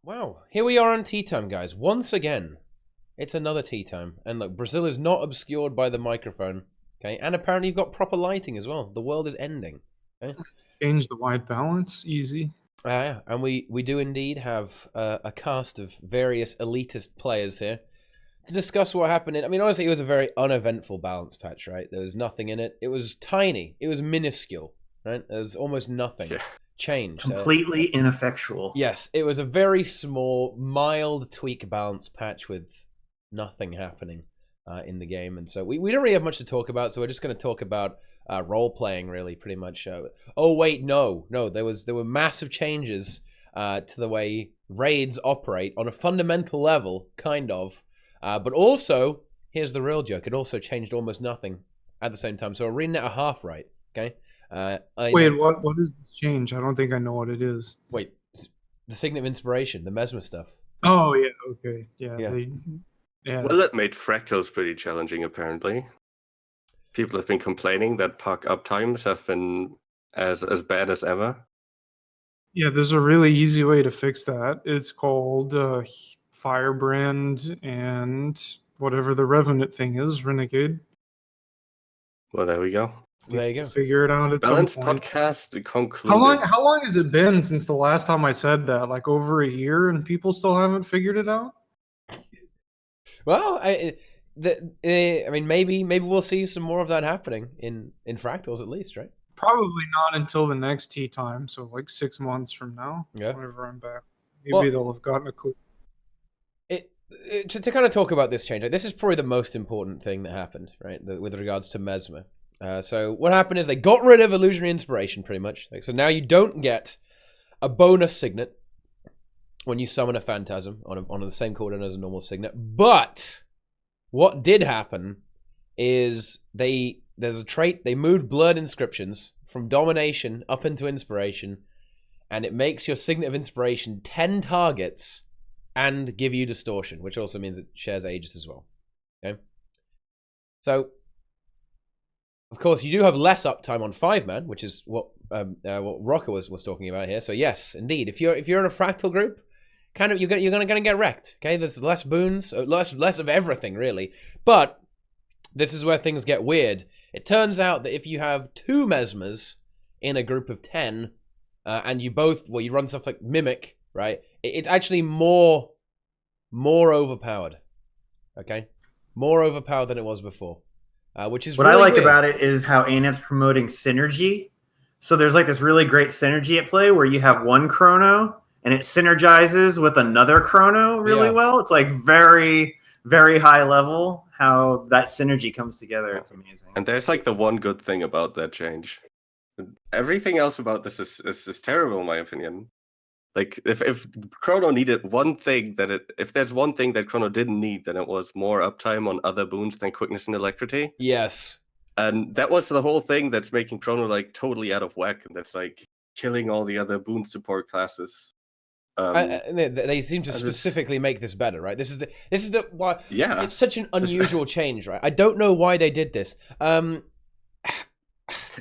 Wow, here we are on Tea Time, guys. Once again, it's another Tea Time. And look, Brazil is not obscured by the microphone, okay? And apparently you've got proper lighting as well. The world is ending, okay? Change the white balance, easy. Yeah, and we do indeed have a cast of various elitist players here to discuss what happened. I mean, honestly, it was a very uneventful balance patch, right? There was nothing in it. It was tiny. It was minuscule, right? There was almost nothing. Yeah. Changed. Completely ineffectual. Yes, it was a very small, mild tweak balance patch with nothing happening in the game. And so we don't really have much to talk about, so we're just going to talk about role-playing, really, pretty much. Oh, wait, no. There were massive changes to the way raids operate on a fundamental level, kind of. But also, here's the real joke, it also changed almost nothing at the same time. So ArenaNet are half right, okay? Wait, what is this change? I don't think I know what it is. Wait, the Signet of Inspiration, the Mesmer stuff. Oh, yeah, okay. Yeah. Well, that made fractals pretty challenging, apparently. People have been complaining that puck uptimes have been as bad as ever. Yeah, there's a really easy way to fix that. It's called Firebrand and whatever the Revenant thing is, Renegade. Well, there we go. There you go. Figure it out at Balance some point. podcast concluded. How long has it been since the last time I said that? Like over a year, and people still haven't figured it out? Well, I mean, maybe we'll see some more of that happening in Fractals at least, right? Probably not until the next tea time, so like 6 months from now, whenever I'm back. Maybe they'll have gotten a clue. To kind of talk about this change, like, this is probably the most important thing that happened, right, with regards to Mesmer. So what happened is they got rid of Illusionary Inspiration, pretty much. Like, so now you don't get a bonus Signet when you summon a Phantasm on the same cooldown as a normal Signet. But what did happen is there's a trait, they moved Blurred Inscriptions from Domination up into Inspiration, and it makes your Signet of Inspiration 10 targets and give you Distortion, which also means it shares Aegis as well. Okay? So, of course, you do have less uptime on 5-man, which is what Roca was talking about here. So yes, indeed, if you're in a fractal group, kind of you're gonna get wrecked. Okay, there's less boons, less of everything really. But this is where things get weird. It turns out that if you have 2 Mesmers in a group of 10, and you run stuff like Mimic, right? It's actually more overpowered. Okay, more overpowered than it was before. Which is what really I like weird. about it is how ArenaNet's promoting synergy. So there's like this really great synergy at play where you have one Chrono and it synergizes with another Chrono really well. It's like very, very high level how that synergy comes together. It's amazing. And there's like the one good thing about that change. Everything else about this is terrible in my opinion. Like if Chrono needed one thing if there's one thing that Chrono didn't need, then it was more uptime on other boons than quickness and alacrity. Yes. And that was the whole thing that's making Chrono like totally out of whack, and that's like killing all the other boon support classes. They seem to specifically make this better, right? This is the why. Yeah. It's such an unusual change, right? I don't know why they did this.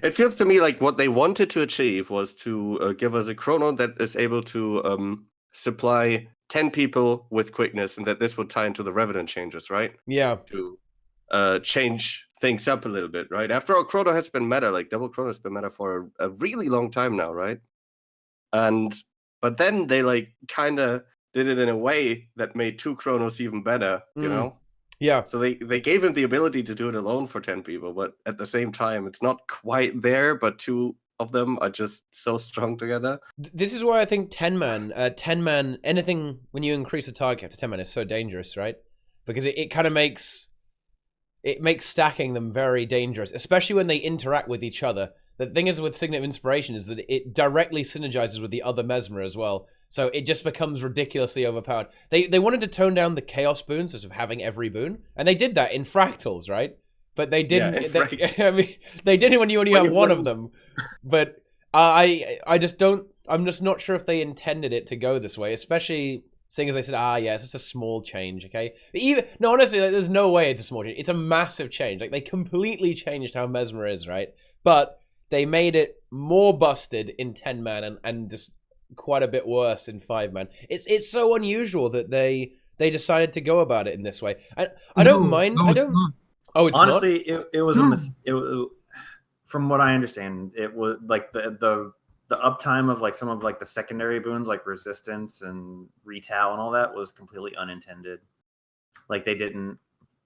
It feels to me like what they wanted to achieve was to give us a Chrono that is able to supply 10 people with quickness, and that this would tie into the Revenant changes, right? Yeah. To change things up a little bit, right? After all, Chrono has been meta, like double Chrono has been meta for a really long time now, right? But then they like kind of did it in a way that made 2 Chronos even better, you know? Yeah. So they gave him the ability to do it alone for 10 people, but at the same time, it's not quite there, but 2 of them are just so strong together. This is why I think 10-man, anything when you increase the target to 10-man is so dangerous, right? Because it kind of makes stacking them very dangerous, especially when they interact with each other. The thing is with Signet of Inspiration is that it directly synergizes with the other Mesmer as well. So it just becomes ridiculously overpowered. They wanted to tone down the Chaos boons, sort of having every boon. And they did that in Fractals, right? But they didn't. I mean, they did it when you only have one of them. But I'm just not sure if they intended it to go this way, especially seeing as they said, yes, it's a small change, okay? But honestly, like, there's no way it's a small change. It's a massive change. Like, they completely changed how Mesmer is, right? But they made it more busted in 10-man and just quite a bit worse in 5-man. It's so unusual that they decided to go about it in this way. I don't mind. No, I it's don't. not. Oh, it's Honestly, not. it was from what I understand, it was like the uptime of like some of like the secondary boons like resistance and retail and all that was completely unintended. Like they didn't,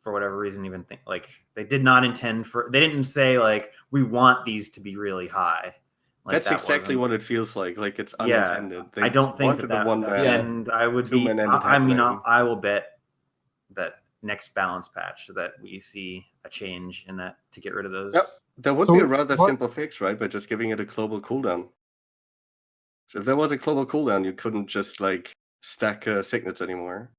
for whatever reason, even think like they did not intend for. They didn't say like we want these to be really high. Like That's exactly what it feels like. Like it's unintended. Yeah, I don't think wanted that. the one man. Yeah. And I would Two be. men ended I mean, happening. I will bet that next balance patch that we see a change in that to get rid of those. Yep. There would So be a rather what- simple fix, right? By just giving it a global cooldown. So if there was a global cooldown, you couldn't just like stack signets anymore.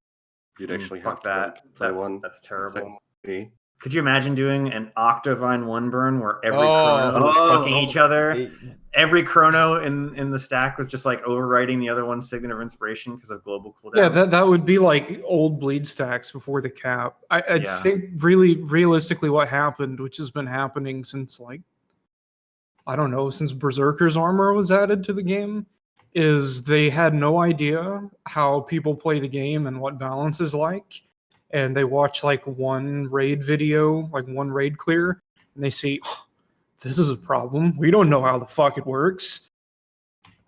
You'd actually have Fuck to that. like, play one. That's terrible. Second. Could you imagine doing an Octavine one burn where every Oh. chrono was fucking each other? It- Every chrono in the stack was just like overwriting the other one's Signet of Inspiration because of global cooldown. Yeah, that would be like old bleed stacks before the cap. I Yeah. think really realistically what happened, which has been happening since like I don't know, since Berserker's armor was added to the game, is they had no idea how people play the game and what balance is like. And they watch like one raid video, like one raid clear, and they see, oh, this is a problem. We don't know how the fuck it works.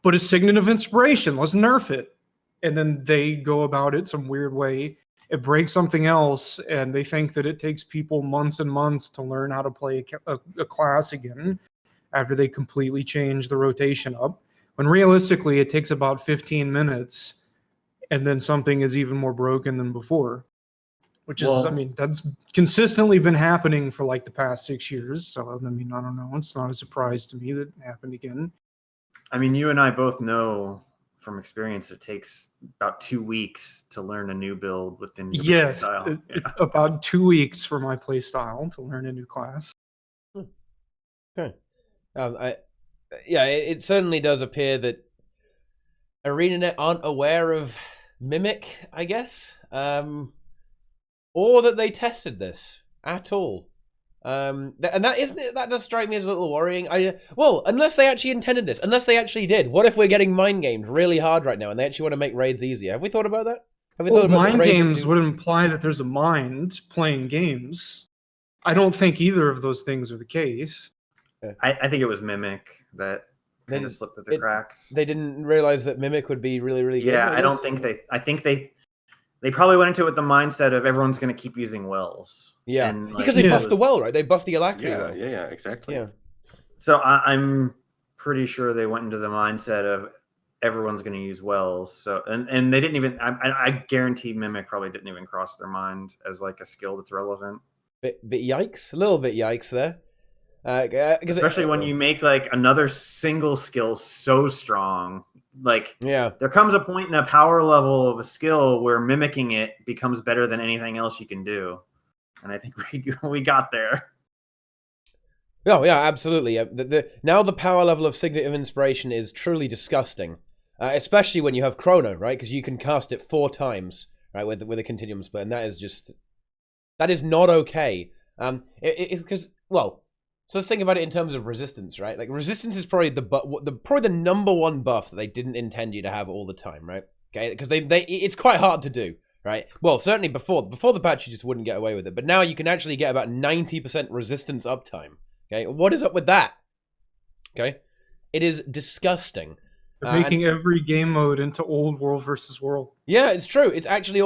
But it's Signet of Inspiration. Let's nerf it. And then they go about it some weird way. It breaks something else, and they think that it takes people months and months to learn how to play a class again after they completely change the rotation up. When realistically, it takes about 15 minutes, and then something is even more broken than before. Which is, Well- I mean, that's consistently been happening for like the past 6 years. So, I mean, I don't know. It's not a surprise to me that it happened again. I mean, you and I both know from experience it takes about 2 weeks to learn a new build within your Yes, style. about 2 weeks for my play style to learn a new class. Okay. It certainly does appear that ArenaNet aren't aware of Mimic, I guess, or that they tested this at all. And that does strike me as a little worrying. Unless they actually intended this, unless they actually did. What if we're getting mind gamed really hard right now, and they actually want to make raids easier? Have we thought about that? Have we thought about mind the raids games would imply that there's a mind playing games. I don't think either of those things are the case. I think it was Mimic that kind of slipped through the cracks. They didn't realize that Mimic would be really, really good. Yeah, I don't think I think they probably went into it with the mindset of everyone's going to keep using wells. Yeah, And, like, because they Yeah. buffed the well, right? They buffed the Alacrity Yeah, well. yeah, exactly. Yeah. So I'm pretty sure they went into the mindset of everyone's going to use wells. So and they didn't even. I guarantee Mimic probably didn't even cross their mind as like a skill that's relevant. Bit yikes, a little bit yikes there. Especially when you make like another single skill so strong. Like there comes a point in a power level of a skill where mimicking it becomes better than anything else you can do. And I think we got there. Oh yeah, absolutely. Now the power level of Signet of Inspiration is truly disgusting, especially when you have Chrono, right? Because you can cast it 4 times, right, with a continuum split, and that is not okay. So let's think about it in terms of resistance, right? Like resistance is probably the number one buff that they didn't intend you to have all the time, right? Okay, because it's quite hard to do, right? Well, certainly before the patch, you just wouldn't get away with it, but now you can actually get about 90% resistance uptime. Okay, what is up with that? Okay, it is disgusting. They're making every game mode into old world versus world. Yeah, it's true. It's actually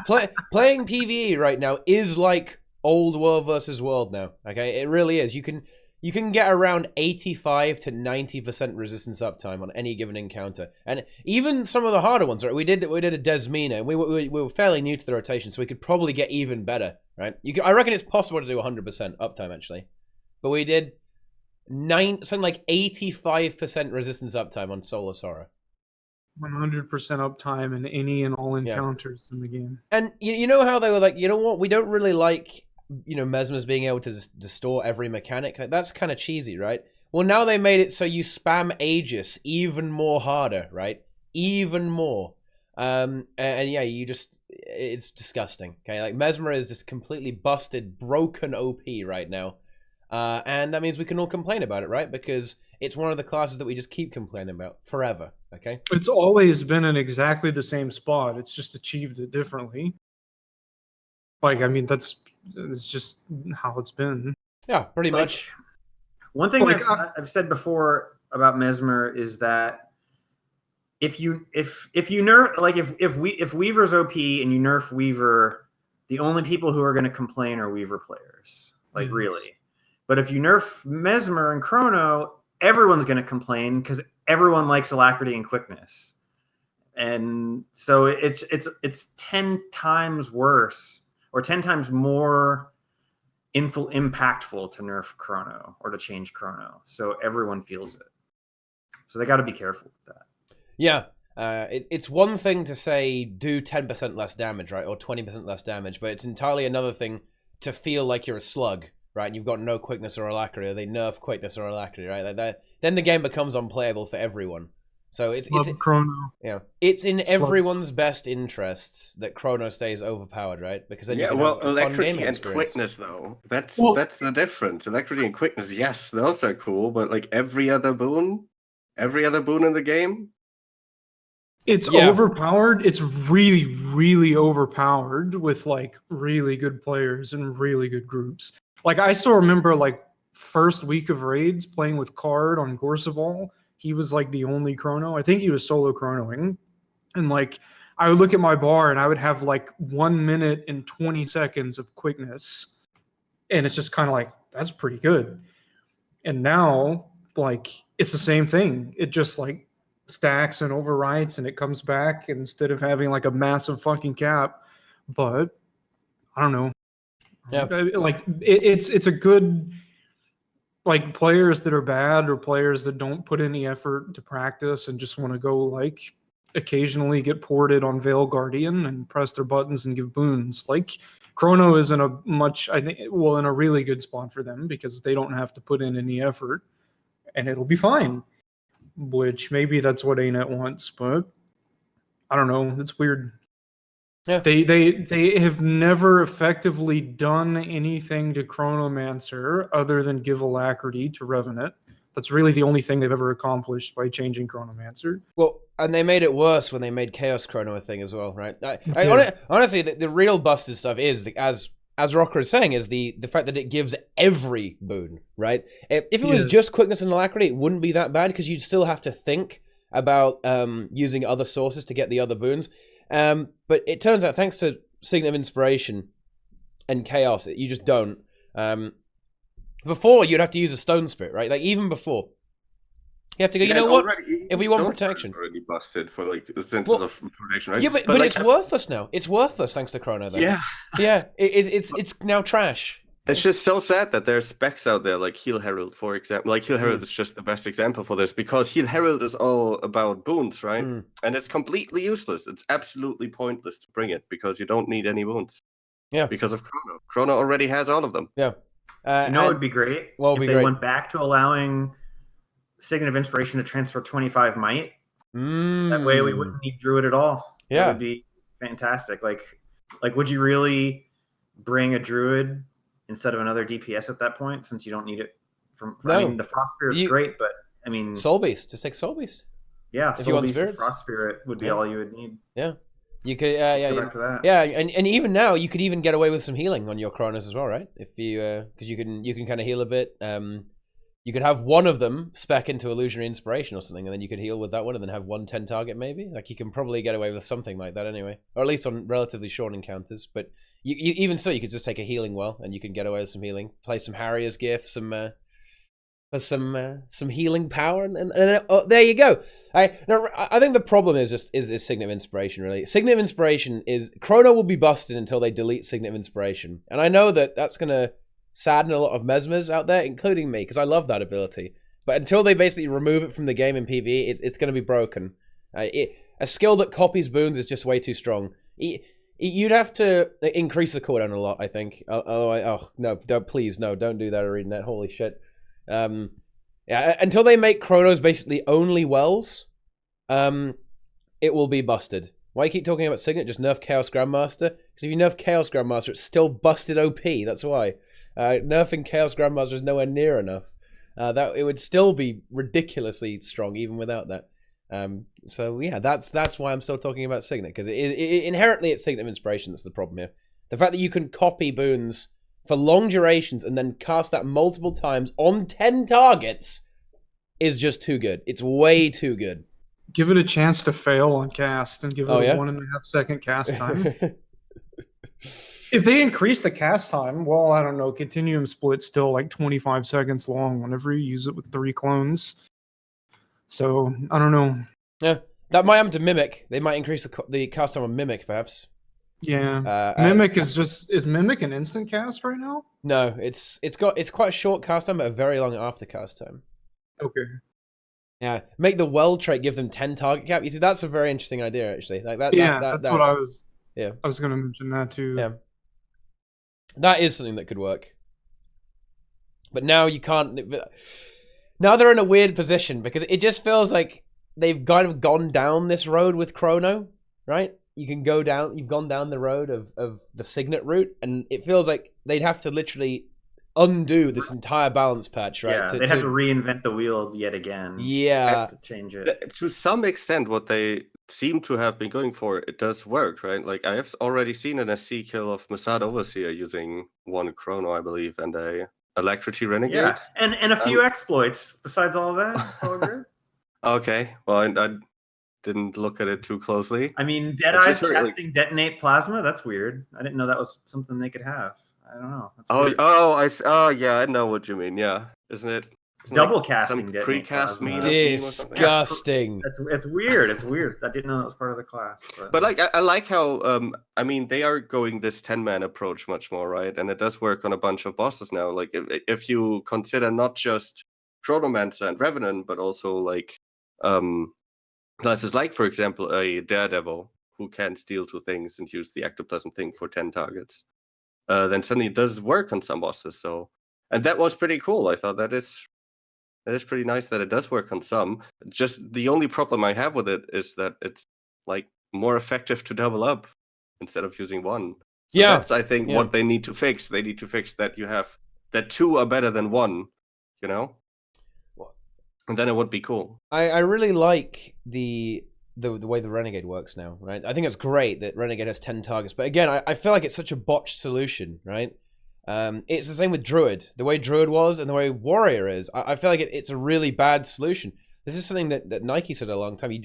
playing PvE right now is like old world versus world now. Okay, it really is. You can get around 85 to 90% resistance uptime on any given encounter, and even some of the harder ones. Right, we did a Desmina. We were fairly new to the rotation, so we could probably get even better. Right, I reckon it's possible to do 100% uptime actually, but we did something like 85% resistance uptime on Solar Sora. 100% uptime in any and all encounters in the game. And you know how they were like, you know what, we don't really like, Mesmer's being able to distort every mechanic. Like, that's kind of cheesy, right? Well, now they made it so you spam Aegis even more harder, right? Even more. And yeah, it's disgusting. Okay, like Mesmer is just completely busted, broken OP right now. And that means we can all complain about it, right? Because it's one of the classes that we just keep complaining about forever. Okay. It's always been in exactly the same spot. It's just achieved it differently. Like, I mean, it's just how it's been. Yeah, pretty much. One thing Like, I've said before about Mesmer is that if you nerf, like if Weaver's OP and you nerf Weaver, the only people who are going to complain are Weaver players. Like, really. But if you nerf Mesmer and Chrono, everyone's going to complain because everyone likes alacrity and quickness. And so it's 10 times worse or 10 times more impactful to nerf Chrono or to change Chrono. So everyone feels it. So they got to be careful with that. Yeah. It's one thing to say do 10% less damage, right? Or 20% less damage, but it's entirely another thing to feel like you're a slug, right? And you've got no quickness or alacrity, or they nerf quickness or alacrity, right? Then the game becomes unplayable for everyone. So it's Chrono. Yeah, it's in everyone's best interests that Chrono stays overpowered, right? Because then you can have a fun alacrity gaming and experience. quickness though. That's the difference. Alacrity and quickness, yes, those are cool, but like every other boon in the game, it's overpowered. It's really, really overpowered with like really good players and really good groups. Like I still remember like first week of raids playing with Card on Gorseval. He was like the only Chrono. I think he was solo Chronoing. And like I would look at my bar and I would have like 1 minute and 20 seconds of quickness. And it's just kind of like, that's pretty good. And now like it's the same thing. It just like stacks and overwrites and it comes back instead of having like a massive fucking cap. But I don't know. Yeah. Like it's a good, like players that are bad or players that don't put any effort to practice and just want to go like occasionally get ported on Veil Guardian and press their buttons and give boons. Like Chrono is in a really good spot for them because they don't have to put in any effort and it'll be fine. Which maybe that's what ArenaNet wants, but I don't know. It's weird. Yeah. They have never effectively done anything to Chronomancer other than give alacrity to RevenNet. That's really the only thing they've ever accomplished by changing Chronomancer. Well, and they made it worse when they made Chaos Chrono a thing as well, right? Honestly, the real busted stuff is, as Roca is saying, is the fact that it gives every boon, right? If it was just quickness and alacrity, it wouldn't be that bad because you'd still have to think about using other sources to get the other boons. But it turns out, thanks to Signet of Inspiration and Chaos, you just don't. Before, you'd have to use a Stone Spirit, right? Like, even before. You have to go, you know what? If we want protection. Already busted for, like, the sense of protection, right? Yeah, but like, it's worthless now. It's worthless thanks to Chrono, though. Yeah. Yeah, it's now trash. It's just so sad that there are specs out there like Heal Herald, for example. Like Heal Herald is just the best example for this because Heal Herald is all about boons, right? And it's completely useless. It's absolutely pointless to bring it because you don't need any boons. Yeah. Because of Chrono. Chrono already has all of them. Yeah. It would be great if they went back to allowing Signet of Inspiration to transfer 25 might. That way we wouldn't need Druid at all. Yeah. That would be fantastic. Like would you really bring a Druid instead of another DPS at that point, since you don't need it I mean, the Frost Spirit's great, but I mean, Soul Beast. Just take Soul Beast. Yeah, Soul Beast and Frost Spirit would be all you would need. Yeah, you could. Go back to that. Yeah, and even now you could even get away with some healing on your Chronos as well, right? If you because you can kind of heal a bit. You could have one of them spec into Illusionary Inspiration or something, and then you could heal with that one, and then have 110 target maybe. Like you can probably get away with something like that anyway, or at least on relatively short encounters. But you even so, you could just take a healing well, and you can get away with some healing. Play some Harrier's Gift, some healing power, and there you go. I think the problem is Signet of Inspiration. Really, Signet of Inspiration is Chrono will be busted until they delete Signet of Inspiration, and I know that's gonna sadden a lot of Mesmers out there, including me, because I love that ability. But until they basically remove it from the game in PvE, it's going to be broken. A skill that copies boons is just way too strong. You'd have to increase the cooldown a lot, I think. Please, don't do that, ArenaNet. Holy shit. Until they make Chronos basically only wells, it will be busted. Why you keep talking about Signet? Just nerf Chaos Grandmaster? Because if you nerf Chaos Grandmaster, it's still busted OP. That's why. Nerfing Chaos Grandmaster is nowhere near enough. that it would still be ridiculously strong even without that. So yeah, that's why I'm still talking about Signet, because inherently it's Signet of Inspiration that's the problem here. The fact that you can copy boons for long durations and then cast that multiple times on 10 targets is just too good. It's way too good. Give it a chance to fail on cast and give it a 1.5 second cast time. If they increase the cast time, well, I don't know, Continuum Split's still like 25 seconds long whenever you use it with 3 clones. So, I don't know. Yeah, that might happen to Mimic. They might increase the cast time on Mimic, perhaps. Yeah. Mimic is Mimic an instant cast right now? No, it's quite a short cast time, but a very long after cast time. Okay. Yeah, make the Well trait give them 10 target cap. You see, that's a very interesting idea, actually. Like that. That's what I was. Yeah, I was going to mention that too. Yeah, that is something that could work. But now you can't. Now they're in a weird position because it just feels like they've kind of gone down this road with Chrono, right? You've gone down the road of the Signet route, and it feels like they'd have to literally undo this entire balance patch, right? Yeah, they'd have to reinvent the wheel yet again. Yeah. To change it. To some extent, what they seem to have been going for, it does work, right? Like, I have already seen an SC kill of Mossad Overseer using 1 Chrono, I believe, and a Alacrity Renegade. Yeah, and a few exploits besides all that. It's all good. Okay, well, I didn't look at it too closely. I mean, Deadeye's casting Detonate Plasma, that's weird. I didn't know that was something they could have. I don't know. That's weird. Yeah, I know what you mean. Yeah, isn't it? Double casting some pre-cast meme. Disgusting. It's weird. It's weird. I didn't know that was part of the class. But like, I like how I mean, they are going this 10-man approach much more, right? And it does work on a bunch of bosses now. Like, if you consider not just Chronomancer and Revenant, but also like classes like, for example, a Daredevil who can steal 2 things and use the Ectoplasm thing for 10 targets. Then suddenly it does work on some bosses. So, and that was pretty cool. I thought that is pretty nice that it does work on some. Just the only problem I have with it is that it's like more effective to double up instead of using 1. So that's, I think, what they need to fix. They need to fix that you have that 2 are better than 1, you know? And then it would be cool. I really like the way the Renegade works now, right? I think it's great that Renegade has 10 targets, but again, I feel like it's such a botched solution, right? It's the same with Druid. The way Druid was and the way Warrior is, I feel like it's a really bad solution. This is something that Nike said a long time. You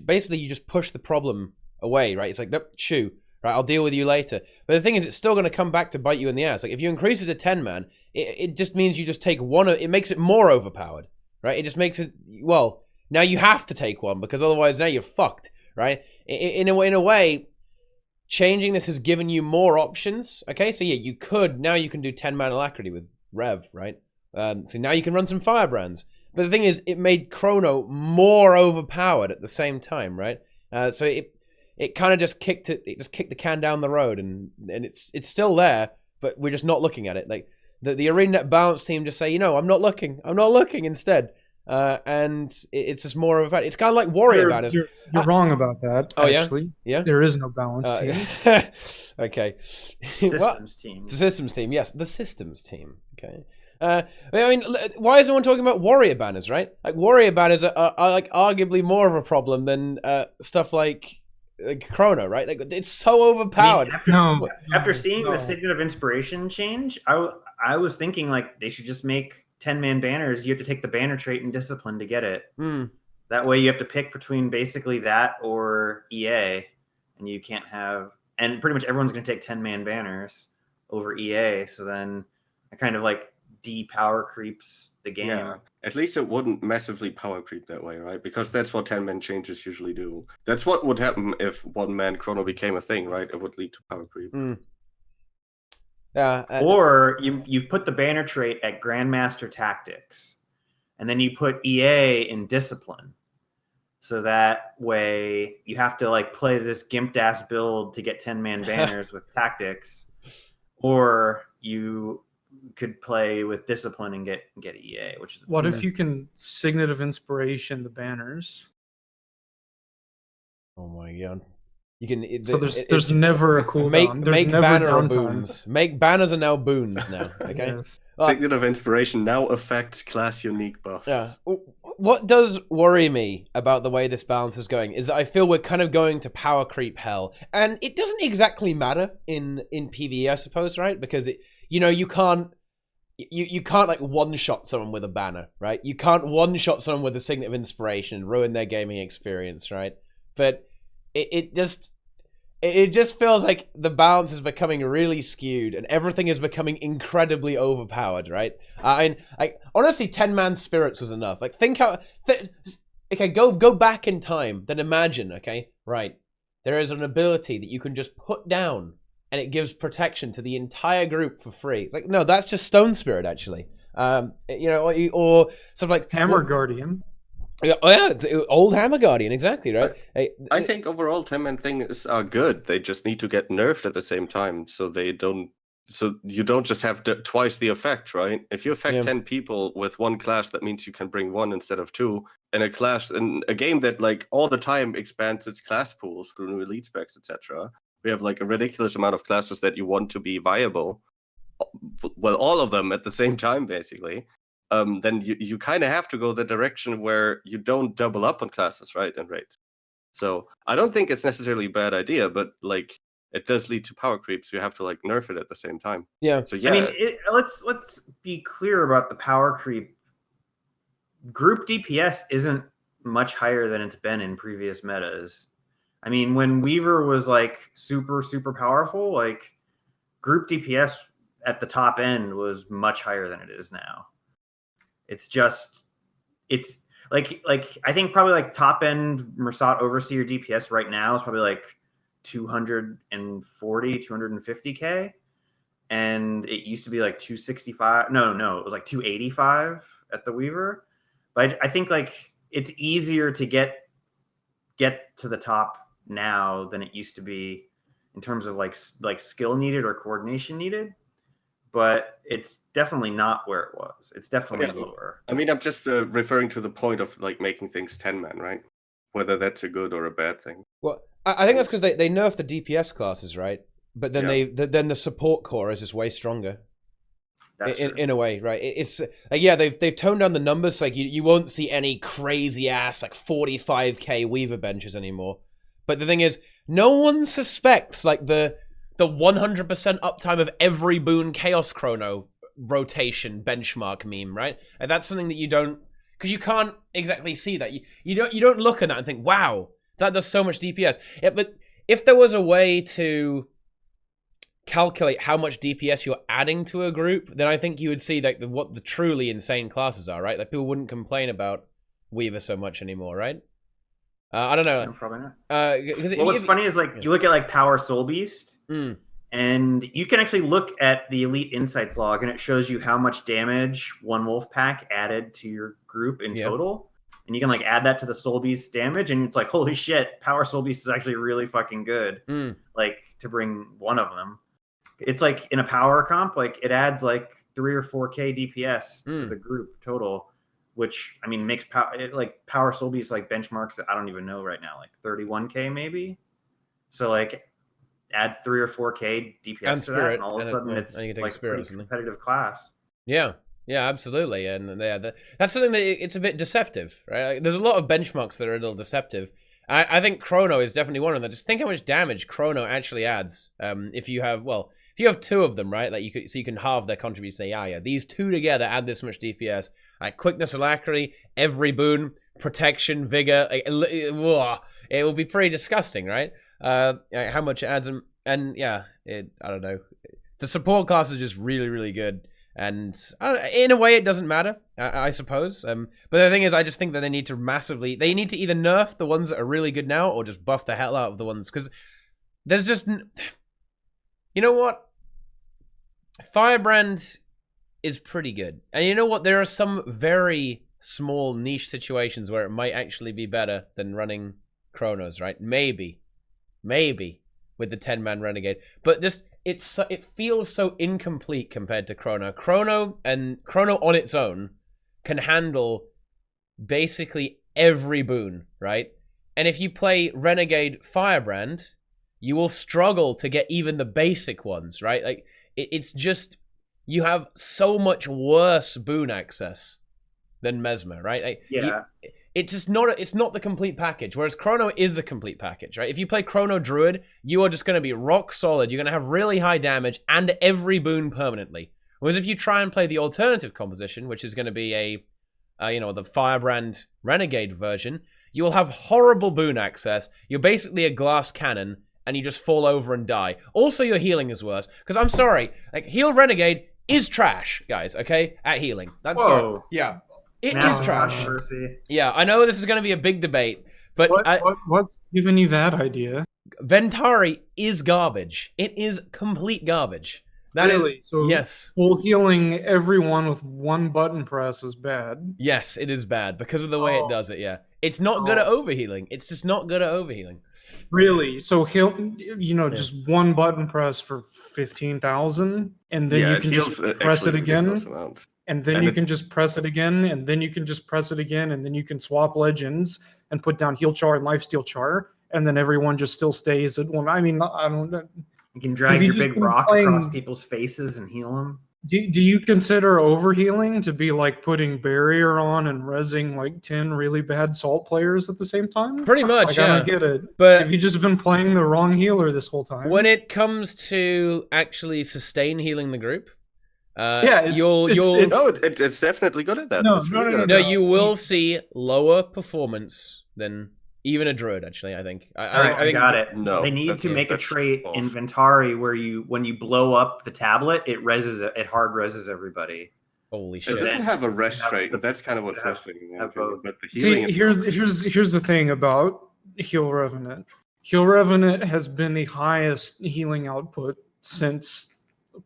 just push the problem away, right? It's like, nope, shoo, right? I'll deal with you later. But the thing is, it's still going to come back to bite you in the ass. Like, if you increase it to 10 man, it just means you just take one. It makes it more overpowered, right? It just makes it, well, now you have to take 1 because otherwise now you're fucked. Right? In a way, changing this has given you more options. Okay, so yeah, you can do 10-man Alacrity with Rev, right? So now you can run some Firebrands. But the thing is, it made Chrono more overpowered at the same time, right? So it kind of just kicked the can down the road, and it's still there, but we're just not looking at it. Like the ArenaNet balance team just say, you know, I'm not looking instead. And it's just more of a fact. It's kind of like Warrior banners. You're wrong about that. Oh, actually. Yeah. There is no balance team. Okay. Systems team. The systems team. Yes, the systems team. Okay. I mean, why is everyone talking about Warrior banners, right? Like, Warrior banners are like arguably more of a problem than stuff like Chrono, right? Like, it's so overpowered. I mean, after seeing the Signet of Inspiration change, I was thinking like they should just make 10-man banners. You have to take the banner trait and discipline to get it. That way you have to pick between basically that or EA, and you can't have, and pretty much everyone's going to take 10-man banners over EA. So then it kind of like de-power creeps the game. Yeah, at least it wouldn't massively power creep that way, right? Because that's what 10-man changes usually do. That's what would happen if 1-man Chrono became a thing, right? It would lead to power creep. Or you put the banner trait at Grandmaster Tactics, and then you put EA in Discipline. So that way you have to like play this gimped ass build to get 10-man banners with Tactics, or you could play with Discipline and get EA, which is what if you can Signet of Inspiration the banners? Oh my god. You can. There's never a cooldown. There's make never banner downtime. boons. Make banners are now boons now. Okay. Yes. Signet of Inspiration now affects class unique buffs. Yeah. What does worry me about the way this balance is going is that I feel we're kind of going to power creep hell, and it doesn't exactly matter in PvE, I suppose, right? Because you can't like one shot someone with a banner, right? You can't one shot someone with a Signet of Inspiration and ruin their gaming experience, right? But it just feels like the balance is becoming really skewed and everything is becoming incredibly overpowered, right? Honestly, 10-man spirits was enough. Like, think how... okay, go back in time. Then imagine, okay? Right. There is an ability that you can just put down and it gives protection to the entire group for free. It's like, no, that's just Stone Spirit, actually. Or sort of like... Hammer Guardian. Oh yeah, it's old Hammer Guardian, exactly, right? I think overall 10-man things are good. They just need to get nerfed at the same time, so you don't just have twice the effect, right? If you affect 10 people with one class, that means you can bring one instead of two. In a game that like all the time expands its class pools through new elite specs, etc. We have like a ridiculous amount of classes that you want to be viable. Well, all of them at the same time, basically. Then you kind of have to go the direction where you don't double up on classes, right, and rates. So I don't think it's necessarily a bad idea, but like it does lead to power creep, so you have to like nerf it at the same time. Yeah. So yeah. I mean, let's be clear about the power creep. Group DPS isn't much higher than it's been in previous metas. I mean, when Weaver was like super powerful, like group DPS at the top end was much higher than it is now. It's like I think probably like top end Mersat Overseer DPS right now is probably like 240, 250k, and it used to be like 265. No, it was like 285 at the Weaver. But I think like it's easier to get to the top now than it used to be in terms of like skill needed or coordination needed. But it's definitely not where it was. It's definitely lower. I mean, I'm just referring to the point of like making things 10-man, right? Whether that's a good or a bad thing. Well, I think that's because they nerfed the DPS classes, right? But then then the support core is just way stronger. That's in a way, right? It's like, yeah, they've toned down the numbers. Like you won't see any crazy ass like 45k Weaver benches anymore. But the thing is, no one suspects like the 100% uptime of every boon Chaos Chrono rotation benchmark meme, right? And that's something that you don't, because you can't exactly see that. You don't look at that and think, wow, that does so much DPS. Yeah, but if there was a way to calculate how much DPS you're adding to a group, then I think you would see like what the truly insane classes are, right? Like people wouldn't complain about Weaver so much anymore, right? I don't know. No, probably not. Well, what's funny is like you look at like Power Soul Beast, and you can actually look at the Elite Insights log, and it shows you how much damage one wolf pack added to your group in total. And you can like add that to the Soul Beast damage, and it's like, holy shit, Power Soul Beast is actually really fucking good. Like to bring one of them, it's like in a power comp, like it adds like 3 or 4k DPS to the group total. Which I mean makes Power Soul Beast like benchmarks I don't even know right now, like 31k maybe. So like add 3 or 4k DPS to that, and all of a sudden it's like a pretty competitive class. Yeah, absolutely, and that's something that it's a bit deceptive, right? Like, there's a lot of benchmarks that are a little deceptive. I think Chrono is definitely one of them. Just think how much damage Chrono actually adds. If you have two of them, right? Like you can halve their contribution. Say, these two together add this much DPS. Like quickness, alacrity, every boon, protection, vigor. It will be pretty disgusting, right? How much it adds, and I don't know. The support class is just really, really good, and in a way, it doesn't matter, I suppose. But the thing is, I just think that they need to either nerf the ones that are really good now, or just buff the hell out of the ones, because there's just, you know what, Firebrand is pretty good. And you know what? There are some very small niche situations where it might actually be better than running Chronos, right? Maybe with the 10-man Renegade. But just it feels so incomplete compared to Chrono. Chrono on its own can handle basically every boon, right? And if you play Renegade Firebrand, you will struggle to get even the basic ones, right? Like, it's just, you have so much worse boon access than Mesmer, right? Like, it's just not, it's not the complete package, whereas Chrono is the complete package, right? If you play Chrono Druid, you are just going to be rock solid. You're going to have really high damage and every boon permanently. Whereas if you try and play the alternative composition, which is going to be the Firebrand Renegade version, you will have horrible boon access. You're basically a glass cannon, and you just fall over and die. Also, your healing is worse. Because I'm sorry, like, heal Renegade is trash, guys, okay? At healing. That's sorry. Yeah. It is trash. Controversy. Yeah, I know this is going to be a big debate, but what's giving you that idea? Ventari is garbage. It is complete garbage. That really? is, So yes. Full healing everyone with one button press is bad. Yes, it is bad because of the way it does it, yeah. It's not good at overhealing. It's just not good at overhealing. Really? So just one button press for 15,000, and then you can just press it again, and then you can just press it again, and then you can just press it again, and then you can swap legends and put down heal char and lifesteal char, and then everyone just still stays at one. I mean, I don't know. You can drag your big rock across people's faces and heal them. Do you consider overhealing to be like putting barrier on and rezzing like 10 really bad salt players at the same time? Pretty much, like, yeah. I don't get it. But have you just been playing the wrong healer this whole time? When it comes to actually sustain healing the group, it's definitely good at that. No, you will see lower performance than even a Druid, actually, I think. I think got it. No, they need to make a trait in Ventari where when you blow up the tablet, it hard reses everybody. Holy shit. It doesn't have a res trait, but that's kind of what's missing. But the healing here's the thing about Heal Revenant. Heal Revenant has been the highest healing output since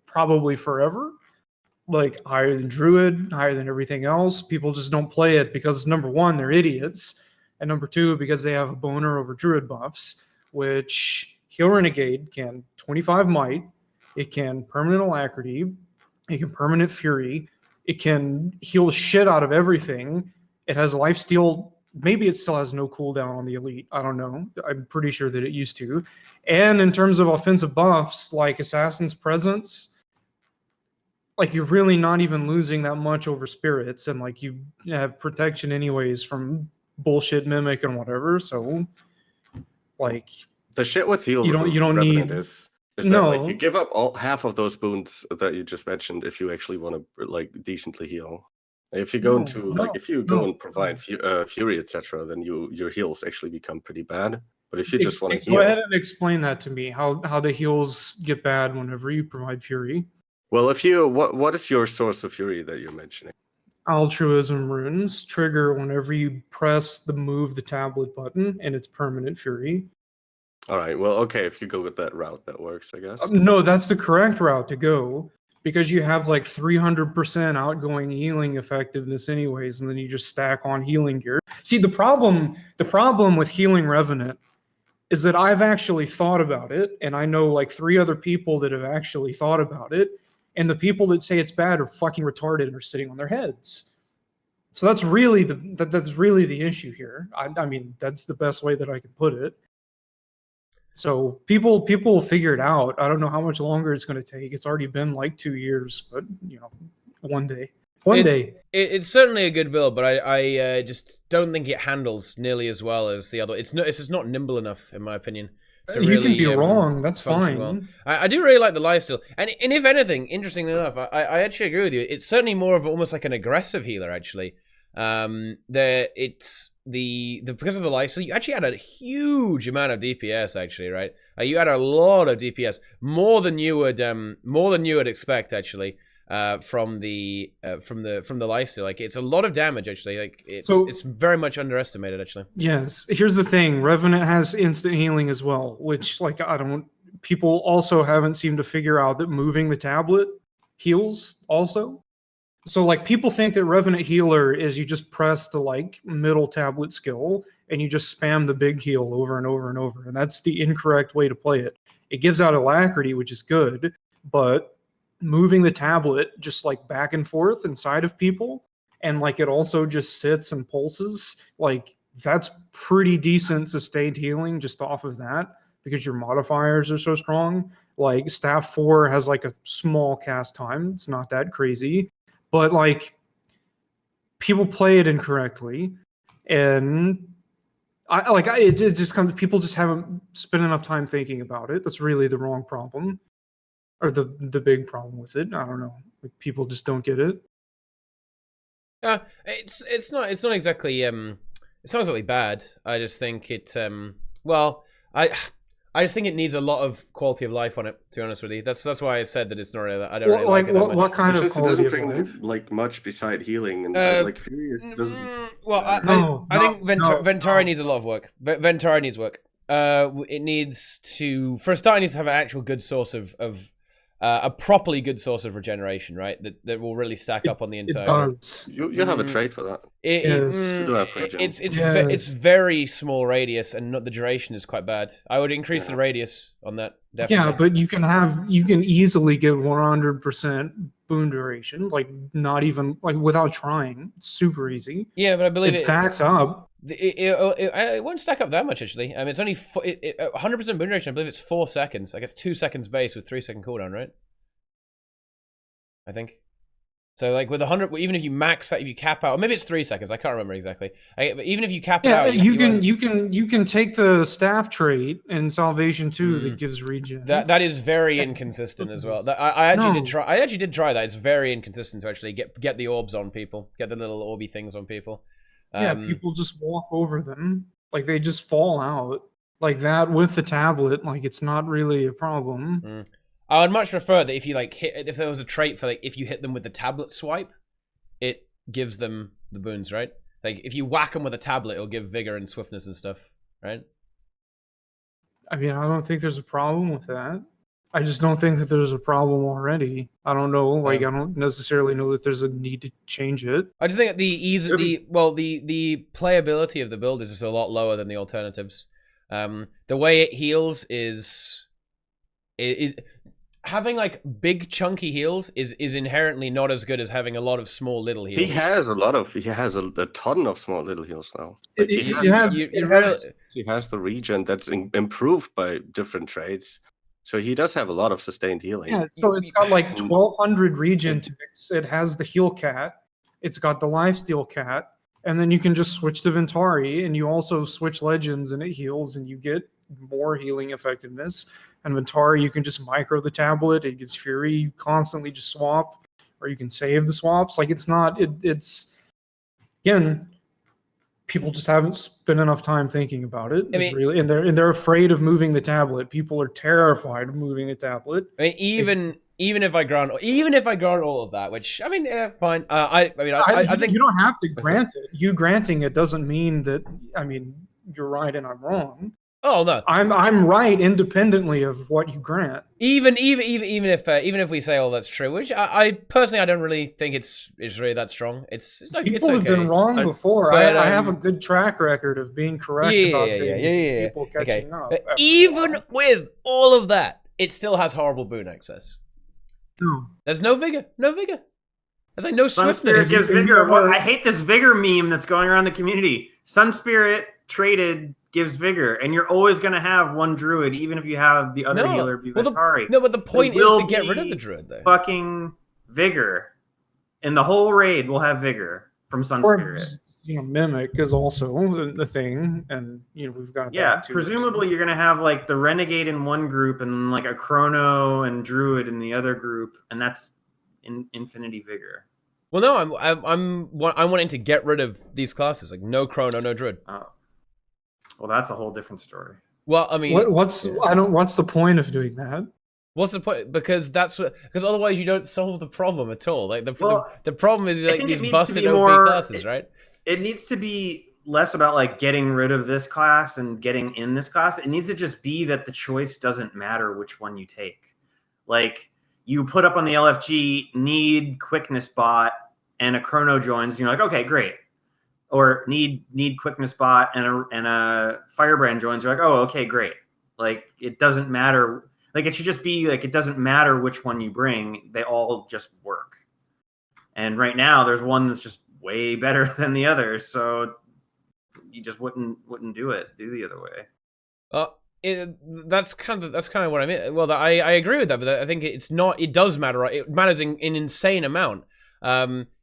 probably forever. Like, higher than Druid, higher than everything else. People just don't play it because, number one, they're idiots. And number two, because they have a boner over Druid buffs, which Heal Renegade can 25 Might, it can permanent Alacrity, it can permanent Fury, it can heal the shit out of everything. It has lifesteal. Maybe it still has no cooldown on the Elite. I don't know. I'm pretty sure that it used to. And in terms of offensive buffs, like Assassin's Presence, like, you're really not even losing that much over Spirits, and like, you have protection anyways from bullshit Mimic and whatever. So, like, the shit with heal, you don't need is that, like, you give up half of those boons that you just mentioned if you actually want to, like, decently heal. If you go and provide Fury, etc., then your heals actually become pretty bad. But if you just want to heal, go ahead and explain that to me. How the heals get bad whenever you provide Fury. Well, if you what is your source of Fury that you're mentioning? Altruism runes trigger whenever you press the move the tablet button, and it's permanent Fury. All right. Well, okay. If you go with that route, that works, I guess. No, that's the correct route to go, because you have like 300% outgoing healing effectiveness anyways, and then you just stack on healing gear. See, the problem with Healing Revenant is that I've actually thought about it, and I know like 3 other people that have actually thought about it, and the people that say it's bad are fucking retarded and are sitting on their heads. So that's really the issue here. I mean, that's the best way that I can put it. So people will figure it out. I don't know how much longer it's going to take. It's already been like 2 years, but one day. It's certainly a good build, but I just don't think it handles nearly as well as the other. It's just not nimble enough, in my opinion. You can be wrong. That's fine. Well. I do really like the lifesteal, and if anything, interestingly enough, I actually agree with you. It's certainly more of almost like an aggressive healer. Actually, because of the lifesteal, you actually add a huge amount of DPS. Actually, right? You add a lot of DPS, more than you would expect. Actually. From the lifesteal, like, it's a lot of damage actually. Like, it's very much underestimated actually. Yes, here's the thing: Revenant has instant healing as well, which, like, people also haven't seemed to figure out that moving the tablet heals also. So, like, people think that Revenant healer is you just press the like middle tablet skill and you just spam the big heal over and over and over, and that's the incorrect way to play it. It gives out alacrity, which is good, but moving the tablet just like back and forth inside of people, and like it also just sits and pulses, like, that's pretty decent sustained healing just off of that. because your modifiers are so strong. Like staff 4 has like a small cast time. It's not that crazy, but like people play it incorrectly, and it just comes. People just haven't spent enough time thinking about it. That's really the wrong problem, or the big problem with it. I don't know. Like, people just don't get it. It's not exactly it's not exactly bad. I just think it I just think it needs a lot of quality of life on it. To be honest with you, that's why I said that it's not really. I don't really like it that much. What kind of quality it doesn't of bring life? like much beside healing, and like Furious doesn't. Well, I think Ventari needs a lot of work. Ventari needs work. It needs to, for a start, it needs to have an actual good source of a properly good source of regeneration, right? That will really stack up on the entire. You have a trait for that. It's very small radius, and the duration is quite bad. I would increase the radius on that. Definitely. Yeah, but you can easily get 100% boon duration, like not even like without trying. It's super easy. Yeah, but I believe it stacks up. It won't stack up that much actually. I mean, it's only 100% boon duration. I believe it's 4 seconds. I guess 2 seconds base with 3 second cooldown, right? I think. So like with 100, even if you max out, if you cap out, or maybe it's 3 seconds. I can't remember exactly. But even if you cap it out, you can take the staff trait in Salvation 2 that gives regen. That is very inconsistent as well. I actually did try that. It's very inconsistent to actually get the orbs on people, get the little orby things on people. People just walk over them, like they just fall out like that with the tablet. Like it's not really a problem. I would much prefer that if you like if there was a trait for like if you hit them with the tablet swipe, it gives them the boons, right? Like if you whack them with a tablet, it'll give vigor and swiftness and stuff, right? I mean, I don't think there's a problem with that. I just don't think that there's a problem already. I don't know. Like I don't necessarily know that there's a need to change it. I just think the playability of the build is just a lot lower than the alternatives. The way it heals is having like big chunky heals is inherently not as good as having a lot of small little heals. He has a ton of small little heals now. Like he has the regen that's improved by different traits. So he does have a lot of sustained healing. Yeah, so it's got like 1,200 regen ticks. It has the heal cat. It's got the lifesteal cat. And then you can just switch to Ventari, and you also switch legends, and it heals, and you get more healing effectiveness. And Ventari, you can just micro the tablet. It gives Fury. You constantly just swap, or you can save the swaps. Like it's not. It's again, people just haven't spent enough time thinking about it. And they're afraid of moving the tablet. People are terrified of moving the tablet. I mean, even if I grant all of that, which I mean, fine. I think you don't have to grant it. You granting it doesn't mean that. I mean, you're right and I'm wrong. Oh no, I'm right independently of what you grant. Even if we say all that's true, which I personally I don't really think it's really that strong. It's like people it's okay. have been wrong before. I have a good track record of being correct about things. Yeah. People catching up. Even with all of that, it still has horrible boon access. No. There's no vigor. There's like no swiftness. Sunspirit gives vigor. I hate this vigor meme that's going around the community. Sunspirit traded gives vigor, and you're always going to have one Druid, even if you have the other healer be Ventari. But the point is to get rid of the Druid, though. Fucking vigor, and the whole raid will have vigor from Sunspirit. Mimic is also the thing, and we've got that too. Presumably you're going to have like the Renegade in one group, and like a Chrono and Druid in the other group, and that's Infinity Vigor. Well, no, I'm wanting to get rid of these classes, like no Chrono, no Druid. Oh. Well, that's a whole different story. Well, I mean, what's the point of doing that? What's the point? Because otherwise you don't solve the problem at all. Like the problem is like these busted OP classes, right? It needs to be less about like getting rid of this class and getting in this class. It needs to just be that the choice doesn't matter which one you take. Like you put up on the LFG need quickness bot and a Chrono joins, and you're like, okay, great. Or need quickness bot and a Firebrand joins. You're like, oh, okay, great. Like it doesn't matter. Like it should just be like it doesn't matter which one you bring. They all just work. And right now, there's one that's just way better than the other. So you just wouldn't do it. Do the other way. that's kind of what I mean. Well, I agree with that, but I think it's not. It does matter. Right? It matters in an insane amount.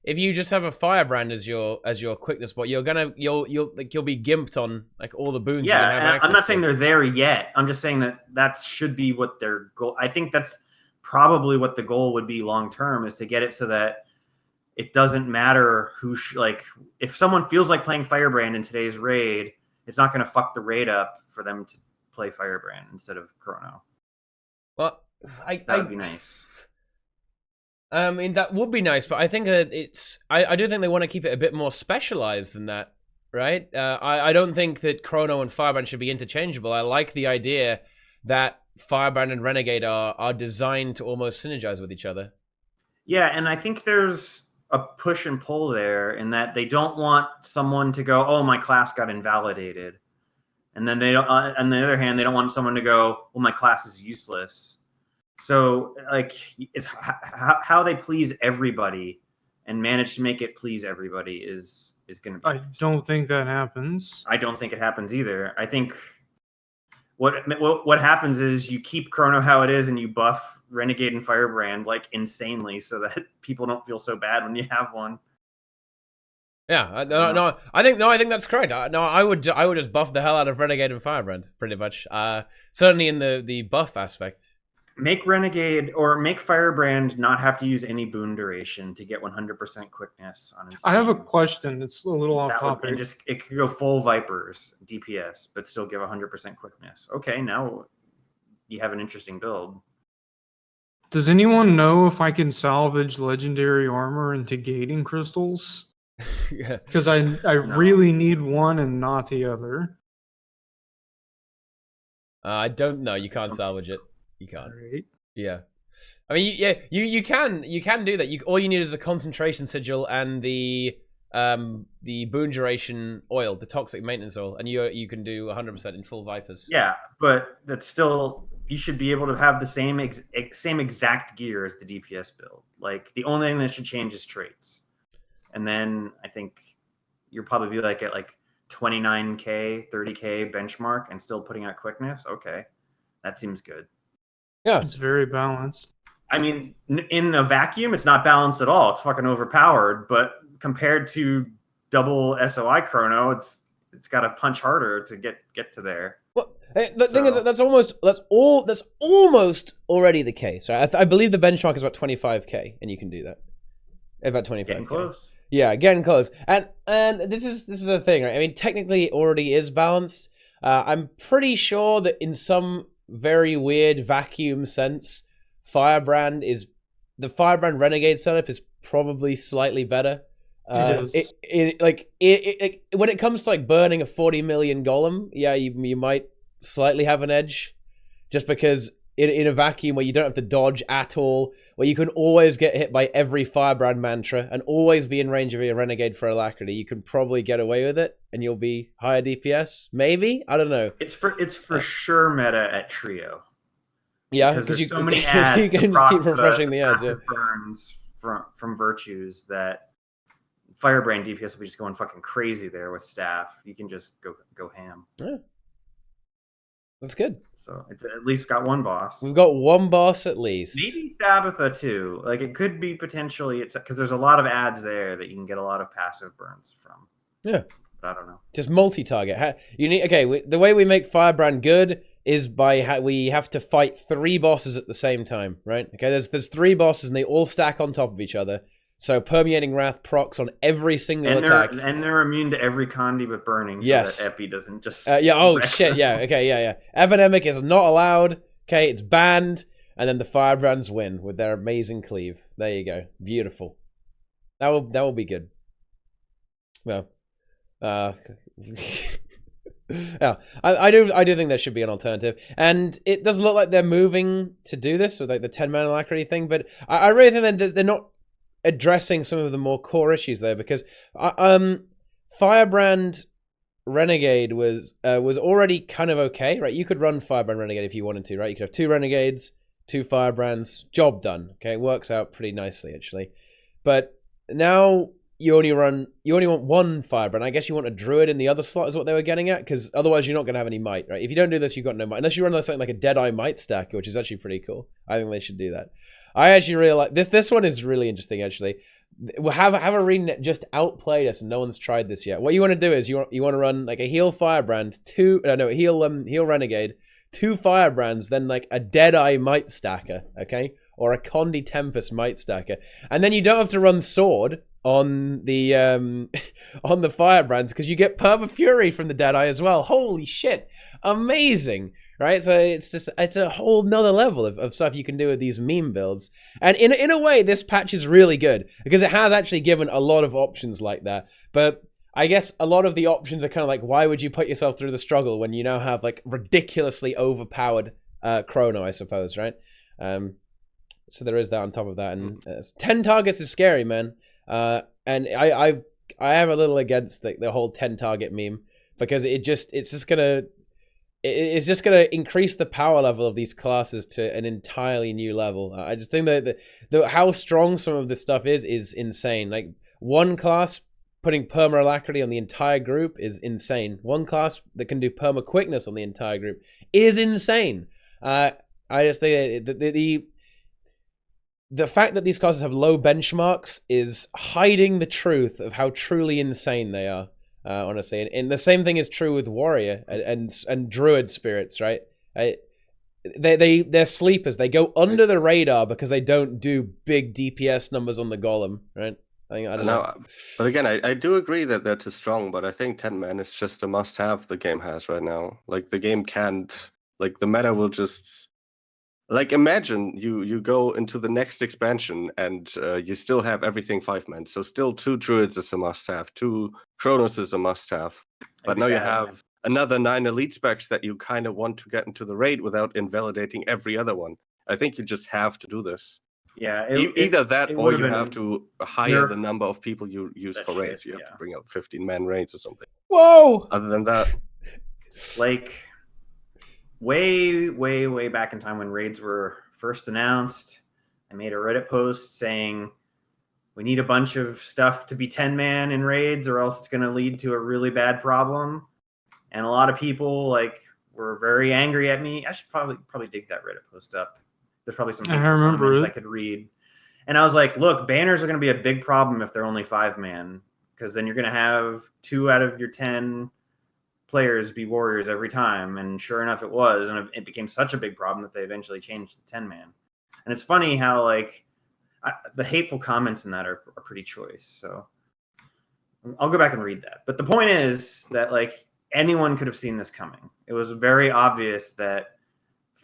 If you just have a firebrand as your quickness bot, you'll be gimped on like all the boons. Yeah, you can have access I'm not to. saying they're there yet. I'm just saying that should be what their goal. I think that's probably what the goal would be long term, is to get it so that it doesn't matter who like if someone feels like playing Firebrand in today's raid, it's not going to fuck the raid up for them to play Firebrand instead of Chrono. Well, that would be nice. I mean, that would be nice, but I think I do think they want to keep it a bit more specialized than that, right? I don't think that Chrono and Firebrand should be interchangeable. I like the idea that Firebrand and Renegade are designed to almost synergize with each other. Yeah, and I think there's a push and pull there in that they don't want someone to go, "Oh, my class got invalidated," and then they don't. On the other hand, they don't want someone to go, "Well, my class is useless." So, like, it's how they please everybody and manage to make it please everybody is going to be. I don't think that happens. I don't think it happens either. I think what happens is you keep Chrono how it is and you buff Renegade and Firebrand like insanely so that people don't feel so bad when you have one. Yeah, I think that's correct. I would just buff the hell out of Renegade and Firebrand pretty much. Certainly in the buff aspect. Make Renegade or make Firebrand not have to use any boon duration to get 100% quickness on his team. I have a question. It's a little off topic. It could go full Vipers DPS, but still give 100% quickness. Okay, now you have an interesting build. Does anyone know if I can salvage legendary armor into gating crystals? Because I really need one and not the other. I don't know. You can't salvage it. You can't. Right. Yeah. I mean, you can do that. All you need is a concentration sigil and the boon duration oil, the toxic maintenance oil, and you can do 100% in full Vipers. Yeah, but that's still, you should be able to have the same exact gear as the DPS build. Like, the only thing that should change is traits. And then I think you'll probably be like at like 29k, 30k benchmark and still putting out quickness. Okay, that seems good. Yeah, it's very balanced. I mean, in a vacuum, it's not balanced at all. It's fucking overpowered. But compared to double SOI Chrono, it's got to punch harder to get to there. Well, the thing is, that's almost already the case. Right? I believe the benchmark is about 25k, and you can do that. About 25k. Getting close. Yeah, getting close. And this is a thing, right? I mean, technically, it already is balanced. I'm pretty sure that in some very weird vacuum sense, the Firebrand Renegade setup is probably slightly better. When it comes to like burning a 40 million golem, yeah, you might slightly have an edge, just because in a vacuum where you don't have to dodge at all, where you can always get hit by every Firebrand mantra and always be in range of your Renegade for Alacrity, you can probably get away with it and you'll be higher DPS. Maybe? I don't know. It's for sure meta at Trio. Yeah, because there's so many ads you can just keep refreshing the ads. Yeah. Burns from Virtues that Firebrand DPS will be just going fucking crazy there with staff. You can just go ham. Yeah. That's good. So it's at least got one boss. We've got one boss at least. Maybe Sabbatha too. Like, it could be potentially, it's because there's a lot of ads there that you can get a lot of passive burns from. Yeah. But I don't know. Just multi-target. The way we make Firebrand good is by we have to fight 3 bosses at the same time, right? Okay, there's 3 bosses and they all stack on top of each other. So Permeating Wrath procs on every single attack. And they're immune to every Condi but burning, so that Epi doesn't just... shit, yeah, okay, yeah. Epidemic is not allowed, okay, it's banned, and then the Firebrands win with their amazing cleave. There you go. Beautiful. That will be good. Well, yeah, I do think there should be an alternative, and it doesn't look like they're moving to do this with like the 10-man Alacrity thing, but I really think that they're not addressing some of the more core issues there, because Firebrand Renegade was already kind of okay, right? You could run Firebrand Renegade if you wanted to, right? You could have 2 Renegades, 2 Firebrands, job done. Okay, it works out pretty nicely actually. But now you only want one firebrand. I guess you want a druid in the other slot is what they were getting at, because otherwise you're not going to have any might, right? If you don't do this, you've got no might. Unless you run something like a Deadeye might stacker, which is actually pretty cool. I think they should do that. I actually really like this one is really interesting actually. We'll have ArenaNet just outplay us, and no one's tried this yet. What you want to do is you want to run like a heal firebrand, heal renegade, 2 firebrands, then like a Deadeye might stacker, okay? Or a Condi Tempest might stacker. And then you don't have to run sword on the firebrands because you get Perma Fury from the Deadeye as well. Holy shit. Amazing. Right? So it's a whole nother level of stuff you can do with these meme builds. And in a way, this patch is really good because it has actually given a lot of options like that. But I guess a lot of the options are kind of like, why would you put yourself through the struggle when you now have like ridiculously overpowered Chrono, I suppose, right? So there is that on top of that. And 10 targets is scary, man. And I am a little against the whole 10 target meme because it's just gonna increase the power level of these classes to an entirely new level. I just think that how strong some of this stuff is insane. Like one class putting perma alacrity on the entire group is insane. One class that can do perma quickness on the entire group is insane. I just think the fact that these classes have low benchmarks is hiding the truth of how truly insane they are. Honestly, and the same thing is true with warrior and druid spirits, right? They're sleepers. They go under the radar because they don't do big DPS numbers on the golem, right? I don't know. But again, I do agree that they're too strong, but I think 10 man is just a must-have the game has right now. Like the game can't, like the meta will just. Like imagine you go into the next expansion and you still have everything 5-man. So still 2 druids is a must-have, 2 Chronos is a must-have. But now you have another 9 elite specs that you kind of want to get into the raid without invalidating every other one. I think you just have to do this. Yeah, either that or you have to hire the number of people you use for raids. You have to bring out 15-man raids or something. Whoa! Other than that, like way back in time when raids were first announced, I made a Reddit post saying we need a bunch of stuff to be 10-man in raids or else it's going to lead to a really bad problem. And a lot of people like were very angry at me. I should probably dig that Reddit post up. There's probably some comments I could read. And I was like, look, banners are going to be a big problem if they're only 5-man because then you're going to have 2 out of your 10 players be warriors every time, and sure enough it was, and it became such a big problem that they eventually changed to 10-man. And it's funny how like the hateful comments in that are pretty choice, so I'll go back and read that. But the point is that like anyone could have seen this coming. It was very obvious that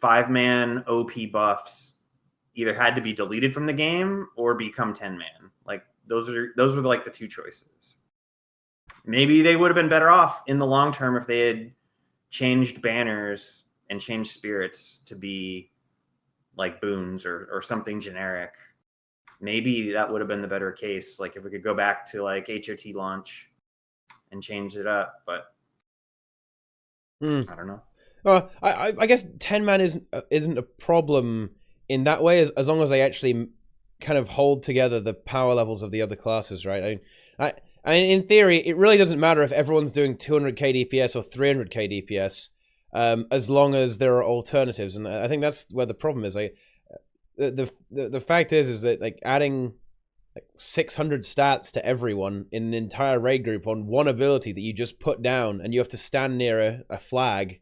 5-man OP buffs either had to be deleted from the game or become 10-man. Like those were like the 2 choices. Maybe they would have been better off in the long term if they had changed banners and changed spirits to be like boons or something generic. Maybe that would have been the better case. Like if we could go back to like HOT launch and change it up, but I don't know. Well, I guess 10-man isn't a problem in that way as long as they actually kind of hold together the power levels of the other classes, right? I mean, in theory, it really doesn't matter if everyone's doing 200k DPS or 300k DPS, as long as there are alternatives. And I think that's where the problem is. Like, the fact is that like adding like 600 stats to everyone in an entire raid group on one ability that you just put down, and you have to stand near a flag,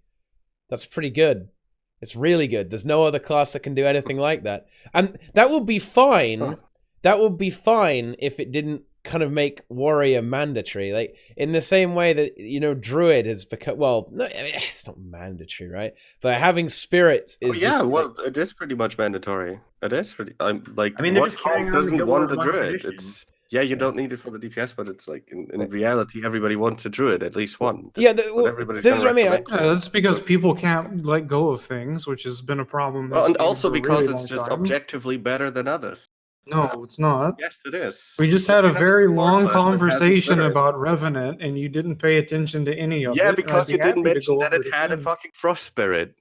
that's pretty good. It's really good. There's no other class that can do anything like that, and that would be fine. That would be fine if it didn't kind of make warrior mandatory, like in the same way that druid has become, well, no, I mean, it's not mandatory, right? But having spirits is it is pretty much mandatory. It is pretty. I mean, they're just carrying doesn't want the druid. Tradition. It's you don't need it for the DPS, but it's like in reality, everybody wants a druid, at least one. This is what I mean. That's because people can't let go of things, which has been a problem. And also because it's just objectively better than others. No, it's not. Yes, it is. We just had a very long conversation about RevenNet, and you didn't pay attention to any of it. Yeah, because you didn't mention that it had a fucking frost spirit.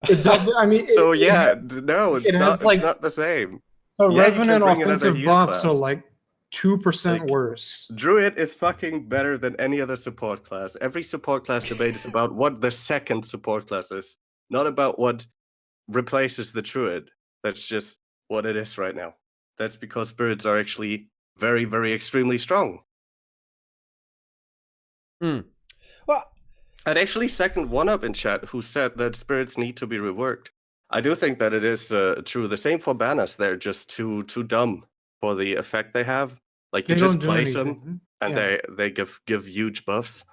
It does. I mean, so it's not the same. So RevenNet offensive buffs are like 2% Like, worse. Druid is fucking better than any other support class. Every support class debate is about what the second support class is, not about what replaces the Druid. That's just what it is right now. That's because spirits are actually very, very extremely strong. Well, I'd actually second one up in chat who said that spirits need to be reworked. I do think that it is true. The same for banners. They're just too dumb for the effect they have. Like, you They just don't do place them anything. and Yeah. they give huge buffs.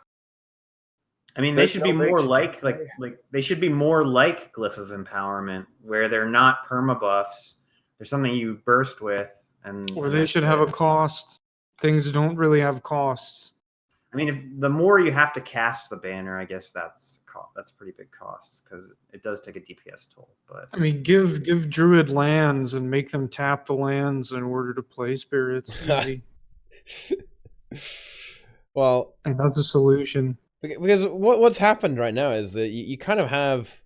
I mean, they There's should no be more big- like they should be more like Glyph of Empowerment, where they're not permabuffs. There's something you burst with, and Or they should have a cost. Things don't really have costs. I mean, if the more you have to cast the banner, I guess that's pretty big costs because it does take a DPS toll. But I mean, give Druid lands and make them tap the lands in order to play spirits. Easy. well, And that's a solution. because what's happened right now is that you kind of have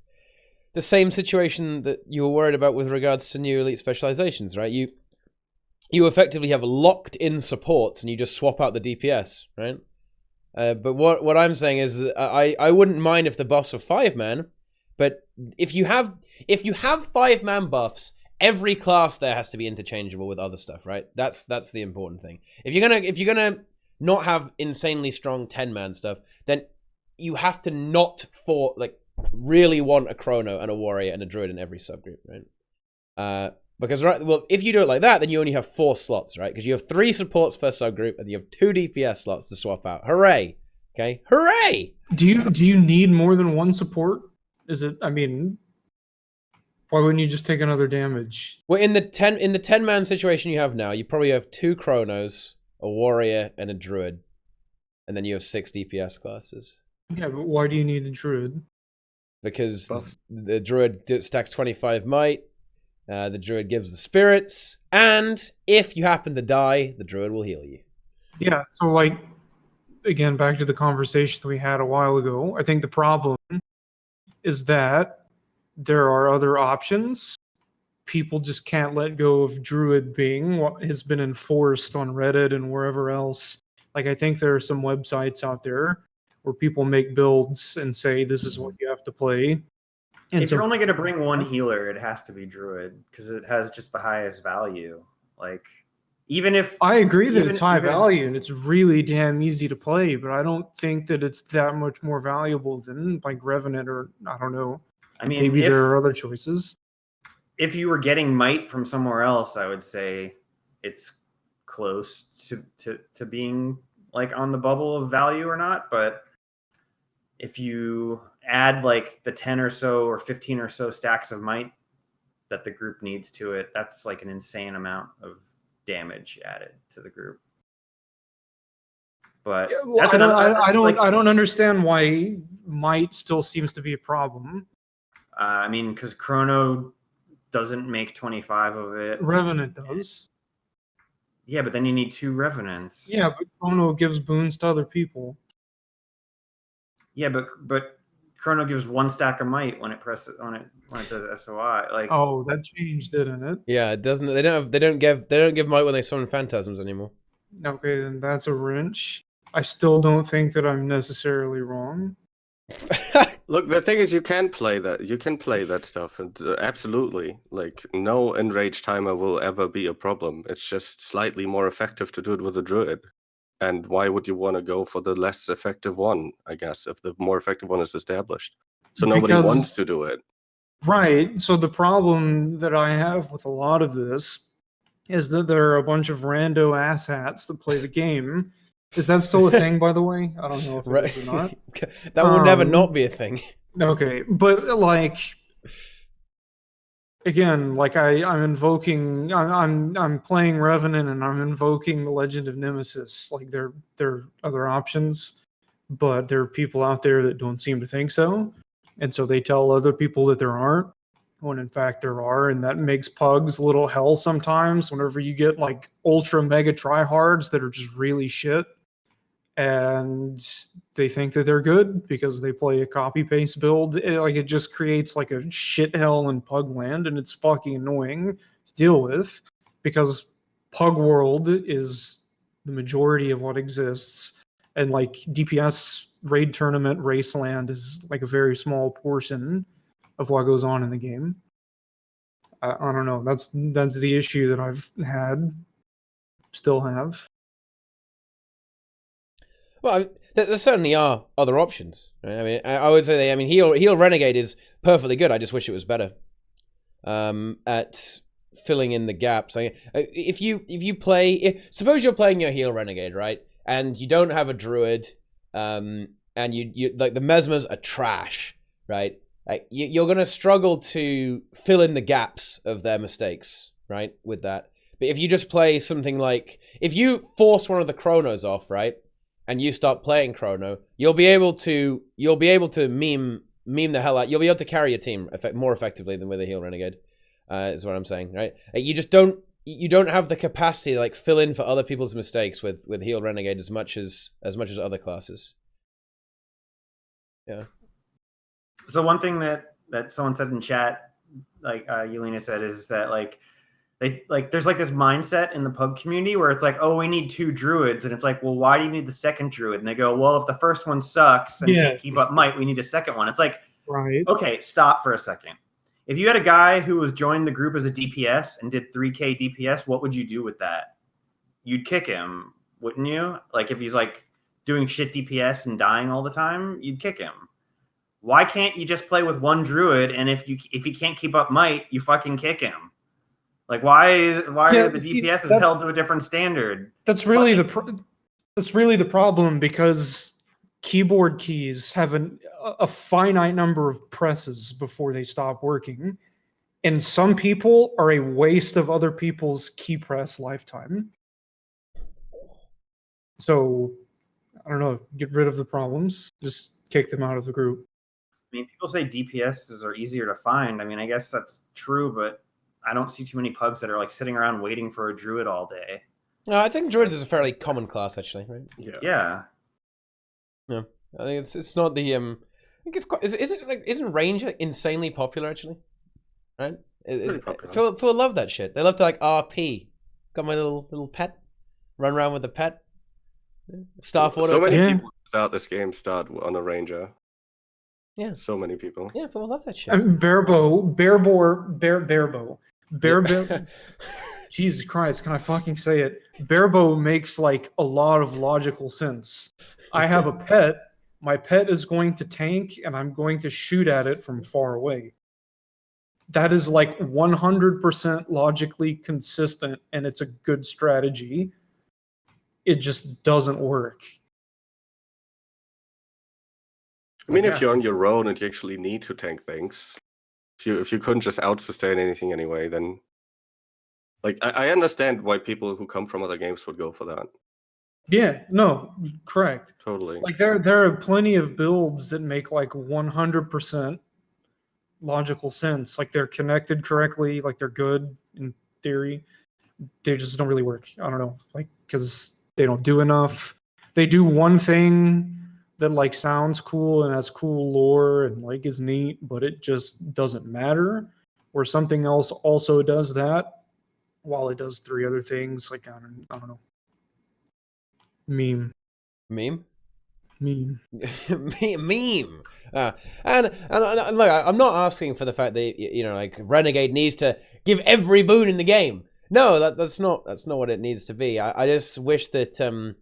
the same situation that you were worried about with regards to new elite specializations, right? You effectively have locked in supports and you just swap out the DPS, right? But what I'm saying is that I wouldn't mind if the buffs were 5-man, but if you have 5-man buffs, every class there has to be interchangeable with other stuff, right? That's the important thing. If you're gonna not have insanely strong 10-man stuff, then you have to not really want a Chrono and a Warrior and a Druid in every subgroup, right? Because if you do it like that, then you only have 4 slots, right? Because you have 3 supports per subgroup, and you have 2 DPS slots to swap out. Hooray! Okay, hooray! Do you need more than one support? Is it? I mean, why wouldn't you just take another damage? Well, in the 10-man situation you have now, you probably have 2 Chronos, a Warrior, and a Druid, and then you have 6 DPS classes. Yeah, but why do you need the Druid? Because the Druid stacks 25 might. The Druid gives the spirits, and if you happen to die, the Druid will heal you. Yeah, so like, again, back to the conversation that we had a while ago, I think the problem is that there are other options. People just can't let go of Druid being what has been enforced on Reddit and wherever else. Like, I think there are some websites out there where people make builds and say, this is what you have to play. And if you're only going to bring one healer, it has to be Druid because it has just the highest value. Like, even if I agree that it's high value and it's really damn easy to play, but I don't think that it's that much more valuable than like Revenant or I don't know. I mean, maybe there are other choices. If you were getting might from somewhere else, I would say it's close to being like on the bubble of value or not. But if you add like the 10 or so or 15 or so stacks of might that the group needs to it, that's like an insane amount of damage added to the group. But yeah, well, I don't understand why might still seems to be a problem. I mean, because Chrono doesn't make 25 of it. Revenant does. Yeah, but then you need 2 Revenants. Yeah, but Chrono gives boons to other people. Yeah, but Chrono gives 1 stack of might when it does SOI. Like, oh, that changed, didn't it? Yeah, it doesn't. They don't give might when they summon phantasms anymore. Okay, then that's a wrench. I still don't think that I'm necessarily wrong. Look, the thing is, you can play that. You can play that stuff, and absolutely, like, no enrage timer will ever be a problem. It's just slightly more effective to do it with a Druid. And why would you want to go for the less effective one, I guess, if the more effective one is established? So nobody wants to do it. Right. So the problem that I have with a lot of this is that there are a bunch of rando asshats that play the game. Is that still a thing, by the way? I don't know if it is or not. That will never not be a thing. Okay, but like, again, like I'm invoking, I'm playing Revenant and I'm invoking the Legend of Nemesis. Like there are other options, but there are people out there that don't seem to think so, and so they tell other people that there aren't, when in fact there are, and that makes pugs a little hell sometimes. Whenever you get like ultra mega tryhards that are just really shit, and they think that they're good because they play a copy paste build. It just creates like a shit hell in Pug Land, and it's fucking annoying to deal with because Pug World is the majority of what exists, and like DPS raid tournament Raceland is like a very small portion of what goes on in the game. I don't know. That's the issue that I've had, still have. Well, there certainly are other options. Right? I mean, I would say heal Renegade is perfectly good. I just wish it was better at filling in the gaps. If you play, suppose you're playing your heal Renegade, right, and you don't have a Druid, and you like the Mesmers are trash, right? Like you're gonna struggle to fill in the gaps of their mistakes, right? With that, but if you just play something like, if you force one of the Chronos off, right, and you start playing Chrono, you'll be able to meme the hell out. You'll be able to carry your team more effectively than with a heal Renegade. Is what I'm saying, right? You just don't have the capacity to like fill in for other people's mistakes with heal Renegade as much as other classes. Yeah. So one thing that someone said in chat, like Yelena said, is that like there's like this mindset in the pub community where it's like, oh, we need 2 druids, and it's like, well, why do you need the second druid? And they go, well, if the first one sucks and can't keep up might, we need a second one. It's like, right. Okay, stop for a second. If you had a guy who was joining the group as a DPS and did 3k DPS, what would you do with that? You'd kick him, wouldn't you? Like if he's like doing shit DPS and dying all the time, you'd kick him. Why can't you just play with 1 druid, and if he can't keep up might, you fucking kick him? Like why are the DPS held to a different standard? That's really the problem, because keyboard keys have a finite number of presses before they stop working, and some people are a waste of other people's key press lifetime. So I don't know, get rid of the problems, just kick them out of the group. I mean, people say DPSs are easier to find. I mean, I guess that's true, but I don't see too many pugs that are like sitting around waiting for a druid all day. No, I think druids is a fairly common class, actually, right? Yeah. No, I think it's not the I think it's quite. Isn't range insanely popular actually? Right? Pretty popular. People love that shit. They love to like RP. Got my little pet. Run around with the pet. Staff order. So many people start this game on a ranger. Yeah. So many people. Yeah, people love that shit. Barebow. Jesus Christ, can I fucking say it? Barebow makes like a lot of logical sense. I have a pet. My pet is going to tank, and I'm going to shoot at it from far away. That is like 100% logically consistent, and it's a good strategy. It just doesn't work. I mean, if you're on your own and you actually need to tank things, if you couldn't just out-sustain anything anyway, then like I understand why people who come from other games would go for that. Yeah, no, correct. Totally. Like there are plenty of builds that make like 100% logical sense. Like they're connected correctly, like they're good in theory. They just don't really work. I don't know, like because they don't do enough. They do one thing that like sounds cool and has cool lore and like is neat, but it just doesn't matter. Or something else also does that while it does 3 other things. Like I don't know. Meme. Meme. And look, I'm not asking for the fact that like Renegade needs to give every boon in the game. No, that's not what it needs to be. I just wish that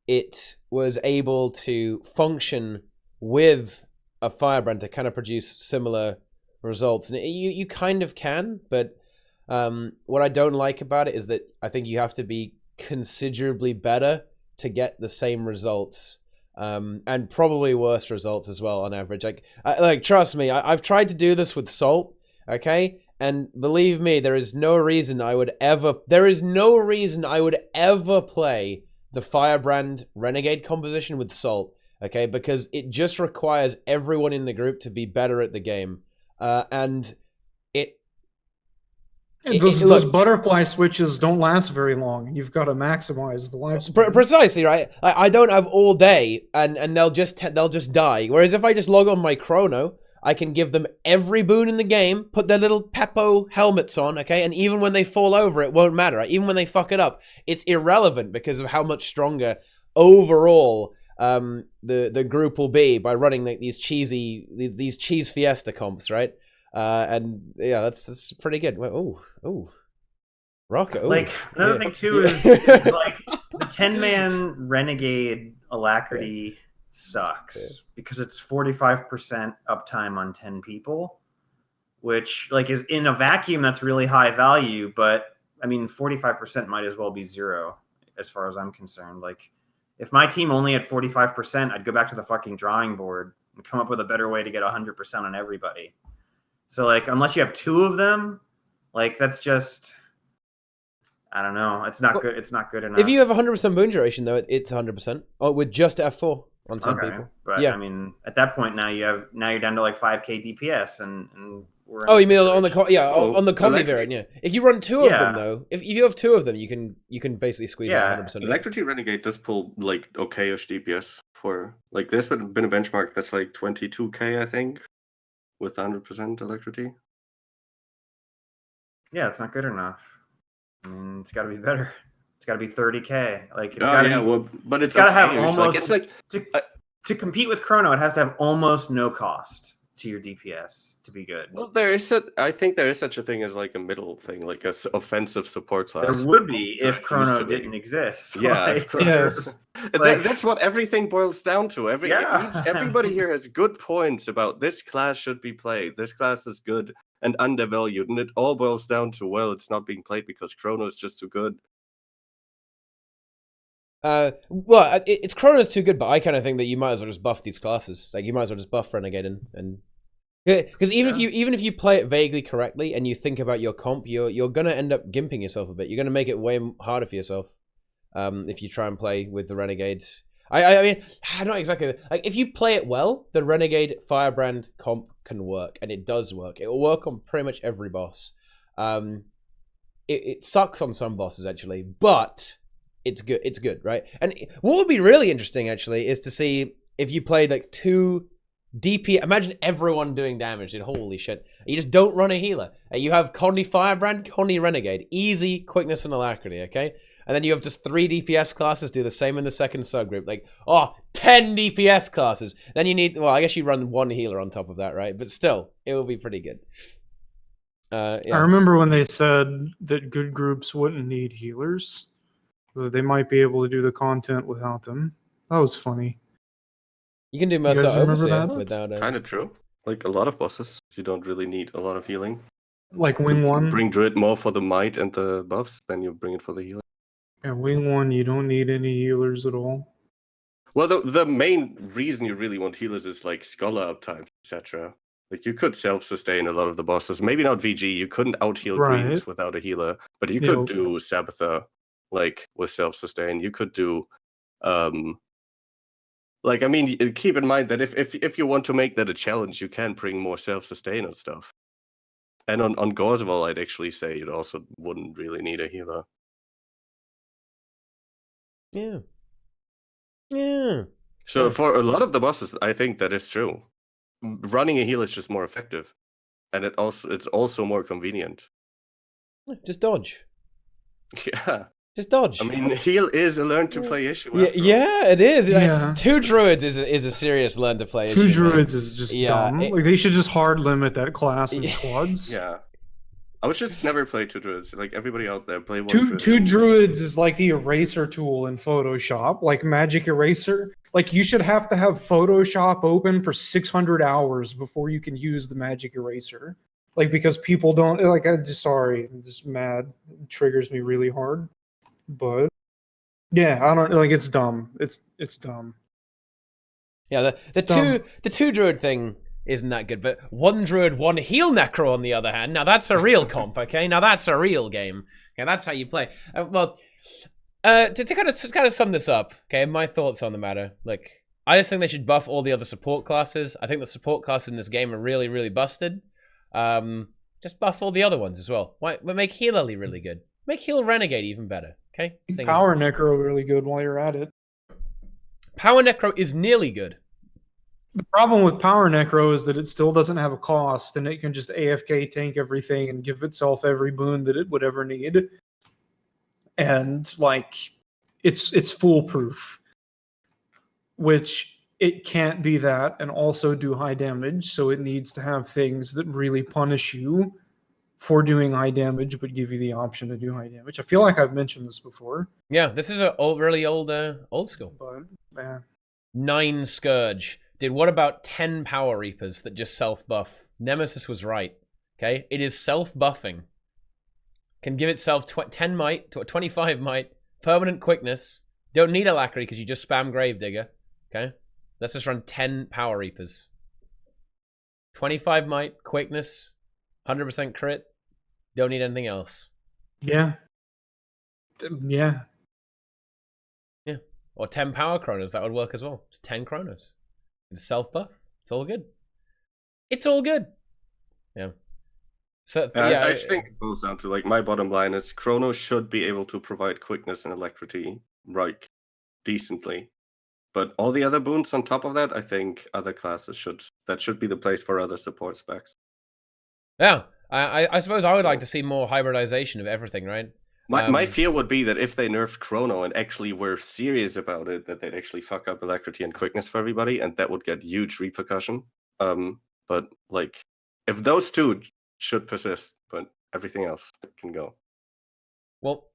it was able to function with a Firebrand to kind of produce similar results, and you kind of can, but what I don't like about it is that I think you have to be considerably better to get the same results, and probably worse results as well on average. Like trust me, I've tried to do this with Salt, okay, and believe me, there is no reason I would ever play the Firebrand Renegade composition with Salt, okay, because it just requires everyone in the group to be better at the game, and those butterfly switches don't last very long. You've got to maximize the lifespan. Precisely, right? I don't have all day, and they'll just die. Whereas if I just log on my Chrono, I can give them every boon in the game, put their little Peppo helmets on, okay? And even when they fall over, it won't matter. Right? Even when they fuck it up, it's irrelevant because of how much stronger overall the group will be by running like these cheese fiesta comps, right? And yeah, that's pretty good. Oh, Roca. Ooh, like another yeah. thing too is like the 10-man Renegade alacrity sucks because it's 45% uptime on 10 people, which like is in a vacuum that's really high value, but I mean 45% might as well be zero as far as I'm concerned. Like if my team only had 45%, I'd go back to the fucking drawing board and come up with a better way to get 100% on everybody. So like unless you have two of them, like that's just, I don't know. It's not good. It's not good enough. If you have 100% boon duration though, it's 100%. Oh, with just F4 on 10 people. But yeah. I mean, at that point now you're down to like 5k DPS and we're. Oh, you mean on the on the combi Electricity. variant? Yeah. If you run two of them though, if you have two of them, you can basically squeeze out 100%. Electricity Renegade does pull like okay-ish DPS for like there's been a benchmark that's like 22k I think with 100% electricity. Yeah, it's not good enough. I mean, it's got to be better. It's got to be 30k. Like, it's gotta but it's got to have okay-ish. almost. Like, it's like to compete with Chrono, it has to have almost no cost to your DPS to be good. well, I think there is such a thing as like a middle thing, like a offensive support class. There would be if Used Chrono to be. didn't exist. Yeah, Like, of course. Yes. That's what everything boils down to. Everybody here has good points about this class should be played. This class is good and undervalued, and it all boils down to, well, it's not being played because Chrono is just too good. Well, it's Chrono's too good, but I kind of think that you might as well just buff these classes. Like you might as well just buff Renegade and because even if you play it vaguely correctly and you think about your comp, you're gonna end up gimping yourself a bit. You're gonna make it way harder for yourself if you try and play with the Renegade. I mean, not exactly. Like if you play it well, the Renegade Firebrand comp can work, and it does work. It will work on pretty much every boss. It sucks on some bosses actually, but it's good. It's good, right? And what would be really interesting actually is to see if you played like two DP. Imagine everyone doing damage. Dude, holy shit! You just don't run a healer. You have Connie Firebrand, Connie Renegade, easy quickness and alacrity. Okay. And then you have just 3 DPS classes do the same in the second subgroup. Like, 10 DPS classes. Then you need, well, I guess you run 1 healer on top of that, right? But still, it will be pretty good. Yeah. I remember when they said that good groups wouldn't need healers, that they might be able to do the content without them. That was funny. You can do most guys of remember that? without Kind of true. Like a lot of bosses, you don't really need a lot of healing. Like Wing 1. Bring Druid more for the might and the buffs, then you bring it for the healing. And Wing 1, you don't need any healers at all. Well, the main reason you really want healers is like scholar uptime, etc. Like you could self-sustain a lot of the bosses. Maybe not VG. You couldn't out-heal Greens without a healer, but you could do Sabbatha like with self-sustain. You could do, like I mean, keep in mind that if you want to make that a challenge, you can bring more self-sustain and stuff. And on Gorzaval, I'd actually say you also wouldn't really need a healer. Yeah. Yeah. So for a lot of the bosses, I think that is true. Running a heal is just more effective, and it's also more convenient. Just dodge. Yeah. Just dodge. I mean, heal is a learn to play issue. Yeah, it is. Yeah. Like, 2 druids is a serious learn to play issue. 2 druids is just dumb. Like they should just hard limit that class in squads. Yeah. I would just never play 2 druids. Like everybody out there, play 1 two druid. druids is like the eraser tool in Photoshop, like Magic Eraser. Like you should have to have Photoshop open for 600 hours before you can use the Magic Eraser. Like because people don't like. I'm just mad. It triggers me really hard. But yeah, I don't like. It's dumb. It's dumb. Yeah, the two druid thing isn't that good, but 1 druid, 1 heal necro on the other hand. Now that's a real comp, okay? Now that's a real game. Okay, that's how you play. To kind of sum this up, okay, my thoughts on the matter. Like, I just think they should buff all the other support classes. I think the support classes in this game are really, really busted. Just buff all the other ones as well. Why make Healerly really good? Make Heal Renegade even better, okay? Power Necro really good while you're at it. Power Necro is nearly good. The problem with Power Necro is that it still doesn't have a cost, and it can just AFK tank everything and give itself every boon that it would ever need. And like, it's foolproof, which it can't be that and also do high damage. So it needs to have things that really punish you for doing high damage, but give you the option to do high damage. I feel like I've mentioned this before. Yeah, this is a really old school. But 9 Scourge. Dude, what about 10 Power Reapers that just self-buff? Nemesis was right. Okay? It is self-buffing. Can give itself 10 might, 25 might, permanent quickness. Don't need Alacrity because you just spam Gravedigger. Okay? Let's just run 10 Power Reapers. 25 might, quickness, 100% crit. Don't need anything else. yeah. Yeah. Yeah. Or 10 Power Chronos. That would work as well. Just 10 Chronos. It's self-buff. It's all good. It's all good. Yeah. So yeah, I just think it boils down to, like, my bottom line is Chrono should be able to provide quickness and alacrity, right, decently. But all the other boons on top of that, I think other classes should be the place for other support specs. Yeah. I suppose I would like to see more hybridization of everything, right? My fear would be that if they nerfed Chrono and actually were serious about it, that they'd actually fuck up alacrity and quickness for everybody, and that would get huge repercussion. But like, if those two should persist, but everything else can go. Well,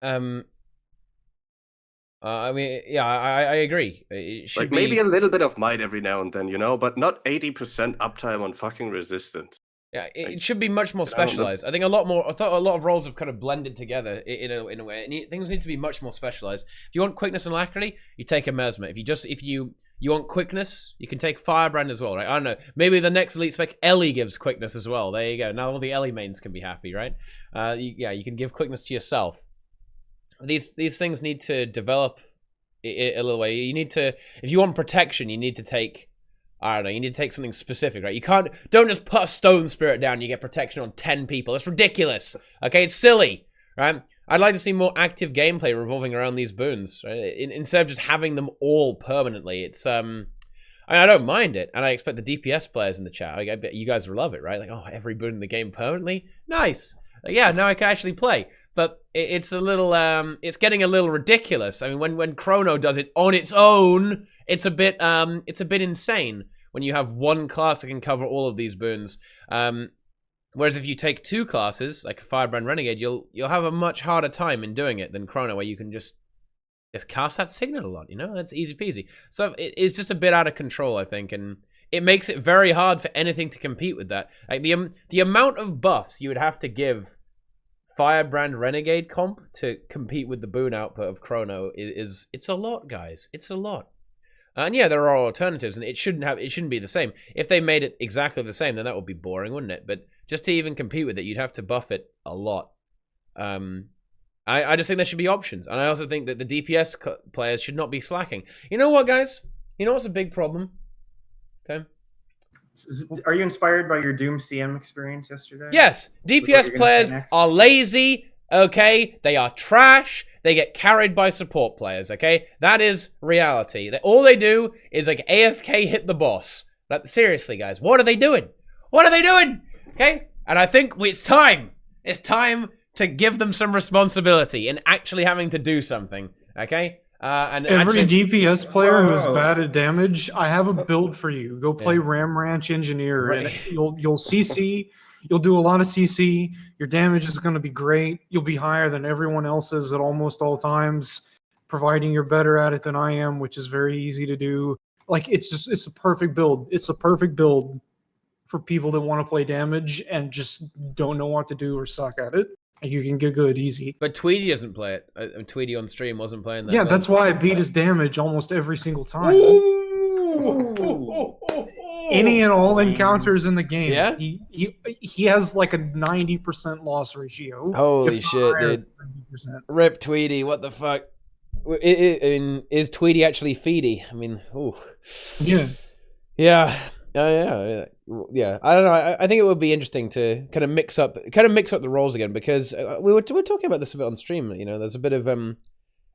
I mean, yeah, I agree. It should like be... maybe a little bit of might every now and then, but not 80% uptime on fucking resistance. Yeah, it should be much more specialized. I think I thought a lot of roles have kind of blended together in a way. And things need to be much more specialized. If you want quickness and alacrity, you take a Mesmer. If you want quickness, you can take Firebrand as well, right? I don't know. Maybe the next elite spec, Ellie gives quickness as well. There you go. Now all the Ellie mains can be happy, right? You can give quickness to yourself. These things need to develop a little way. You need to, if you want protection, you need to take, I don't know, you need to take something specific, right? Don't just put a Stone Spirit down and you get protection on 10 people. That's ridiculous. Okay, it's silly, right? I'd like to see more active gameplay revolving around these boons, right? Instead of just having them all permanently. It's, I mean, I don't mind it, and I expect the DPS players in the chat, I bet you guys will love it, right? Like, oh, every boon in the game permanently? Nice. Like, yeah, now I can actually play. But it's a little, it's getting a little ridiculous. I mean, when Chrono does it on its own, it's a bit insane when you have one class that can cover all of these boons. Whereas if you take two classes, like Firebrand Renegade, you'll have a much harder time in doing it than Chrono, where you can just cast that Signet a lot, That's easy peasy. So it's just a bit out of control, I think, and it makes it very hard for anything to compete with that. Like the amount of buffs you would have to give Firebrand Renegade comp to compete with the boon output of Chrono it's a lot, guys. It's a lot. And yeah, there are alternatives, and it shouldn't be the same. If they made it exactly the same, then that would be boring, wouldn't it? But just to even compete with it, you'd have to buff it a lot. I just think there should be options, and I also think that the DPS players should not be slacking. You know what, guys? You know what's a big problem? Okay. Are you inspired by your Doom CM experience yesterday? Yes, DPS players are lazy, okay? They are trash. They get carried by support players, okay? That is reality. All they do is like AFK hit the boss. But seriously, guys, what are they doing? What are they doing? Okay? And I think it's time. It's time to give them some responsibility in actually having to do something, okay? And every DPS player who's bad at damage, I have a build for you. Go play Ram Ranch Engineer, and you'll CC. You'll do a lot of CC. Your damage is going to be great. You'll be higher than everyone else's at almost all times, providing you're better at it than I am, which is very easy to do. Like, it's a perfect build. It's a perfect build for people that want to play damage and just don't know what to do or suck at it. You can get good easy. But Tweedy doesn't play it. Tweedy on stream wasn't playing that. Yeah, that's why I beat his damage almost every single time. Any and all encounters in the game. Yeah? He has like a 90% loss ratio. Holy shit, dude. 90%. Rip Tweedy, what the fuck? Is Tweedy actually feedy? I mean, ooh. Yeah. Yeah. Yeah, I don't know. I think it would be interesting to kind of mix up the roles again, because we were talking about this a bit on stream. There's a bit of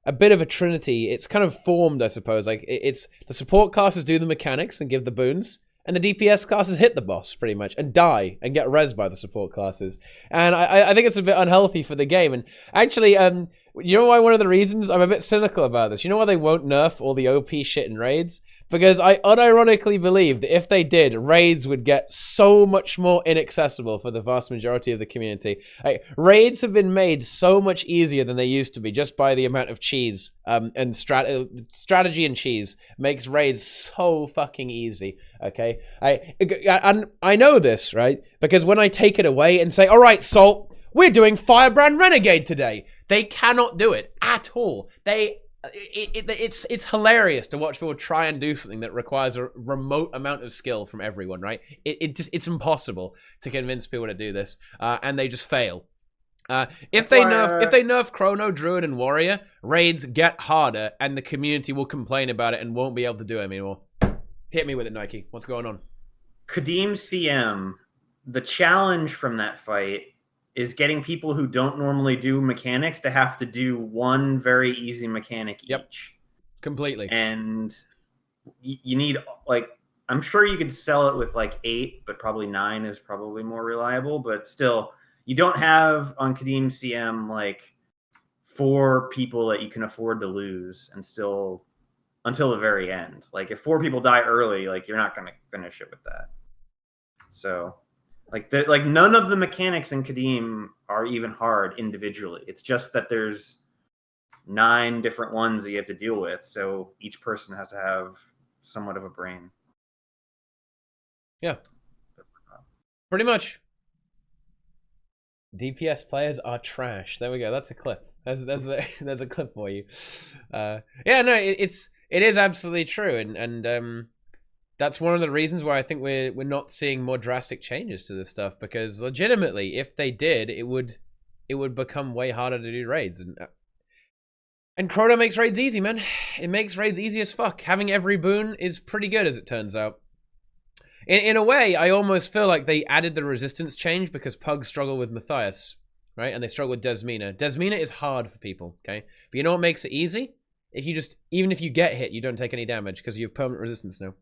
a bit of a trinity. It's kind of formed, I suppose. Like it's the support classes do the mechanics and give the boons, and the DPS classes hit the boss pretty much and die and get rezzed by the support classes. And I think it's a bit unhealthy for the game. And actually, you know why one of the reasons I'm a bit cynical about this? You know why they won't nerf all the OP shit in raids? Because I unironically believe that if they did, raids would get so much more inaccessible for the vast majority of the community. Like, raids have been made so much easier than they used to be just by the amount of cheese. And strategy and cheese makes raids so fucking easy. Okay, I know this, right? Because when I take it away and say, all right, Salt, we're doing Firebrand Renegade today, they cannot do it at all. It's hilarious to watch people try and do something that requires a remote amount of skill from everyone, right? It's impossible to convince people to do this, and they just fail. If they nerf Chrono, Druid, and Warrior, raids get harder, and the community will complain about it and won't be able to do it anymore. Hit me with it, Nike. What's going on? Kadim CM, the challenge from that fight is getting people who don't normally do mechanics to have to do one very easy mechanic each. Completely. And you need, like, I'm sure you could sell it with like 8, but probably 9 is probably more reliable. But still, you don't have on Kadim CM like 4 people that you can afford to lose and still until the very end. Like if 4 people die early, like you're not going to finish it with that. So like none of the mechanics in Kadim are even hard individually. It's just that there's 9 different ones that you have to deal with. So each person has to have somewhat of a brain. Yeah. Pretty much. DPS players are trash. There we go. That's a clip. There's a clip for you. Yeah, no, it is absolutely true, and that's one of the reasons why I think we're not seeing more drastic changes to this stuff, because legitimately, if they did, it would become way harder to do raids, and Chrono makes raids easy, man. It makes raids easy as fuck. Having every boon is pretty good, as it turns out. In a way, I almost feel like they added the resistance change because Pugs struggle with Matthias, right? And they struggle with Desmina. Desmina is hard for people, okay? But you know what makes it easy? Even if you get hit, you don't take any damage because you have permanent resistance now.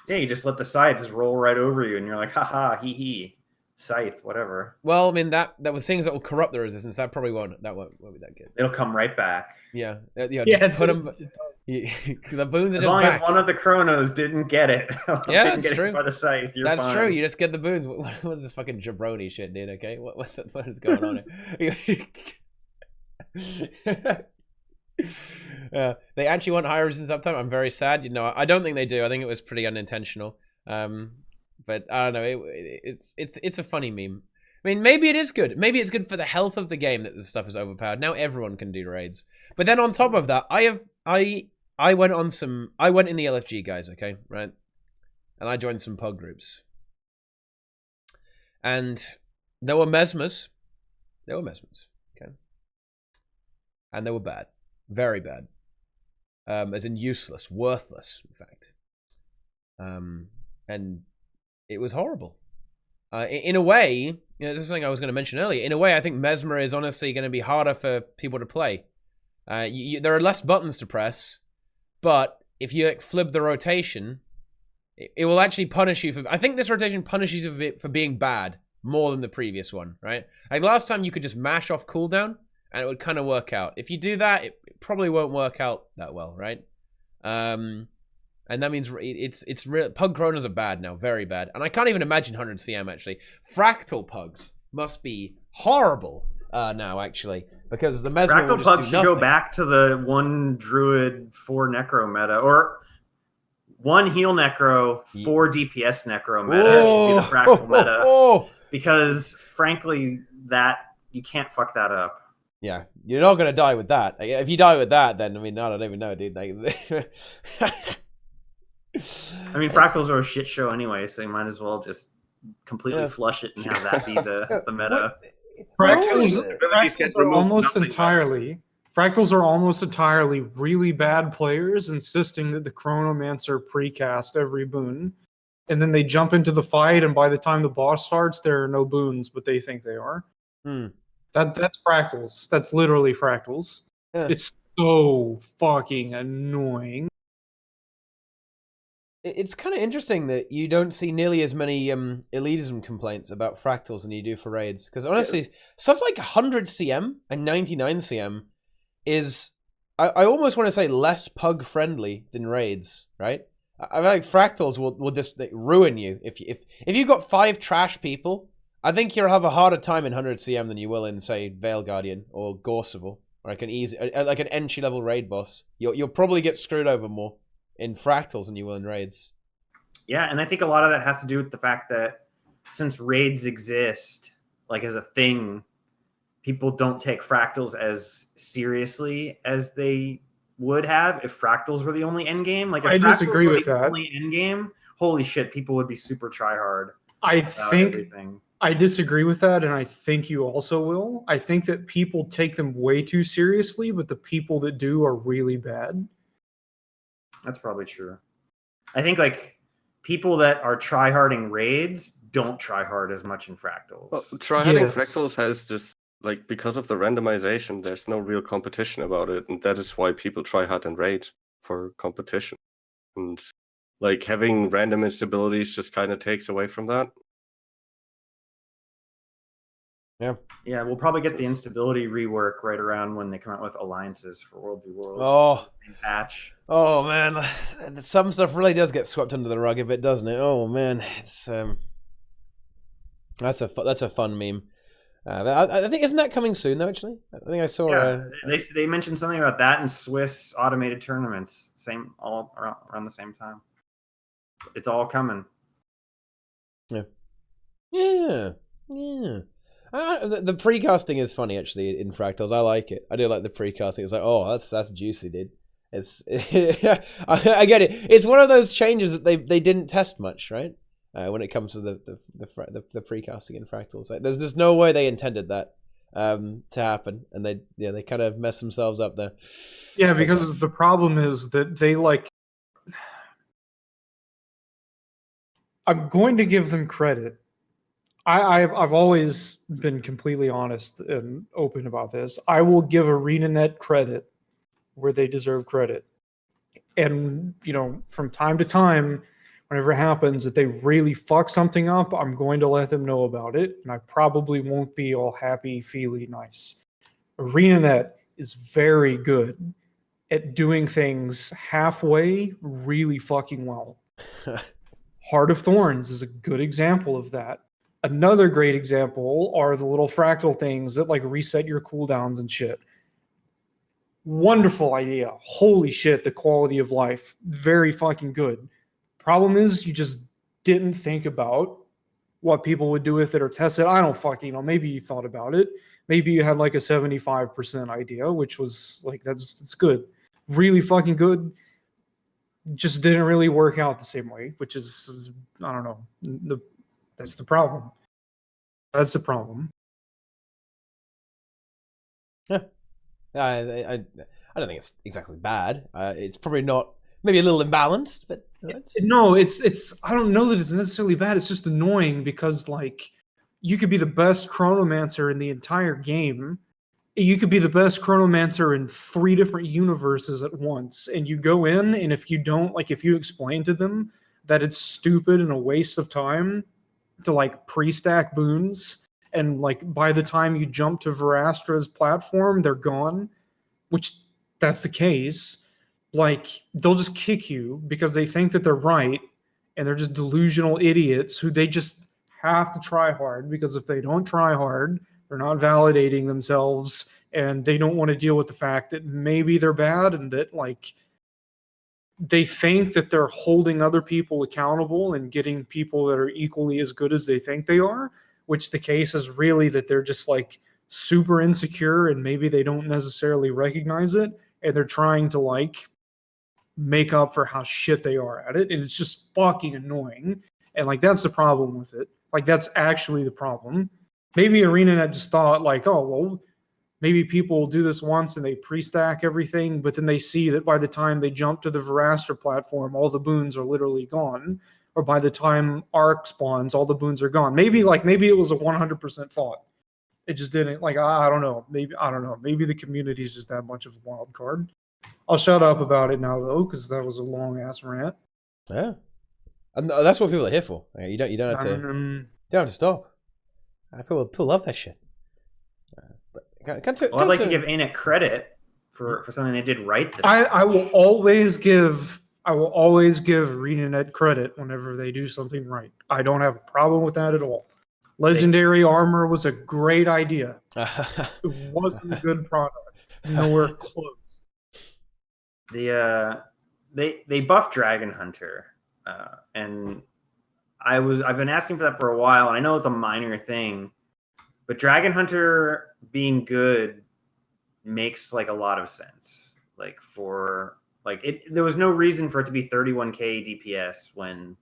Yeah, you just let the scythes roll right over you, and you're like, haha, hee hee, scythe, whatever. Well, I mean that with things that will corrupt the resistance, that probably won't be that good. It'll come right back. Yeah, just put them. The boons are as just long back. as one of the Chronos didn't get it. Yeah, that's true. Hit by the scythe, That's fine. true. You just get the boons. What is this fucking jabroni shit, dude? Okay, what is going on here? They actually want higher resistance uptime. I'm very sad. You know, I don't think they do. I think it was pretty unintentional. But I don't know. It's a funny meme. I mean, maybe it is good. Maybe it's good for the health of the game that this stuff is overpowered. Now everyone can do raids. But then on top of that, I went in the LFG, guys. Okay, right, and I joined some pug groups, and there were Mesmers. Okay, and they were bad. Very bad. As in useless, worthless, in fact. And it was horrible. In a way, you know, this is something I was going to mention earlier. In a way, I think Mesmer is honestly going to be harder for people to play. There are less buttons to press, but if you flip the rotation, it will actually punish you for... I think this rotation punishes you for being bad more than the previous one, right? Like last time you could just mash off cooldown, and it would kind of work out. If you do that, it probably won't work out that well, right? And that means it's real. Pug Chronos are bad now, very bad. And I can't even imagine 100 CM, actually. Fractal Pugs must be horrible now, actually, because the Mesmer Fractal Pugs should go back to the 1 Druid, 4 Necro meta, or 1 heal Necro, 4 DPS Necro meta should be the Fractal meta. Because, frankly, that you can't fuck that up. Yeah, you're not going to die with that. If you die with that, then, I mean, I don't even know, dude. I mean, Fractals are a shit show anyway, so you might as well just completely flush it and have that be the meta. Fractals are almost entirely really bad players insisting that the Chronomancer precast every boon. And then they jump into the fight, and by the time the boss starts, there are no boons, but they think they are. That's Fractals. That's literally Fractals. Yeah. It's so fucking annoying. It's kind of interesting that you don't see nearly as many elitism complaints about fractals than you do for raids. Because honestly, stuff like 100 CM and 99 CM is, I almost want to say, less pug friendly than raids, right? I feel like fractals will just ruin you if you've got 5 trash people. I think you'll have a harder time in 100 CM than you will in, say, Veil Guardian or Gorseval, or like an entry level raid boss. You'll probably get screwed over more in fractals than you will in raids. Yeah, and I think a lot of that has to do with the fact that since raids exist, like as a thing, people don't take fractals as seriously as they would have if fractals were the only end game. Like if I fractals disagree were with the that. only end game, holy shit, people would be super tryhard I about think everything. I disagree with that, and I think you also will. I think that people take them way too seriously, but the people that do are really bad. That's probably true. I think like people that are tryharding raids don't tryhard as much in fractals. Well, tryharding Yes. fractals has just like, because of the randomization, there's no real competition about it, and that is why people try hard and raids for competition. And like having random instabilities just kind of takes away from that. Yeah, we'll probably get the instability rework right around when they come out with alliances for World v World. Oh, patch. Oh man, some stuff really does get swept under the rug a bit, doesn't it? Oh man, it's that's a fun meme. I think, isn't that coming soon though? Actually, I think I saw. Yeah, they mentioned something about that in Swiss automated tournaments. Same all around the same time. It's all coming. Yeah. The precasting is funny actually in Fractals. I like it. I do like the precasting. It's like, oh, that's juicy, dude. It's I get it. It's one of those changes that they didn't test much, right? When it comes to the precasting in Fractals, like, there's just no way they intended that to happen, and they kind of messed themselves up there. Yeah, because the problem is that they like. I'm going to give them credit. I've always been completely honest and open about this. I will give ArenaNet credit where they deserve credit. And, from time to time, whenever it happens that they really fuck something up, I'm going to let them know about it. And I probably won't be all happy, feely, nice. ArenaNet is very good at doing things halfway really fucking well. Heart of Thorns is a good example of that. Another great example are the little fractal things that like reset your cooldowns and shit. Wonderful idea. Holy shit, the quality of life. Very fucking good. Problem is, you just didn't think about what people would do with it or test it. I don't fucking know. Maybe you thought about it. Maybe you had like a 75% idea, which was like, that's good. Really fucking good. Just didn't really work out the same way, which is I don't know. That's the problem. That's the problem. Yeah. I don't think it's exactly bad. It's probably not, maybe a little imbalanced, but no, it's I don't know that it's necessarily bad. It's just annoying because like you could be the best chronomancer in the entire game. You could be the best chronomancer in 3 different universes at once, and you go in, and if you explain to them that it's stupid and a waste of time to like pre-stack boons, and like by the time you jump to Verastra's platform, they're gone, which that's the case. Like they'll just kick you because they think that they're right, and they're just delusional idiots who they just have to try hard, because if they don't try hard, they're not validating themselves, and they don't want to deal with the fact that maybe they're bad, and that like they think that they're holding other people accountable and getting people that are equally as good as they think they are, which the case is really that they're just like super insecure and maybe they don't necessarily recognize it, and they're trying to like make up for how shit they are at it, and it's just fucking annoying. And like that's the problem with it. Like that's actually the problem. Maybe ArenaNet just thought like, oh well, maybe people will do this once and they pre-stack everything, but then they see that by the time they jump to the Verastra platform, all the boons are literally gone. Or by the time Arc spawns, all the boons are gone. Maybe it was a 100% thought. It just didn't. Like, I don't know. I don't know. Maybe the community is just that much of a wild card. I'll shut up about it now though, because that was a long ass rant. Yeah, and that's what people are here for. You don't have to don't have to stop. People love that shit. I'd like to give ArenaNet credit for something they did right. I will always give ArenaNet credit whenever they do something right. I don't have a problem with that at all. Legendary armor was a great idea. It wasn't a good product. Nowhere close. They buffed Dragon Hunter, and I've been asking for that for a while, and I know it's a minor thing, but Dragon Hunter being good makes like a lot of sense. Like there was no reason for it to be 31k DPS when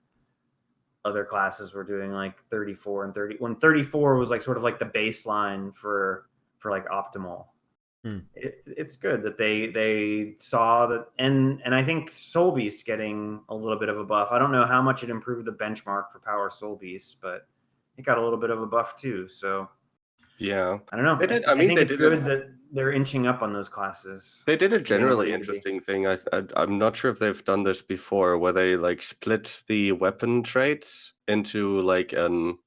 other classes were doing like 34 and 30. When 34 was like sort of like the baseline for like optimal. It's good that they saw that, and I think Soul Beast getting a little bit of a buff. I don't know how much it improved the benchmark for Power Soul Beast, but it got a little bit of a buff too. So yeah, I don't know. I think it's good that they're inching up on those classes. They did a generally interesting thing. I'm not sure if they've done this before, where they like split the weapon traits into like an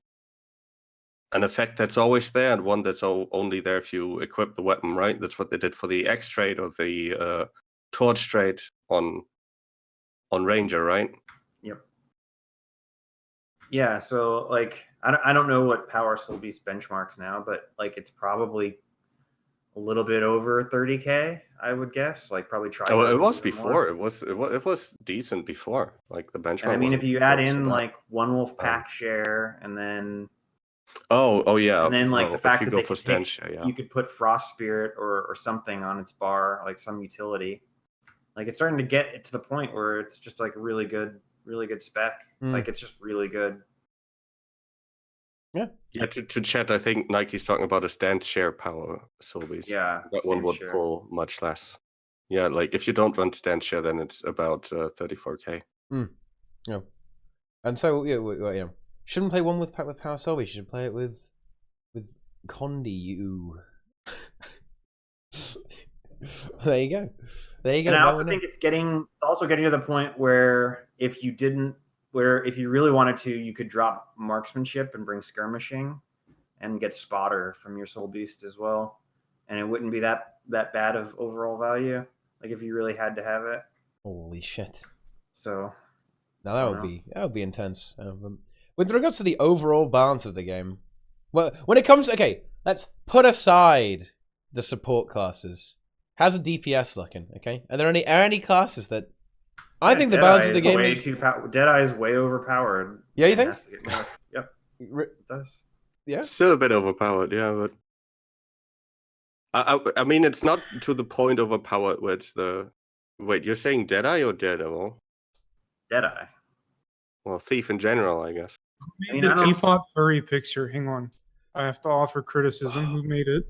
effect that's always there and one that's only there if you equip the weapon, right? That's what they did for the X trait or the Torch trait on Ranger, right? Yep. Yeah, so like I don't know what Power Soul Beast benchmarks now, but like it's probably a little bit over 30k, I would guess. Like probably try. Oh, it was before. It was decent before. Like the benchmark. And I mean, if you add in like One Wolf pack share, and then oh yeah, and then like the fact that you could put Frost Spirit or something on its bar, like some utility. Like it's starting to get it to the point where it's just like really good spec. Like it's just really good. Yeah. To chat, I think Nike's talking about a stance share Power Soul Beast. Yeah, that one would pull much less. Yeah, like if you don't run stance share, then it's about 34k. Yeah, and so yeah, shouldn't play one with Power Soul Beast. You should play it with Condi. You. There you go. And I also think it's also getting to the point where if you really wanted to, you could drop marksmanship and bring skirmishing and get spotter from your Soul Beast as well. And it wouldn't be that bad of overall value. Like if you really had to have it. Holy shit. So now that would be intense. With regards to the overall balance of the game, well, when it comes let's put aside the support classes. How's the DPS looking? Okay, are there any classes that I think the balance of the game is Deadeye is way overpowered. Yeah, you think? Yep. It does. Yeah, still a bit overpowered. Yeah, but I mean it's not to the point overpowered where it's the. Wait, you're saying Deadeye or Daredevil? Deadeye. Well, Thief in general, I guess. Who made the Teapot furry picture? Hang on, I have to offer criticism. Who made it?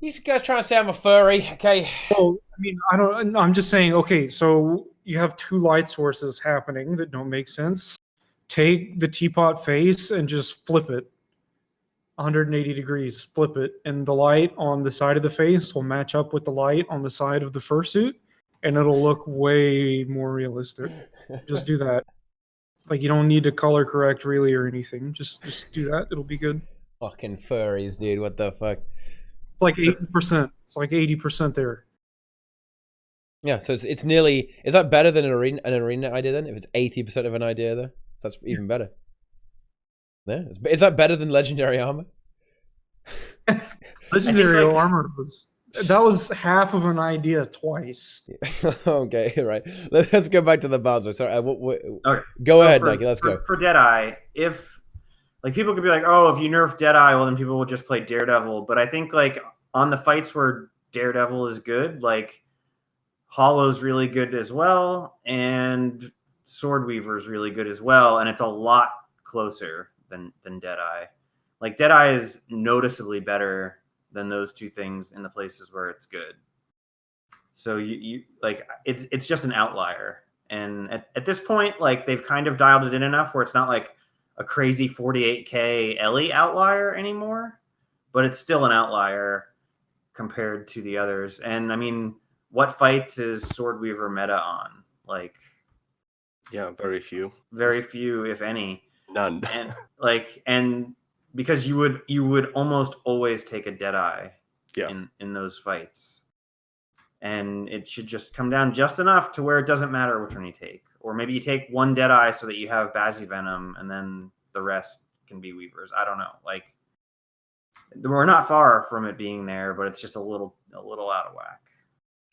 You guys trying to say I'm a furry, okay? Well, I mean, I'm just saying, okay, so you have two light sources happening that don't make sense. Take the Teapot face and just flip it 180 degrees, flip it, and the light on the side of the face will match up with the light on the side of the fursuit, and it'll look way more realistic. Just do that. Like, you don't need to color correct really or anything. Just do that. It'll be good. Fucking furries, dude. What the fuck? Like 80%. It's like 80% there. Yeah, so it's nearly. Is that better than an arena idea then? If it's 80% of an idea there, so that's even better. Yeah, is that better than legendary armor? Legendary armor was half of an idea twice. Okay, right. Let's go back to the Bowser. Sorry, okay. Go ahead, Nike. Let's go. For Deadeye, if like people could be like, oh, if you nerf Deadeye, well then people will just play Daredevil. But I think like on the fights where Daredevil is good, like Hollow's really good as well, and Swordweaver's really good as well, and it's a lot closer than Deadeye. Like Deadeye is noticeably better than those two things in the places where it's good. So you like it's just an outlier. And at this point, like they've kind of dialed it in enough where it's not like a crazy 48k Ellie outlier anymore, but it's still an outlier compared to the others. And I mean, what fights is Swordweaver meta on? Like, Yeah, very few, if any. none. And because you would almost always take a Deadeye Yeah. in those fights. And it should just come down just enough to where it doesn't matter which one you take. Or maybe you take one Deadeye so that you have Venom, and then the rest can be Weavers. I don't know. Like, we're not far from it being there, but it's just a little out of whack.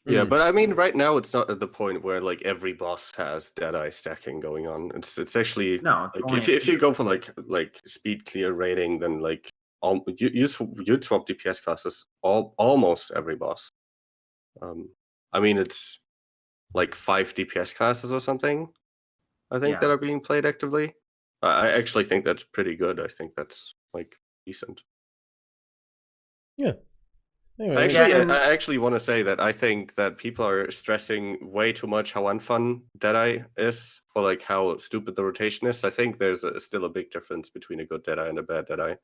Yeah, but I mean, right now it's not at the point where like every boss has Deadeye stacking going on. It's actually No, it's like only if you go for like speed clear rating, then like you swap DPS classes almost every boss. I mean, it's like 5 DPS classes or something, I think, that are being played actively. I actually think that's pretty good. I think that's like decent. Yeah. Anyway, I actually want to say that I think that people are stressing way too much how unfun Deadeye is, or like how stupid the rotation is. I think there's still a big difference between a good Deadeye and a bad Deadeye.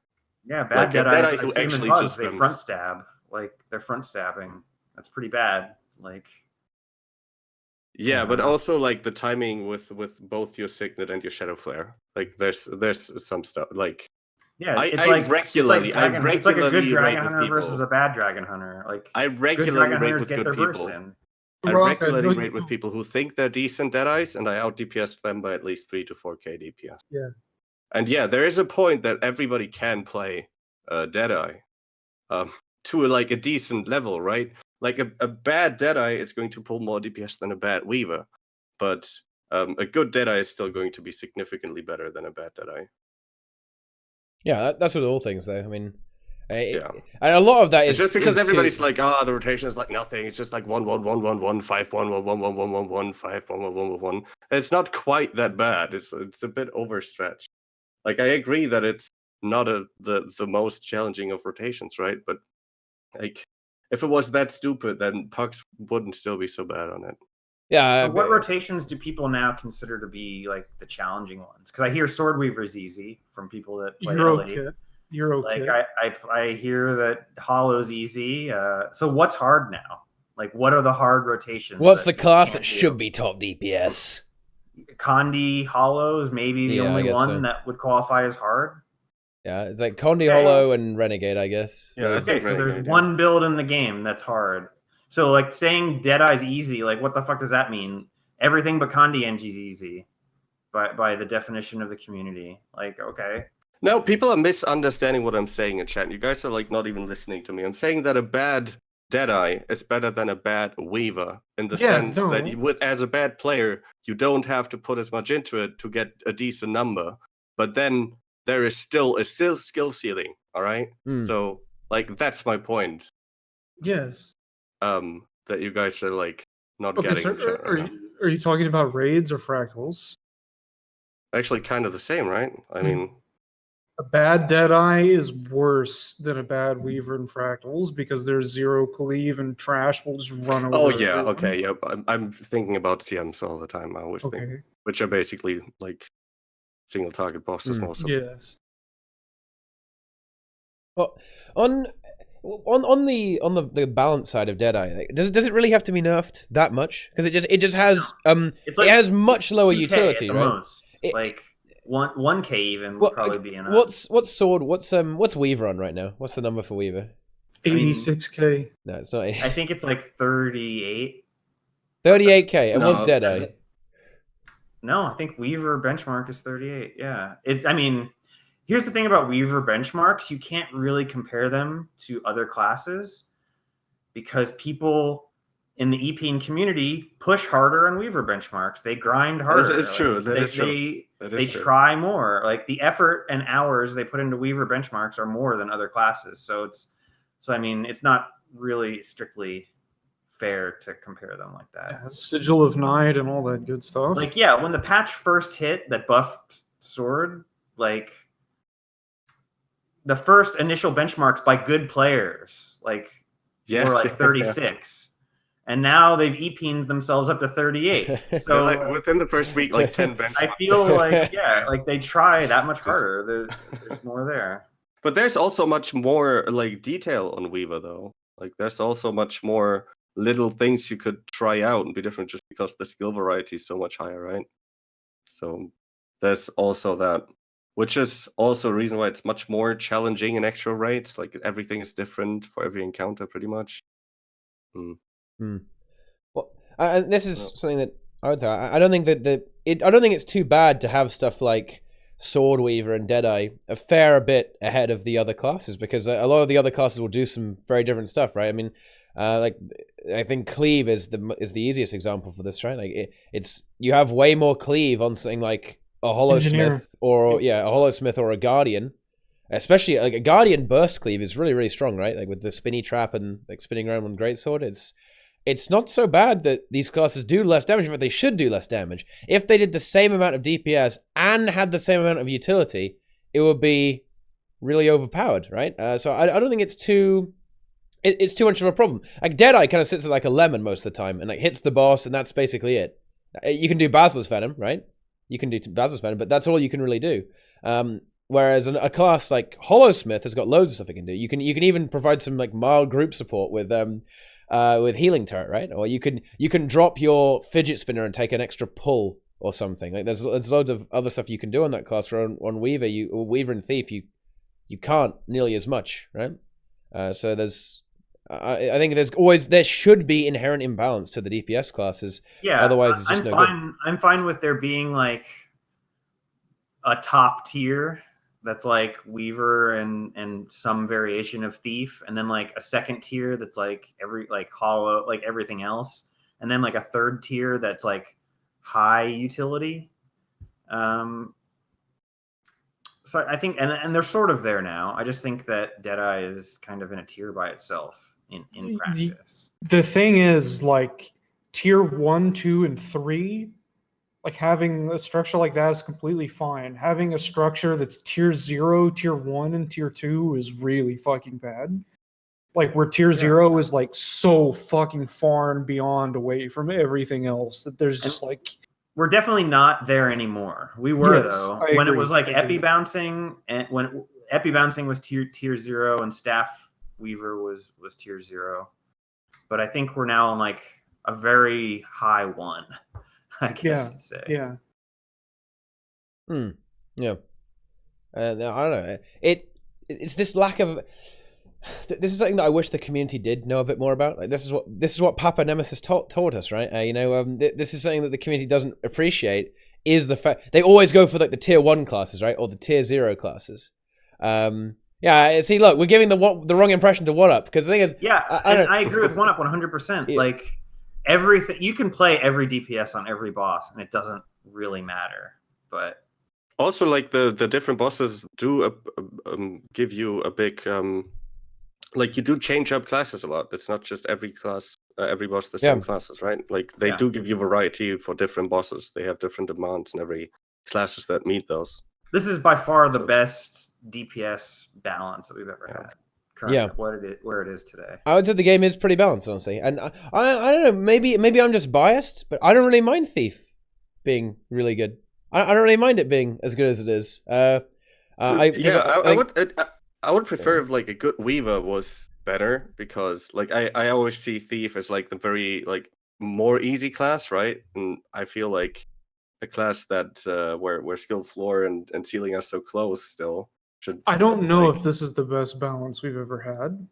Yeah, bad like Deadeye who I see them in actually bugs, just they runs. front stab. Like, they're front stabbing. That's pretty bad. Like, yeah, but also like the timing with both your Signet and your Shadow Flare. Like there's some stuff like yeah, I regularly it's like a good Dragon raid with Hunter people. versus a bad Dragon Hunter. Like, I good regularly Dragon raid Hunters with get good their burst people. in. I Roca, regularly no, raid with people who think they're decent Deadeyes, and I out DPS them by at least 3 to 4k DPS. Yeah. And yeah, there is a point that everybody can play Deadeye to like a decent level, right? Like a bad Deadeye is going to pull more DPS than a bad Weaver, but a good Deadeye is still going to be significantly better than a bad Deadeye. Yeah, that's with all things, though. I mean, Yeah. and a lot of that is It's just because is everybody's to, like, the rotation is like nothing. It's just like 1 1 1 1 1 5 1 1 1 1 1 1 1 5 1 1 1 1. It's not quite that bad. It's a bit overstretched. Like, I agree that it's not the most challenging of rotations, right? But like, if it was that stupid, then Pucks wouldn't still be so bad on it. yeah. So what rotations do people now consider to be like the challenging ones? Because I hear Swordweaver is easy from people that play LA. Like, I hear that Hollow's easy. So what's hard now? Like, what are the hard rotations? What's the class that should be top DPS? Condi Hollow is maybe the only one that would qualify as hard. Yeah, it's like Condi Hollow and Renegade, I guess. Yeah, Okay, so there's one build in the game that's hard. So, like, saying Deadeye's easy, like, what the fuck does that mean? Everything but Condi Engie's easy by the definition of the community. Like, okay. No, people are misunderstanding what I'm saying in chat. You guys are like not even listening to me. I'm saying that a bad Deadeye is better than a bad Weaver in the sense that as a bad player, you don't have to put as much into it to get a decent number. But then there is still skill ceiling, all right? So, like, that's my point. Yes. That you guys are like not Okay, getting. so are you talking about raids or fractals? Actually, kind of the same, right? I mean, a bad Deadeye is worse than a bad Weaver and Fractals because there's zero cleave and trash will just run over. Oh yeah, everyone. okay, yep. I'm thinking about TMs all the time. I always think, which are basically like single target bosses most of. Yes. Well, on the balance side of Deadeye, like, does it really have to be nerfed that much? Because it just has it has much lower utility, right? Most. Like 1k even would probably be enough. What's Weaver on right now? What's the number for Weaver? 86k. No, it's not. I think it's like 38. 38k. And what's Deadeye? No, I think Weaver benchmark is 38. Yeah. I mean, here's the thing about Weaver benchmarks. You can't really compare them to other classes because people in the EPN community push harder on Weaver benchmarks. They grind harder. It's true. That is true. They try more. Like, the effort and hours they put into Weaver benchmarks are more than other classes. So I mean, it's not really strictly fair to compare them like that. Yeah, Sigil of Night and all that good stuff. Like, yeah, when the patch first hit that buffed Sword, like, the first initial benchmarks by good players, like, were like 36. and now they've EP'd themselves up to 38. So like, within the first week, like 10 bench. I feel like like they try that much harder. There's more there. But there's also much more like detail on Weaver though. Like there's also much more little things you could try out and be different just because the skill variety is so much higher, right? So there's also that, which is also a reason why it's much more challenging in actual raids. Like everything is different for every encounter, pretty much. Well, and this is something that I would say. I don't think that I don't think it's too bad to have stuff like Swordweaver and Deadeye a fair bit ahead of the other classes, because a lot of the other classes will do some very different stuff, right? I mean, like I think Cleave is the easiest example for this, right? Like it's you have way more Cleave on something like a Hollow-Smith or a Hollow-Smith or a Guardian. Especially like a Guardian burst Cleave is really, really strong, right? Like with the spinny trap and like spinning around on Greatsword, it's not so bad that these classes do less damage, but they should do less damage. If they did the same amount of DPS and had the same amount of utility, it would be really overpowered, right? So I don't think it's too much of a problem. Like Deadeye kind of sits there like a lemon most of the time and like hits the boss, and that's basically it. You can do Basilisk Venom, right? You can do Basilisk Venom, but that's all you can really do. Whereas a class like Hollow-Smith has got loads of stuff it can do. You can even provide some like mild group support with healing turret, right? Or you can drop your fidget spinner and take an extra pull or something. Like there's loads of other stuff you can do on that class. On Weaver, Weaver and Thief, you can't nearly as much, right? So there's I think there should be inherent imbalance to the DPS classes. Yeah, otherwise it's just no good. I'm fine with there being like a top tier that's like Weaver and some variation of Thief, and then like a second tier that's like Hollow, like everything else, and then like a third tier that's like high utility. So I think, and they're sort of there now. I just think that Deadeye is kind of in a tier by itself in practice. The thing is, like tier 1, 2, and 3. Like having a structure like that is completely fine. Having a structure that's tier 0, tier 1, and tier 2 is really fucking bad. Like where tier 0 is like so fucking far and beyond away from everything else that there's just like... We're definitely not there anymore. We were though. When it was like Epi Bouncing, and when Epi Bouncing was tier 0 and Staff Weaver was tier 0. But I think we're now on like a very high 1. I guess you'd say. Yeah. Yeah. I don't know. It's this lack of. This is something that I wish the community did know a bit more about. Like this is what Papa Nemesis taught us, right? This is something that the community doesn't appreciate. Is the fact they always go for like the tier 1 classes, right, or the tier 0 classes. Yeah. See, look, we're giving the wrong impression to One Up, because the thing is, I agree with One Up 100%. Yeah. Like. Everything you can play every DPS on every boss, and it doesn't really matter. But also, like the different bosses do give you a big like you do change up classes a lot. It's not just every class, every boss the same classes, right? Like they do give you variety for different bosses. They have different demands in every classes that meet those. This is by far the best DPS balance that we've ever had. Currently, where it is today. I would say the game is pretty balanced, honestly. And I don't know, maybe I'm just biased, but I don't really mind Thief being really good. I don't really mind it being as good as it is. I would prefer if like a good Weaver was better, because like I always see Thief as like the very like more easy class, right? And I feel like a class that where skill floor and ceiling are so close still. I don't know if this is the best balance we've ever had.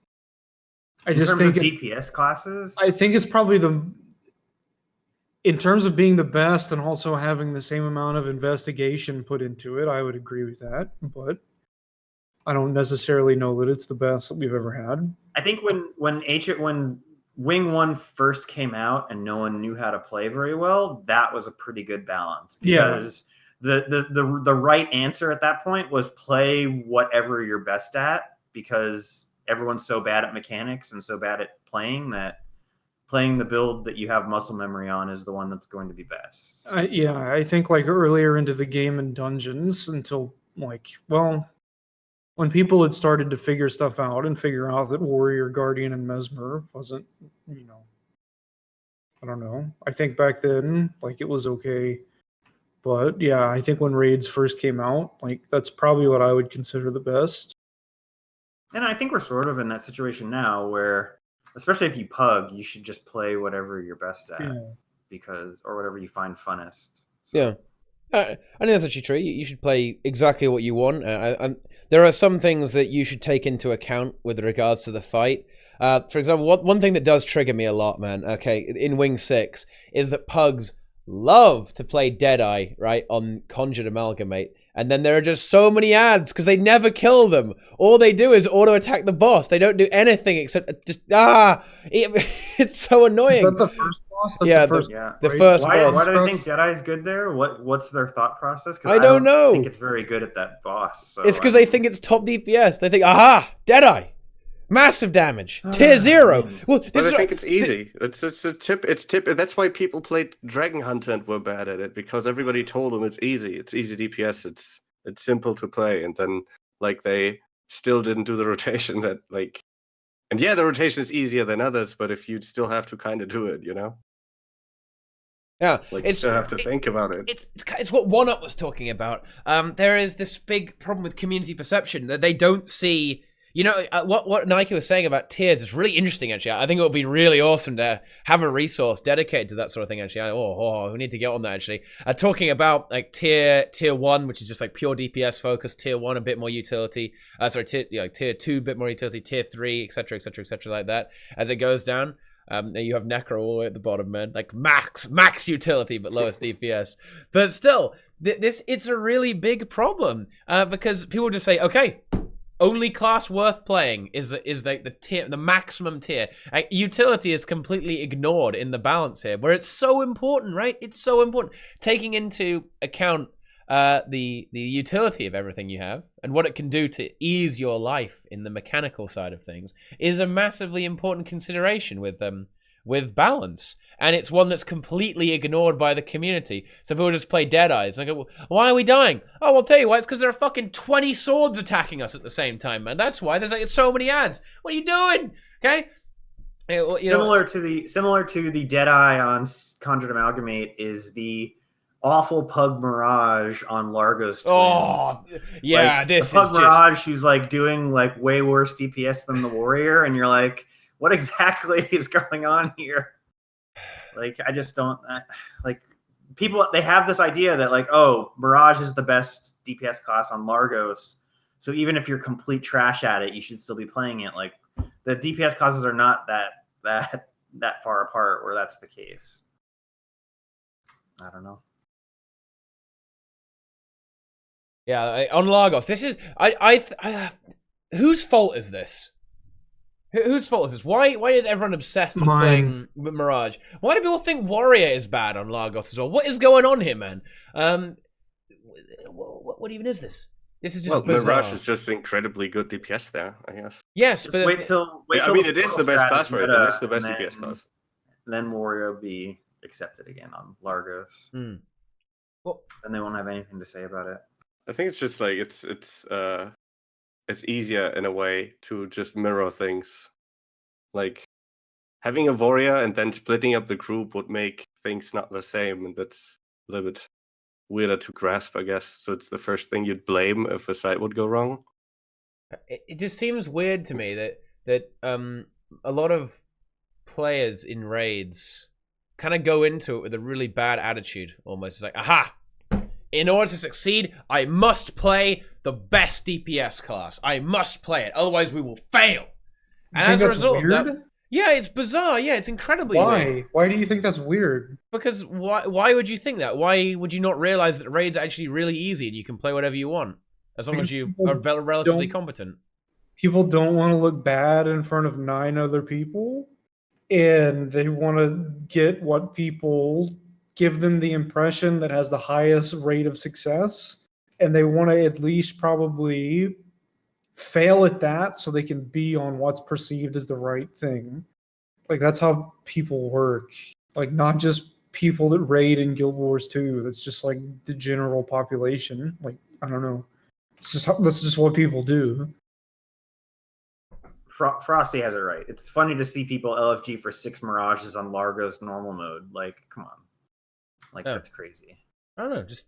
In terms of DPS classes? I think it's probably in terms of being the best and also having the same amount of investigation put into it, I would agree with that. But I don't necessarily know that it's the best that we've ever had. I think when Wing 1 first came out and no one knew how to play very well, that was a pretty good balance. Because the right answer at that point was play whatever you're best at, because everyone's so bad at mechanics and so bad at playing that playing the build that you have muscle memory on is the one that's going to be best. I think like earlier into the game in dungeons, until like, well, when people had started to figure stuff out and figure out that Warrior, Guardian, and Mesmer wasn't, I don't know. I think back then, like, it was okay. But yeah, I think when raids first came out, like, that's probably what I would consider the best. And I think we're sort of in that situation now where, especially if you pug, you should just play whatever you're best at, or whatever you find funnest. So. Yeah. I think that's actually true. You should play exactly what you want. There are some things that you should take into account with regards to the fight. For example, one thing that does trigger me a lot, man, okay, in Wing 6, is that pugs love to play Deadeye, right, on Conjured Amalgamate. And then there are just so many ads because they never kill them. All they do is auto-attack the boss. They don't do anything except just, it's so annoying. Is that the first boss? That's Yeah, the first, the first why, boss. Why do they think Deadeye's good there? What's their thought process? I don't know. I think it's very good at that boss. So it's because they think it's top DPS. They think, aha, Deadeye. Massive damage. Tier 0. Well, I think it's easy. It's a tip. It's tip. That's why people played Dragon Hunter and were bad at it, because everybody told them it's easy. It's easy DPS. It's simple to play, and then like they still didn't do the rotation that like. And yeah, the rotation is easier than others, but if you still have to kind of do it, you know. Yeah, like you still have to think about it. It's what One Up was talking about. There is this big problem with community perception that they don't see. You know, what Nike was saying about tiers is really interesting, actually. I think it would be really awesome to have a resource dedicated to that sort of thing, actually. We need to get on that, actually. Talking about, like, tier 1, which is just, like, pure DPS focus. Tier 1, a bit more utility. Tier 2, a bit more utility. Tier 3, etc., etc., etc., like that. As it goes down, you have Necro all the way at the bottom, man. Like, max utility, but lowest DPS. But still, it's a really big problem. Because people just say, okay, only class worth playing is the tier, the maximum tier. Utility is completely ignored in the balance here, where it's so important, right? It's so important. Taking into account the utility of everything you have and what it can do to ease your life in the mechanical side of things is a massively important consideration with balance. And it's one that's completely ignored by the community. So people just play Deadeyes. And go, why are we dying? Oh, I'll tell you why. It's because there are fucking 20 swords attacking us at the same time, man. That's why. There's like so many ads. What are you doing? Okay? Similar to the Deadeye on Conjured Amalgamate is the awful Pug Mirage on Largos Twins. Oh, yeah, like, this the Pug is Mirage who's like doing like way worse DPS than the Warrior, and you're like, what exactly is going on here? Like, I just don't like people. They have this idea that like, oh, Mirage is the best DPS class on Largos, so even if you're complete trash at it, you should still be playing it. Like, the DPS classes are not that far apart where that's the case. I don't know. Yeah, on Largos, this is whose fault is this? Whose fault is this? Why is everyone obsessed with playing Mirage? Why do people think Warrior is bad on Largos as well? What is going on here, man? What even is this? This is just bizarre. Mirage is just incredibly good DPS there, I guess. Yes, just wait till I mean, it is the best class for it. It is the best DPS class. Then Warrior will be accepted again on Largos. Well, then they won't have anything to say about it. I think it's just like it's easier in a way to just mirror things. Like having a warrior and then splitting up the group would make things not the same, and that's a little bit weirder to grasp, I guess. So it's the first thing you'd blame if a site would go wrong. It just seems weird to me that a lot of players in raids kind of go into it with a really bad attitude. Almost, it's like, aha! In order to succeed, I must play the best DPS class. I must play it, otherwise we will fail. And as a result, yeah, it's bizarre. Yeah, it's incredibly weird. Why do you think that's weird? Because why would you think that? Why would you not realize that raids are actually really easy and you can play whatever you want as long as you are relatively competent? People don't want to look bad in front of 9 other people, and they want to get what people give them the impression that has the highest rate of success, and they want to at least probably fail at that so they can be on what's perceived as the right thing. Like, that's how people work. Like, not just people that raid in Guild Wars 2. That's just like the general population. Like, I don't know. That's just what people do. Frosty has it right. It's funny to see people LFG for 6 Mirages on Largos normal mode. Like, come on. Like, that's crazy. I don't know. Just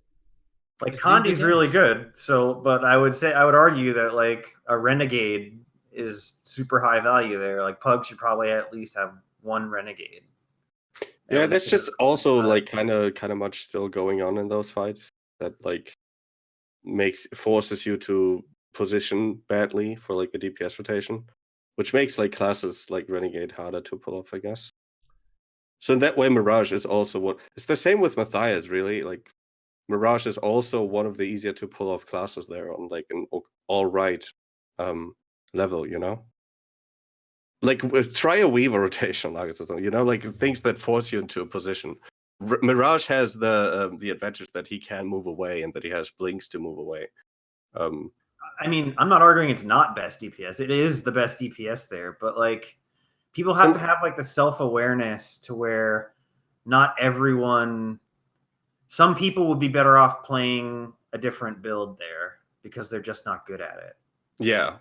Condi's really good. So, but I would argue that like a Renegade is super high value there. Like, Pug should probably at least have 1 Renegade. Yeah, that's just also like kind of much still going on in those fights that like forces you to position badly for like a DPS rotation, which makes like classes like Renegade harder to pull off, I guess. So in that way, Mirage is also it's the same with Matthias, really. Like Mirage is also one of the easier to pull off classes there on like an all right level, you know. Like try a Weaver rotation, like or something, you know, like things that force you into a position. Mirage has the advantage that he can move away and that he has blinks to move away. I mean, I'm not arguing it's not best DPS. It is the best DPS there, but like people have to have like the self-awareness to where not everyone. Some people would be better off playing a different build there because they're just not good at it. Yeah.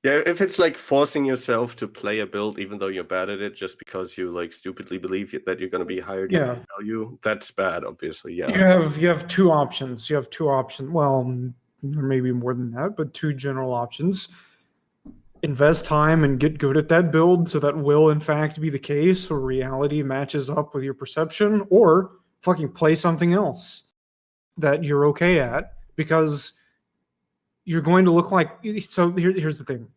Yeah, if it's like forcing yourself to play a build even though you're bad at it just because you like stupidly believe that you're going to be higher DP value, that's bad, obviously. Yeah. You have 2 options. You have 2 options. Well, there may be more than that, but 2 general options. Invest time and get good at that build so that will in fact be the case or reality matches up with your perception, or fucking play something else that you're okay at, because you're going to look like. So here's the thing.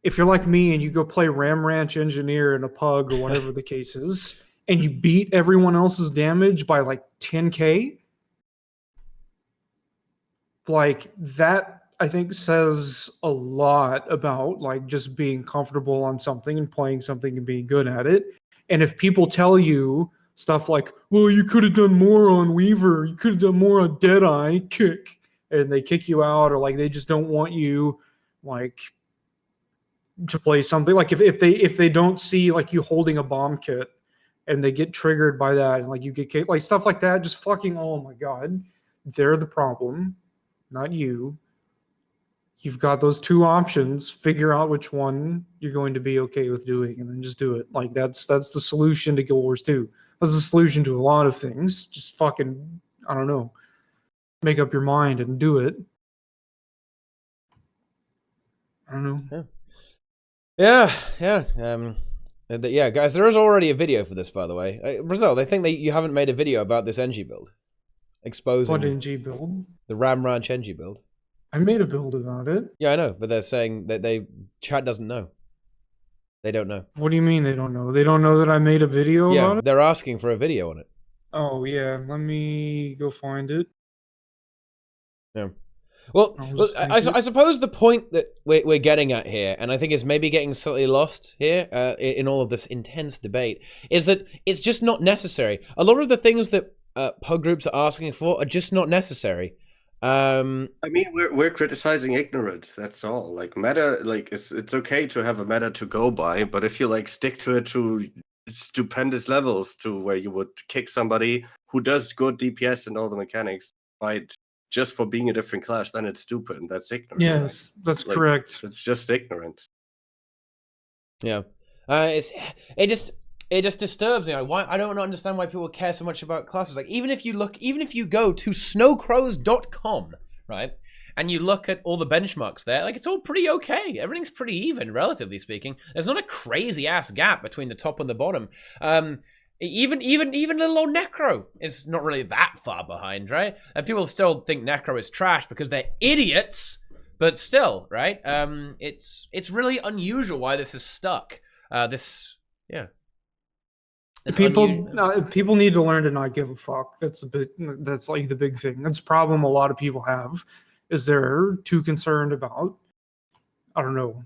If you're like me and you go play Ram Ranch Engineer in a Pug or whatever the case is, and you beat everyone else's damage by like 10k, like that, I think says a lot about like just being comfortable on something and playing something and being good at it. And if people tell you stuff like, well, you could have done more on Weaver, you could have done more on Deadeye, kick, and they kick you out, or like they just don't want you like to play something, like if they don't see like you holding a bomb kit and they get triggered by that and like you get kicked, like stuff like that, just fucking, oh my god, they're the problem, not you. You've got those 2 options. Figure out which one you're going to be okay with doing, and then just do it. Like that's the solution to Guild Wars 2. That's the solution to a lot of things. Just fucking, I don't know, make up your mind and do it. I don't know. Yeah. Yeah, guys, there is already a video for this, by the way. Brazil, they think that you haven't made a video about this NG build. Exposing what NG build? The Ram Ranch NG build. I made a build about it. Yeah, I know, but they're saying that chat doesn't know. They don't know. What do you mean they don't know? They don't know that I made a video about it? They're asking for a video on it. Oh, yeah. Let me go find it. Yeah. Well, I suppose the point that we're getting at here, and I think is maybe getting slightly lost here in all of this intense debate, is that it's just not necessary. A lot of the things that pug groups are asking for are just not necessary. I mean, we're criticizing ignorance. That's all. Like meta, like it's okay to have a meta to go by, but if you like stick to it to stupendous levels, to where you would kick somebody who does good DPS and all the mechanics by just for being a different class, then it's stupid and that's ignorance. Yes, that's correct. It's just ignorance. Yeah, it just disturbs me. Why I don't understand why people care so much about classes. Like even if you go to snowcrows.com, right, and you look at all the benchmarks there, like it's all pretty okay. Everything's pretty even, relatively speaking. There's not a crazy ass gap between the top and the bottom. Even little old Necro is not really that far behind, right? And people still think Necro is trash because they're idiots, but still, right? It's really unusual why this is stuck. People need to learn to not give a fuck. That's like the big thing. That's a problem a lot of people have, is they're too concerned about, I don't know,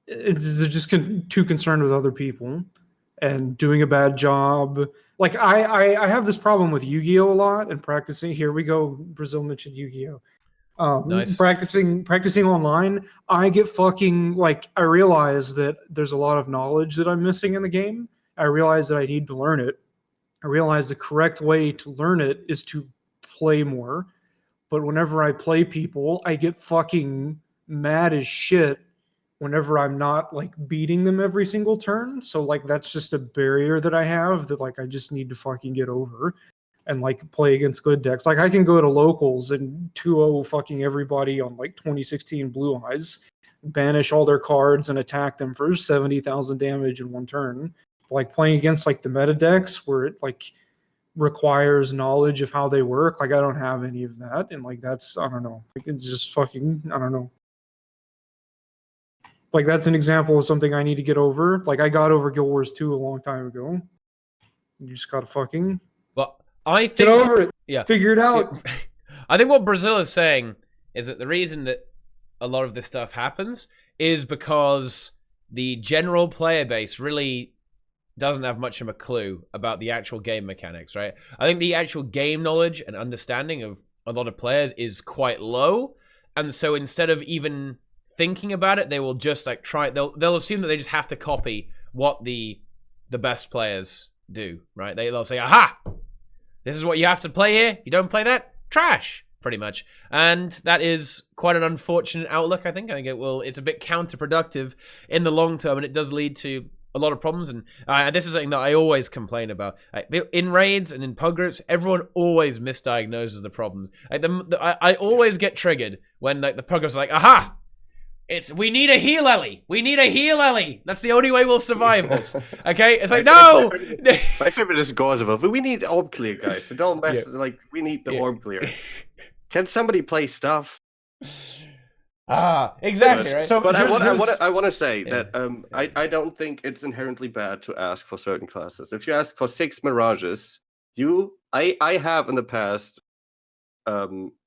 they're just too concerned with other people and doing a bad job. Like I have this problem with Yu-Gi-Oh a lot and practicing. Here we go. Brazil mentioned Yu-Gi-Oh. Nice. Practicing online, I get fucking like, I realize that there's a lot of knowledge that I'm missing in the game. I realize that I need to learn it. I realize the correct way to learn it is to play more. But whenever I play people, I get fucking mad as shit whenever I'm not like beating them every single turn. So like that's just a barrier that I have that like I just need to fucking get over and like play against good decks. Like I can go to locals and 2-0 fucking everybody on like 2016 Blue Eyes, banish all their cards and attack them for 70,000 damage in one turn. Like playing against like the meta decks where it like requires knowledge of how they work, like I don't have any of that, and like that's, I don't know, like it's just fucking, I don't know. Like that's an example of something I need to get over. Like I got over Guild Wars 2 a long time ago. You just gotta fucking I think get over it. Yeah, figure it out. I think what Brazil is saying is that the reason that a lot of this stuff happens is because the general player base really doesn't have much of a clue about the actual game mechanics, right? I think the actual game knowledge and understanding of a lot of players is quite low, and so instead of even thinking about it, they will just like try. They'll assume that they just have to copy what the best players do, right? They'll say, "Aha! This is what you have to play here. If you don't play that, trash." Pretty much, and that is quite an unfortunate outlook. I think it's a bit counterproductive in the long term, and it does lead to a lot of problems. And this is something that I always complain about in raids and in pub groups. Everyone always misdiagnoses the problems. Like I always get triggered when like the pub groups are like, "Aha! We need a heal Ellie. We need a heal Ellie. That's the only way we'll survive this." Okay? It's like, no! My favorite is Gauze, we need orb clear, guys. So don't mess, like, we need the orb clear. Can somebody play stuff? Exactly, right? So, but I want to say that I don't think it's inherently bad to ask for certain classes. If you ask for 6 Mirages, I have in the past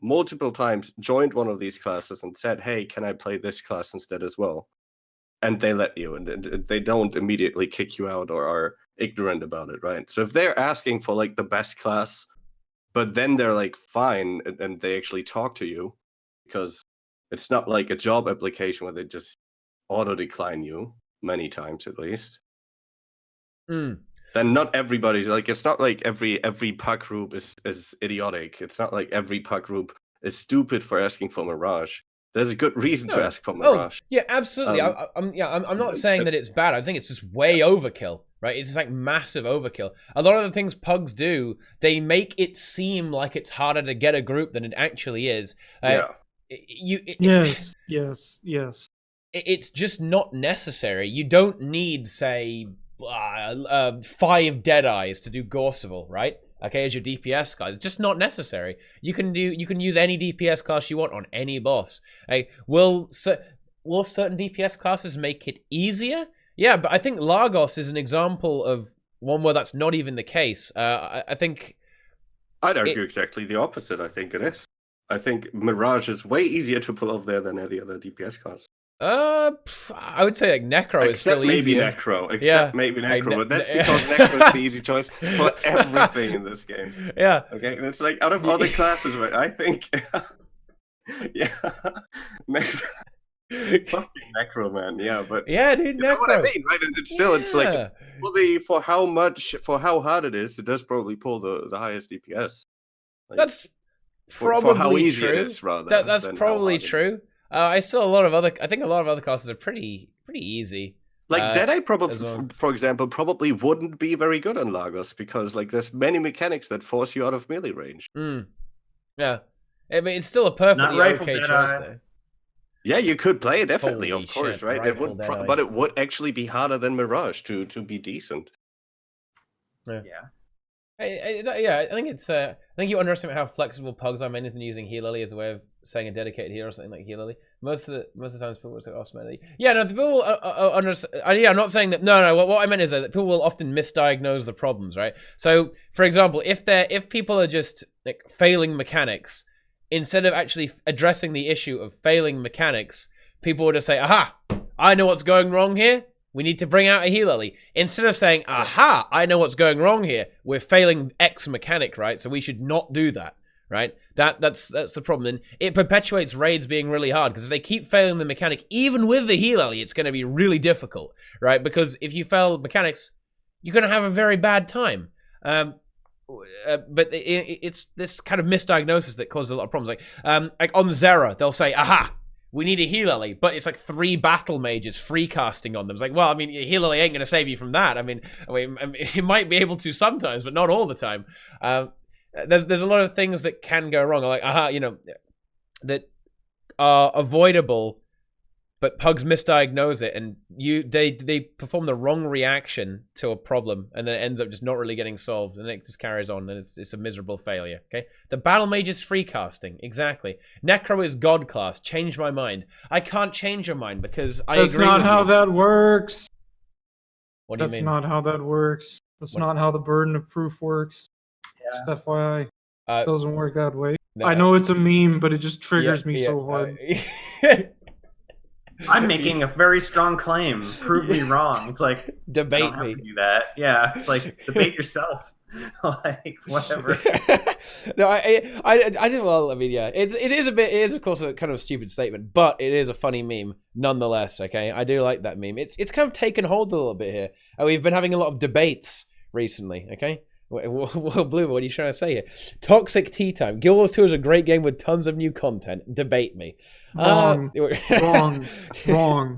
multiple times joined one of these classes and said, "Hey, can I play this class instead as well?" And they let you, and they don't immediately kick you out or are ignorant about it, right? So if they're asking for like the best class, but then they're like fine, and they actually talk to you, because it's not like a job application where they just auto decline you many times at least. Then not everybody's like, it's not like every puck group is idiotic. It's not like every puck group is stupid for asking for Mirage. There's a good reason to ask for Mirage. Yeah, absolutely. I'm not saying that it's bad. I think it's just way overkill, right? It's just like massive overkill. A lot of the things pugs do, they make it seem like it's harder to get a group than it actually is. Yes. It's just not necessary. You don't need, say, 5 Deadeyes to do Gorseval, right? Okay, as your DPS guys, it's just not necessary. You can use any DPS class you want on any boss. Hey, will certain DPS classes make it easier? Yeah, but I think Largos is an example of one where that's not even the case. I think I'd argue exactly the opposite. I think it is. I think Mirage is way easier to pull off there than any other DPS class. I would say like Necro is still easier. Except maybe Necro, but that's because Necro is the easy choice for everything in this game. Yeah. Okay, and it's like out of other classes, right? I think, yeah, fucking Necro, man. Yeah, but yeah, dude, you know what I mean, right? And it's like probably for how hard it is, it does probably pull the highest DPS. Like, that's probably for how easy true. It is, rather. That's probably true. I think a lot of other classes are pretty easy. Like Deadeye probably, for example, probably wouldn't be very good on Largos because like there's many mechanics that force you out of melee range. Yeah, I mean it's still a perfectly okay choice though. Yeah, you could play it definitely, Holy of course, shit, right? It would, but it would actually be harder than Mirage to be decent. Yeah. I think it's. I think you underestimate how flexible pugs are. Many of them using Heal Lily as a way of saying a dedicated healer or something like Heal Lily. Most of the times people will say Osmeli. Yeah, no, the people I'm not saying that. No. What I meant is that people will often misdiagnose the problems, right? So, for example, if people are just like failing mechanics, instead of actually addressing the issue of failing mechanics, people will just say, "Aha! I know what's going wrong here. We need to bring out a Heal Lily." Instead of saying, "Aha! I know what's going wrong here. We're failing X mechanic, right? So we should not do that." Right? That's the problem. And it perpetuates raids being really hard because if they keep failing the mechanic, even with the Heal Lily, it's going to be really difficult, right? Because if you fail mechanics, you're going to have a very bad time. But it's this kind of misdiagnosis that causes a lot of problems. Like on Zera, they'll say, "Aha! we need a healer, but it's like 3 battle mages free casting on them. It's like, well, I mean, a healer ain't going to save you from that. I mean, it might be able to sometimes, but not all the time. There's a lot of things that can go wrong, like, that are avoidable, but pugs misdiagnose it, and they perform the wrong reaction to a problem, and then it ends up just not really getting solved, and it just carries on, and it's a miserable failure. Okay, the battle mage is free casting, exactly. Necro is god class. Change my mind. I can't change your mind because I agree with you. That's not how that works. What do you mean? That's not how that works. That's not how the burden of proof works. Yeah. Just FYI, it doesn't work that way. No. I know it's a meme, but it just triggers me so hard. I'm making a very strong claim. Prove me wrong. It's like, debate I don't me. have to do that. Yeah, it's like, debate yourself. Like, whatever. No, I did. Well, I mean, yeah, it is of course a kind of a stupid statement, but it is a funny meme nonetheless. Okay, I do like that meme. It's kind of taken hold a little bit here. We've been having a lot of debates recently. Okay. Well, Blue, what are you trying to say here? Toxic Tea Time. Guild Wars 2 is a great game with tons of new content. Debate me. Wrong. Wrong.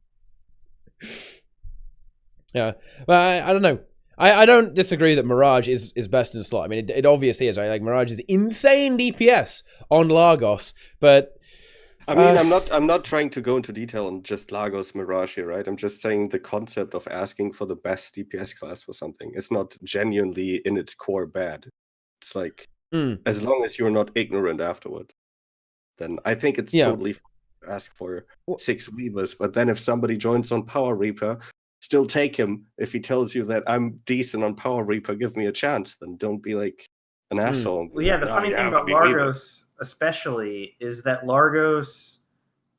Yeah, but I don't know. I don't disagree that Mirage is best in slot. I mean, it obviously is, right? Like, Mirage is insane DPS on Largos, but I mean, I'm not trying to go into detail on just Largos Mirage here, right? I'm just saying the concept of asking for the best DPS class for something is not genuinely in its core bad. It's like, as long as you're not ignorant afterwards, then I think it's totally ask for 6 Weavers. But then if somebody joins on Power Reaper, still take him. If he tells you that I'm decent on Power Reaper, give me a chance, then don't be like an asshole. Well, yeah, the funny thing about Largos especially is that Largos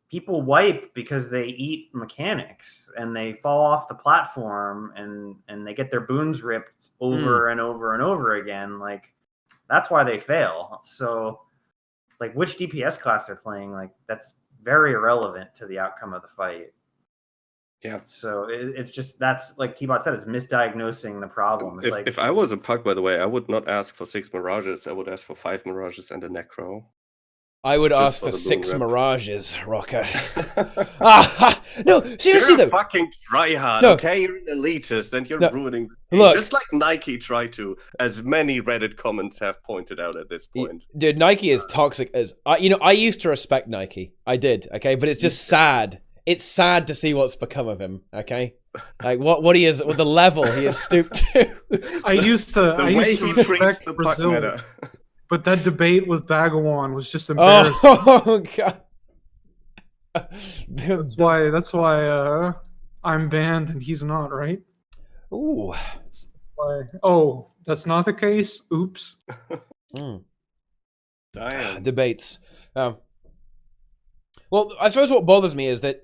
people wipe because they eat mechanics and they fall off the platform and they get their boons ripped over and over and over again. Like, that's why they fail. So, like, which DPS class they're playing, like, that's very irrelevant to the outcome of the fight. Yeah. So it's just, that's like Teapot said, it's misdiagnosing the problem. It's if I was a pug, by the way, I would not ask for 6 Mirages. I would ask for 5 Mirages and a Necro. I would ask for 6 Mirages, Roca. No, seriously you're though. A fucking tryhard, No. Okay? You're an elitist and you're ruining the Look. just like Nike tried to, as many Reddit comments have pointed out at this point. Dude, Nike is toxic as... I used to respect Nike. I did, okay? But it's just sad. It's sad to see what's become of him, okay? Like, what he is, with the level he has stooped to. I used to respect the Brazil, meta. but that debate with Bagawan was just embarrassing. Oh, God. That's why I'm banned and he's not, right? Ooh. Oh, that's not the case? Oops. Damn. Debates. Well, I suppose what bothers me is that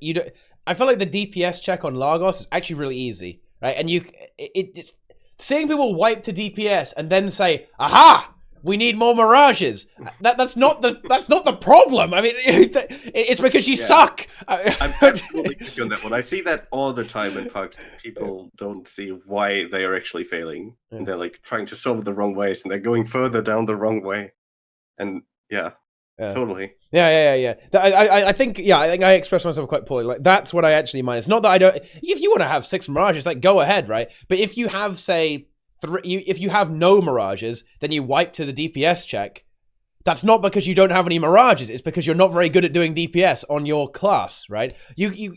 I feel like the DPS check on Largos is actually really easy, right? And seeing people wipe to DPS and then say, "Aha! We need more Mirages." That's not the problem. I mean, it's because you suck. I'm absolutely with you on that one. I see that all the time in pugs. People don't see why they are actually failing, and they're like trying to solve it the wrong ways, and they're going further down the wrong way. And totally. Yeah. I think I expressed myself quite poorly. Like, that's what I actually mind. It's not that I don't. If you want to have 6 Mirages, like, go ahead, right? But if you have, say, if you have no Mirages, then you wipe to the DPS check. That's not because you don't have any Mirages. It's because you're not very good at doing DPS on your class, right? Even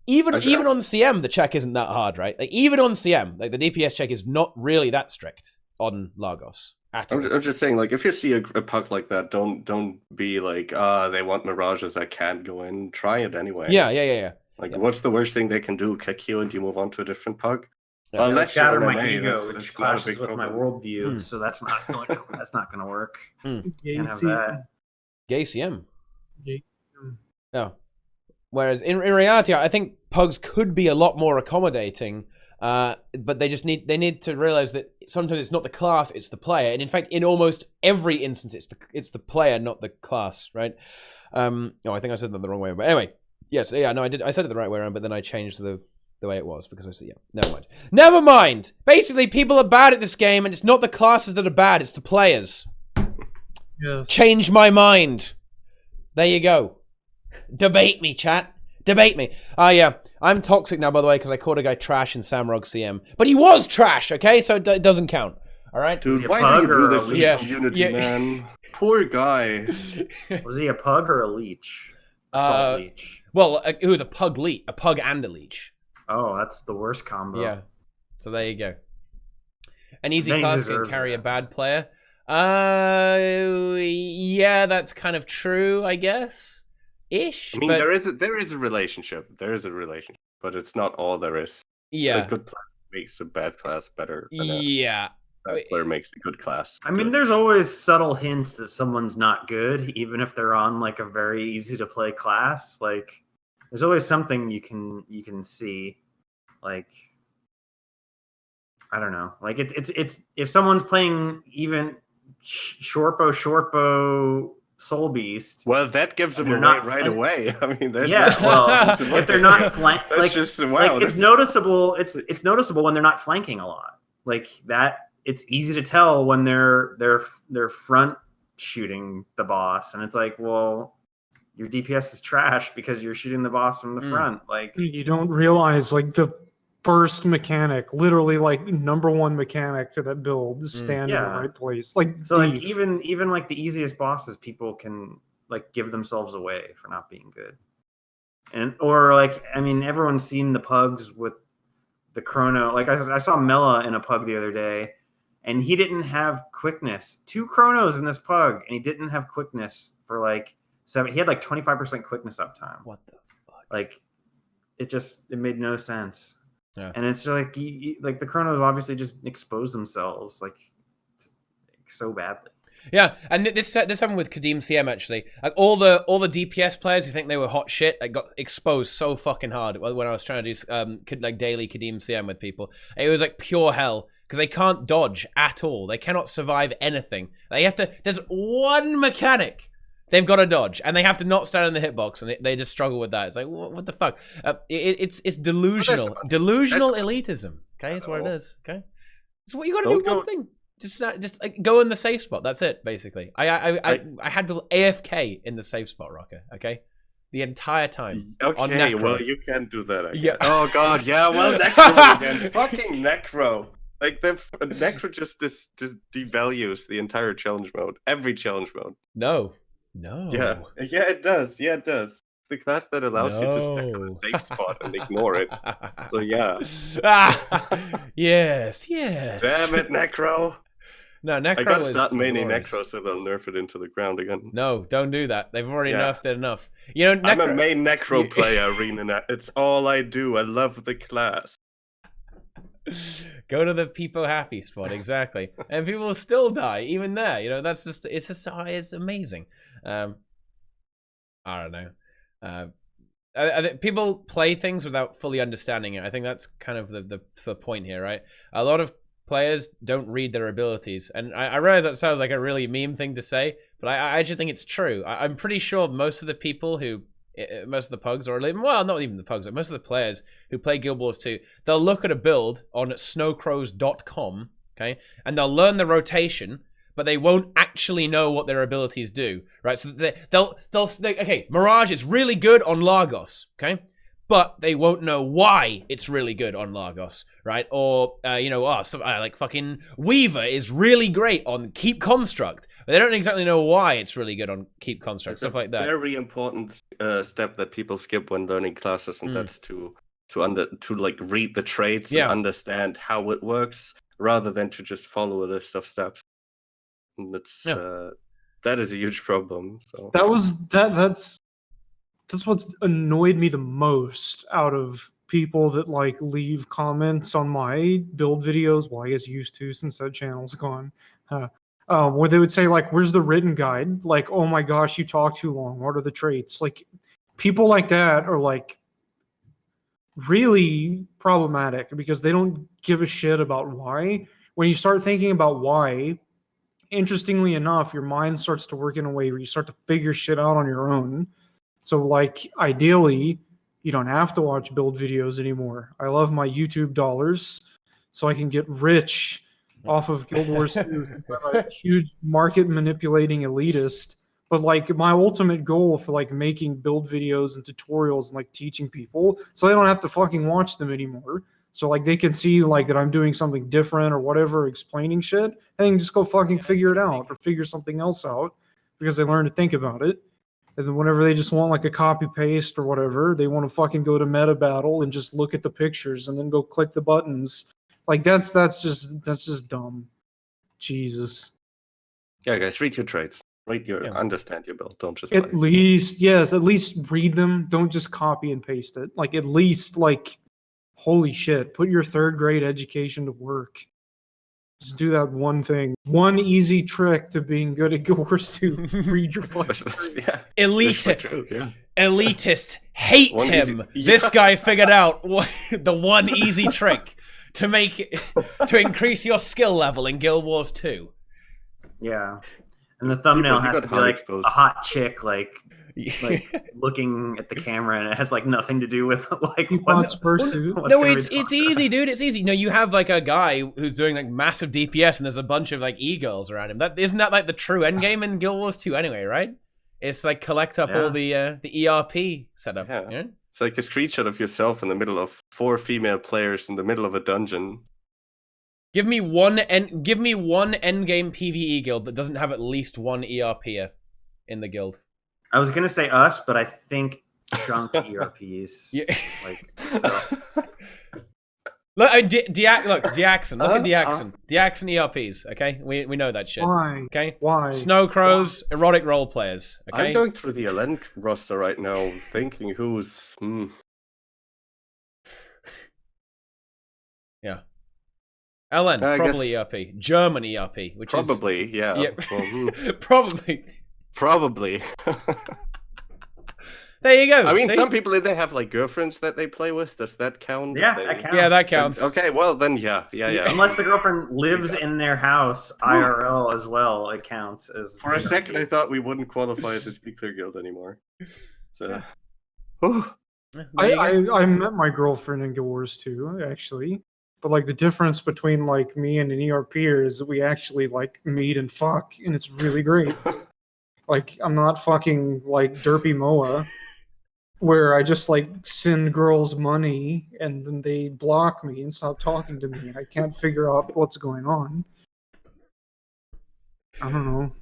on CM, the check isn't that hard, right? Like, even on CM, like, the DPS check is not really that strict on Largos. I'm just saying, like, if you see a puck like that, don't be like, they want Mirages, I can't go in. Try it anyway. Yeah. Like, what's the worst thing they can do? Kick you and you move on to a different puck? Yeah, Unless shatter you're my an ego, that's which not a clashes big with my problem. worldview. So that's not going to work. Can't have Gay that. Gay CM. CM. No. Whereas in reality, I think pugs could be a lot more accommodating, but they need to realize that sometimes it's not the class, it's the player, and in fact, in almost every instance, it's the player, not the class, right? I think I said that the wrong way, but anyway, yes, yeah, no, I said it the right way around, but then I changed the way it was because I said, never mind. Basically, people are bad at this game, and it's not the classes that are bad, it's the players. Yes. Change my mind. There you go. Debate me, chat. Debate me. Yeah. I'm toxic now, by the way, because I caught a guy trash in Samrog CM. But he was trash, okay? So it doesn't count. All right? Dude, why do you do this to the community, Yeah. man? Poor guy. Was he a pug or a leech? A salt leech. Well, it was a pug and a leech. Oh, that's the worst combo. Yeah. So there you go. An easy Then he class can deserves carry that. a bad player. Yeah, that's kind of true, I guess. Ish. I mean, but... there is a relationship. There is a relationship, but it's not all there is. Yeah. A good player makes a bad class better. Than Yeah. a bad player makes a good class. I mean, there's always subtle hints that someone's not good, even if they're on like a very easy to play class. Like, there's always something you can see. Like, I don't know. Like it's if someone's playing even Shorpo Soul Beast. Well, that gives them away right away. I mean, there's if they're not flanking, like, just wow. It's noticeable. It's noticeable when they're not flanking a lot. Like that, it's easy to tell when they're front shooting the boss, and it's like, well, your DPS is trash because you're shooting the boss from the front. Like, you don't realize like the first mechanic, literally like #1 mechanic to that build, stand in the right place. Like, so like even like the easiest bosses, people can like give themselves away for not being good. And or like, I mean, everyone's seen the pugs with the Chrono. Like I saw Mela in a pug the other day, and he didn't have quickness. 2 Chronos in this pug, and he didn't have quickness for like 7. He had like 25% quickness uptime. What the fuck? Like, it made no sense. Yeah. And it's like like the Chronos obviously just expose themselves like so badly. Yeah, and this happened with Kadim CM actually. Like all the DPS players who think they were hot shit, like, got exposed so fucking hard when I was trying to do like daily Kadim CM with people. It was like pure hell because they can't dodge at all. They cannot survive anything. They have to. There's one mechanic they've got to dodge, and they have to not stand in the hitbox, and they just struggle with that. It's like, what the fuck? It's delusional, delusional elitism. Okay, that's what it is. Okay, it's what you got to do. One thing. Just like, go in the safe spot. That's it, basically. I had AFK in the safe spot, Roca. Okay, the entire time. Okay, well, you can do that. Yeah. Oh God, yeah. Well, Necro again. Fucking Necro. Like the Necro just devalues the entire challenge mode. Every challenge mode. No. Yeah, it does. Yeah, it does. The class that allows you to stick on a safe spot and ignore it. So yeah. Yes. Damn it, Necro. No, Necro. I gotta start maining Necro so they'll nerf it into the ground again. No, don't do that. They've already nerfed it enough. You know, I'm a main Necro player, ArenaNet. It's all I do. I love the class. Go to the people happy spot, exactly. And people will still die, even there. You know, that's just it's amazing. I don't know. I think people play things without fully understanding it. I think that's kind of the point here, right? A lot of players don't read their abilities, and I realize that sounds like a really meme thing to say, but I actually think it's true. I'm pretty sure most of the people most of the pugs, or well, not even the pugs, but most of the players who play Guild Wars 2, they'll look at a build on snowcrows.com, okay, and they'll learn the rotation, but they won't actually know what their abilities do, right? So they'll okay, Mirage is really good on Largos, okay, but they won't know why it's really good on Largos, right? Or like fucking Weaver is really great on Keep Construct. They don't exactly know why it's really good on Keep Construct, stuff like that. Very important step that people skip when learning classes, and that's to like read the traits and understand how it works, rather than to just follow a list of steps. And that is a huge problem. So that's what's annoyed me the most out of people that like leave comments on my build videos. Well, I guess used to, since that channel's gone. Where they would say like, "Where's the written guide?" Like, "Oh my gosh, you talk too long. What are the traits?" Like, people like that are like really problematic because they don't give a shit about why. When you start thinking about why, interestingly enough, your mind starts to work in a way where you start to figure shit out on your own. So, like, ideally, you don't have to watch build videos anymore. I love my YouTube dollars, so I can get rich off of Guild Wars 2. I'm a huge market manipulating elitist, But like my ultimate goal for like making build videos and tutorials and like teaching people, so they don't have to fucking watch them anymore. So like they can see like that I'm doing something different or whatever, explaining shit, and then just go fucking figure it out or figure something else out because they learn to think about it. And then whenever they just want like a copy paste or whatever, they want to fucking go to meta battle and just look at the pictures and then go click the buttons. Like that's just dumb. Jesus. Yeah, guys, read your trades. Understand your build. Don't just play. At least read them. Don't just copy and paste it. Like at least like, holy shit, put your 3rd grade education to work. Just do that one thing. One easy trick to being good at Guild Wars 2. Read your fucking Yeah. Elitists hate One him. easy- This guy figured out the one easy trick to increase your skill level in Guild Wars 2. Yeah. And the thumbnail People has got to be hot like exposed. a hot chick, like looking at the camera, and it has like nothing to do with like What's fursuit. what's No, gonna be it's talked easy, dude. It's easy. You have like a guy who's doing like massive DPS, and there's a bunch of like e-girls around him. Isn't that like the true endgame in Guild Wars 2 anyway, right? It's like collect up all the ERP setup. Yeah. You know? It's like a screenshot of yourself in the middle of 4 female players in the middle of a dungeon. Give me one endgame PvE guild that doesn't have at least one ERPer in the guild. I was gonna say us, but I think junk ERPs. Yeah. Like so. Look, Diaxon. Look at Diaxon. Diaxon ERPs. Okay, we know that shit. Why? Okay. Why? Snow crows, erotic role players. Okay. I'm going through the LN roster right now, thinking who's. Yeah. LN, I probably guess- ERP. German ERP, which Probably, yeah. Yeah. Well, Probably. probably. There you go. I mean, see? some people, they have like girlfriends that they play with. Does that count? Yeah, If they- that counts. Yeah, that counts. Okay, well then, yeah. Unless the girlfriend lives in their house IRL as well, it counts as. For a second, I thought we wouldn't qualify as a speaker guild anymore. So, Whew. There you go. I met my girlfriend in Guild Wars 2, actually. But like the difference between like me and an ERPer is that we actually like meet and fuck, and it's really great. Like I'm not fucking like Derpy Moa, where I just like send girls money and then they block me and stop talking to me, and I can't figure out what's going on. I don't know.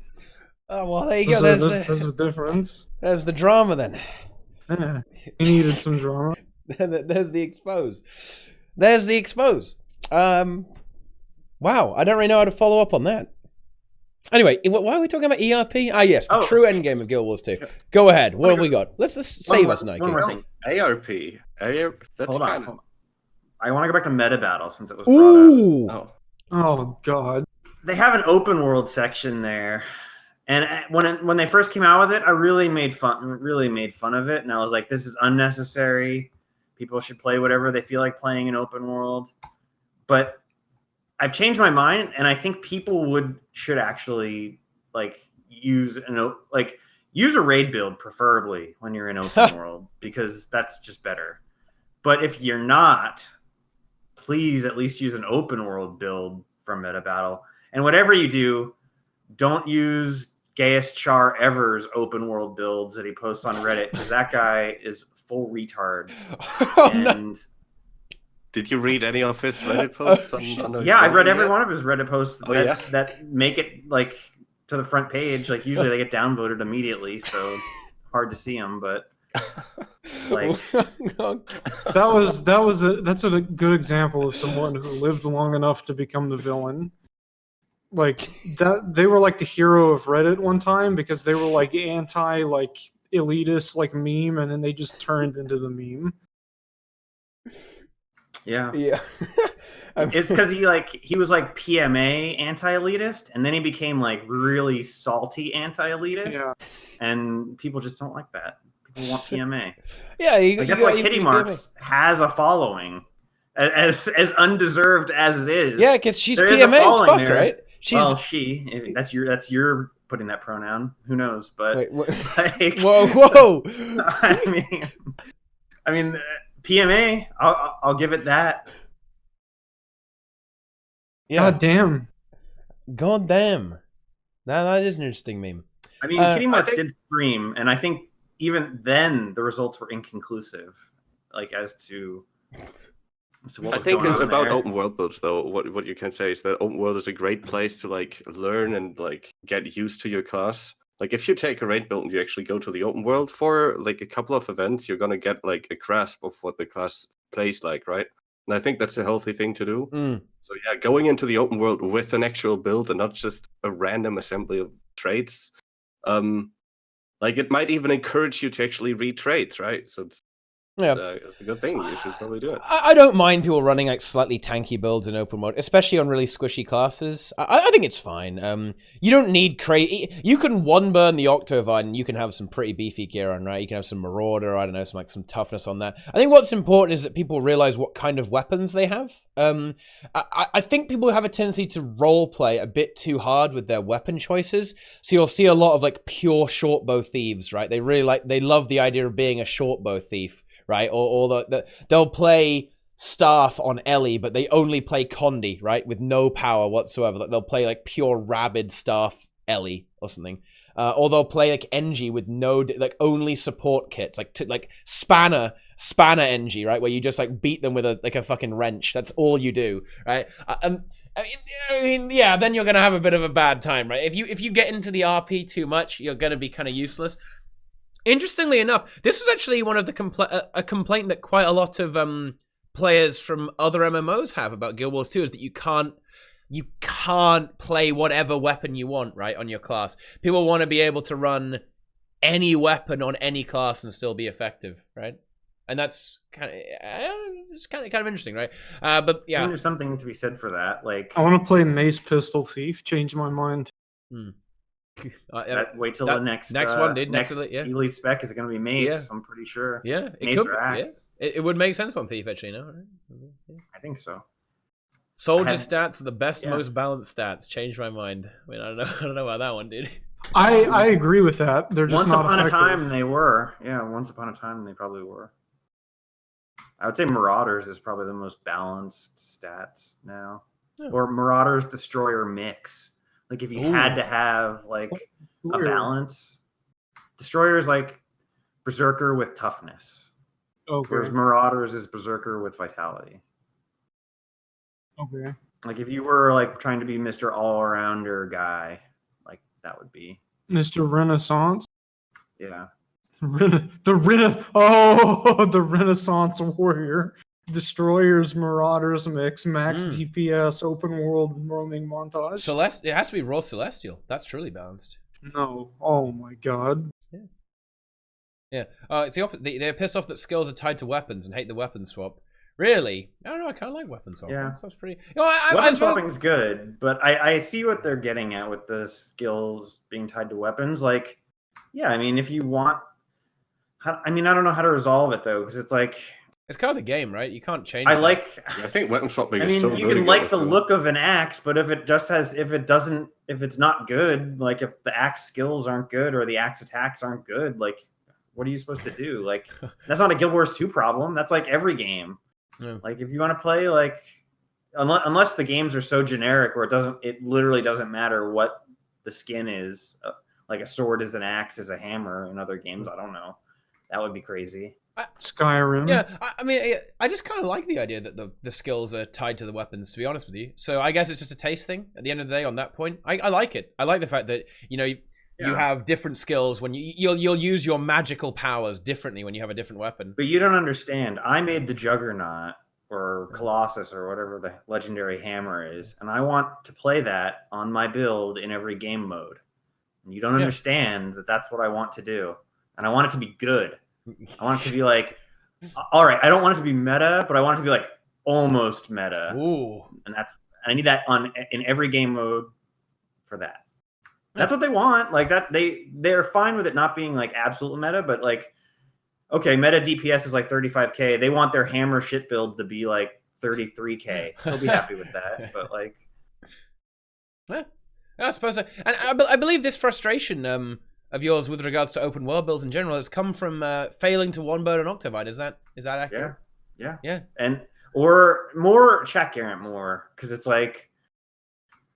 Oh well, there you go. There's a difference. There's the drama then. Yeah, you needed some drama. There's the expose. There's the expose. Wow, I don't really know how to follow up on that. Anyway, why are we talking about ERP? Ah, yes, the true endgame of Guild Wars 2. Go ahead. What have we got? Let's just save us, Nike. One more thing. ARP. That's Hold kind on. of. I want to go back to meta battle since it was brought up. Ooh. Oh god. They have an open world section there, and when they first came out with it, I really made fun of it, and I was like, "This is unnecessary. People should play whatever they feel like playing in open world." But I've changed my mind, and I think people should actually like use a raid build preferably when you're in open world, because that's just better. But if you're not, please at least use an open world build from meta battle. And whatever you do, don't use Gaius Char Ever's open world builds that he posts on Reddit, because that guy is full retard. And Did you read any of his Reddit posts? yeah, I've read every one of his Reddit posts Oh, that make it like to the front page. Like usually they get downvoted immediately, so hard to see them. But like, that's a good example of someone who lived long enough to become the villain. Like that, they were like the hero of Reddit one time because they were like anti like elitist like meme, and then they just turned into the meme. yeah. It's because he was like PMA anti-elitist, and then he became like really salty anti-elitist. Yeah. And people just don't like that. People want PMA. Yeah, That's why Kitty Marks has a following, as undeserved as it is. Yeah, because she's There is a PMA as following fuck, there. right? Well, that's your putting that pronoun. Who knows? But Wait, like, whoa! I mean, PMA. I'll give it that. Yeah. God damn. God damn. That is an interesting meme. I mean, Kitty Mutts did stream, and I think even then the results were inconclusive, like as to what was going on about there. open world builds, though, what you can say is that open world is a great place to like learn and like get used to your class. Like if you take a raid build and you actually go to the open world for like a couple of events, you're gonna get like a grasp of what the class plays like, right? And I think that's a healthy thing to do. So yeah, going into the open world with an actual build and not just a random assembly of traits, like it might even encourage you to actually read traits, right? So it's a good thing. You should probably do it. I don't mind people running like slightly tanky builds in open mode, especially on really squishy classes. I think it's fine. You don't need crazy. You can one burn the Octovine, and you can have some pretty beefy gear on, right? You can have some Marauder. I don't know, some toughness on that. I think what's important is that people realize what kind of weapons they have. I think people have a tendency to role play a bit too hard with their weapon choices. So you'll see a lot of like pure shortbow thieves, right? They love the idea of being a shortbow thief. Right, or they'll play staff on Ellie, but they only play Condi, right, with no power whatsoever. Like they'll play like pure rabid staff Ellie or something, or they'll play like Engie with no only support kits, like Spanner Engie, right, where you just like beat them with a fucking wrench. That's all you do, right? I mean, yeah. Then you're gonna have a bit of a bad time, right? If you get into the RP too much, you're gonna be kind of useless. Interestingly enough, this was actually one of the a complaint that quite a lot of players from other MMOs have about Guild Wars 2 is that you can't play whatever weapon you want, right, on your class. People want to be able to run any weapon on any class and still be effective, right? And that's kind of interesting, right? But yeah, there's something to be said for that. Like, I want to play Mace Pistol Thief. Change my mind. Wait till the next one, dude. Next elite spec is going to be Mace. Yeah. I'm pretty sure. Yeah, Mace or Axe. Yeah. It would make sense on Thief, actually. No, right? I think so. Soldier stats are the best, most balanced stats. Changed my mind. I mean, I don't know about that one, dude. I agree with that. They're just once upon effective. a time they were. Yeah, once upon a time they probably were. I would say Marauders is probably the most balanced stats now, or Marauders Destroyer mix. Like if you had to have like a balance, Destroyer is like Berserker with toughness. Okay. Whereas Marauders is Berserker with vitality. Okay. Like if you were like trying to be Mr. All-Arounder guy, like that would be Mr. Renaissance. Yeah. The Renaissance Warrior. Destroyers, Marauders mix, max DPS, open world roaming montage. It has to be Raw Celestial. That's truly balanced. No. Oh my god. Yeah. It's the opposite. They're pissed off that skills are tied to weapons and hate the weapon swap. Really? I don't know. I kind of like weapon swap. Yeah. That sounds pretty. You know, weapon swapping's good, but I see what they're getting at with the skills being tied to weapons. Like, yeah, I mean, if you want, I don't know how to resolve it though, because it's like. It's kind of the game, right? You can't change. I think weapon swapping is so good. You can like the look of an axe, but if it's not good, like if the axe skills aren't good or the axe attacks aren't good, like what are you supposed to do? Like that's not a Guild Wars 2 problem. That's like every game. Yeah. Like if you want to play like, unless the games are so generic where it literally doesn't matter what the skin is. Like a sword is an axe is a hammer in other games. I don't know. That would be crazy. Skyrim. Yeah, I mean, I just kind of like the idea that the skills are tied to the weapons, to be honest with you. So I guess it's just a taste thing at the end of the day on that point. I like it. I like the fact that, you have different skills when you'll use your magical powers differently when you have a different weapon. But you don't understand. I made the Juggernaut or Colossus or whatever the legendary hammer is, and I want to play that on my build in every game mode. And you don't understand that that's what I want to do. And I want it to be good. I want it to be like, all right, I don't want it to be meta, but I want it to be like almost meta. Ooh. And I need that in every game mode for that. That's what they want. Like that they're fine with it not being like absolute meta, but like, okay, meta DPS is like 35k. They want their hammer shit build to be like 33k. They'll be happy with that. But like, yeah, I suppose so. And I believe this frustration of yours with regards to open world builds in general has come from failing to one burn an Octovine. Is that accurate? Yeah. And or more check Garrett more, because it's like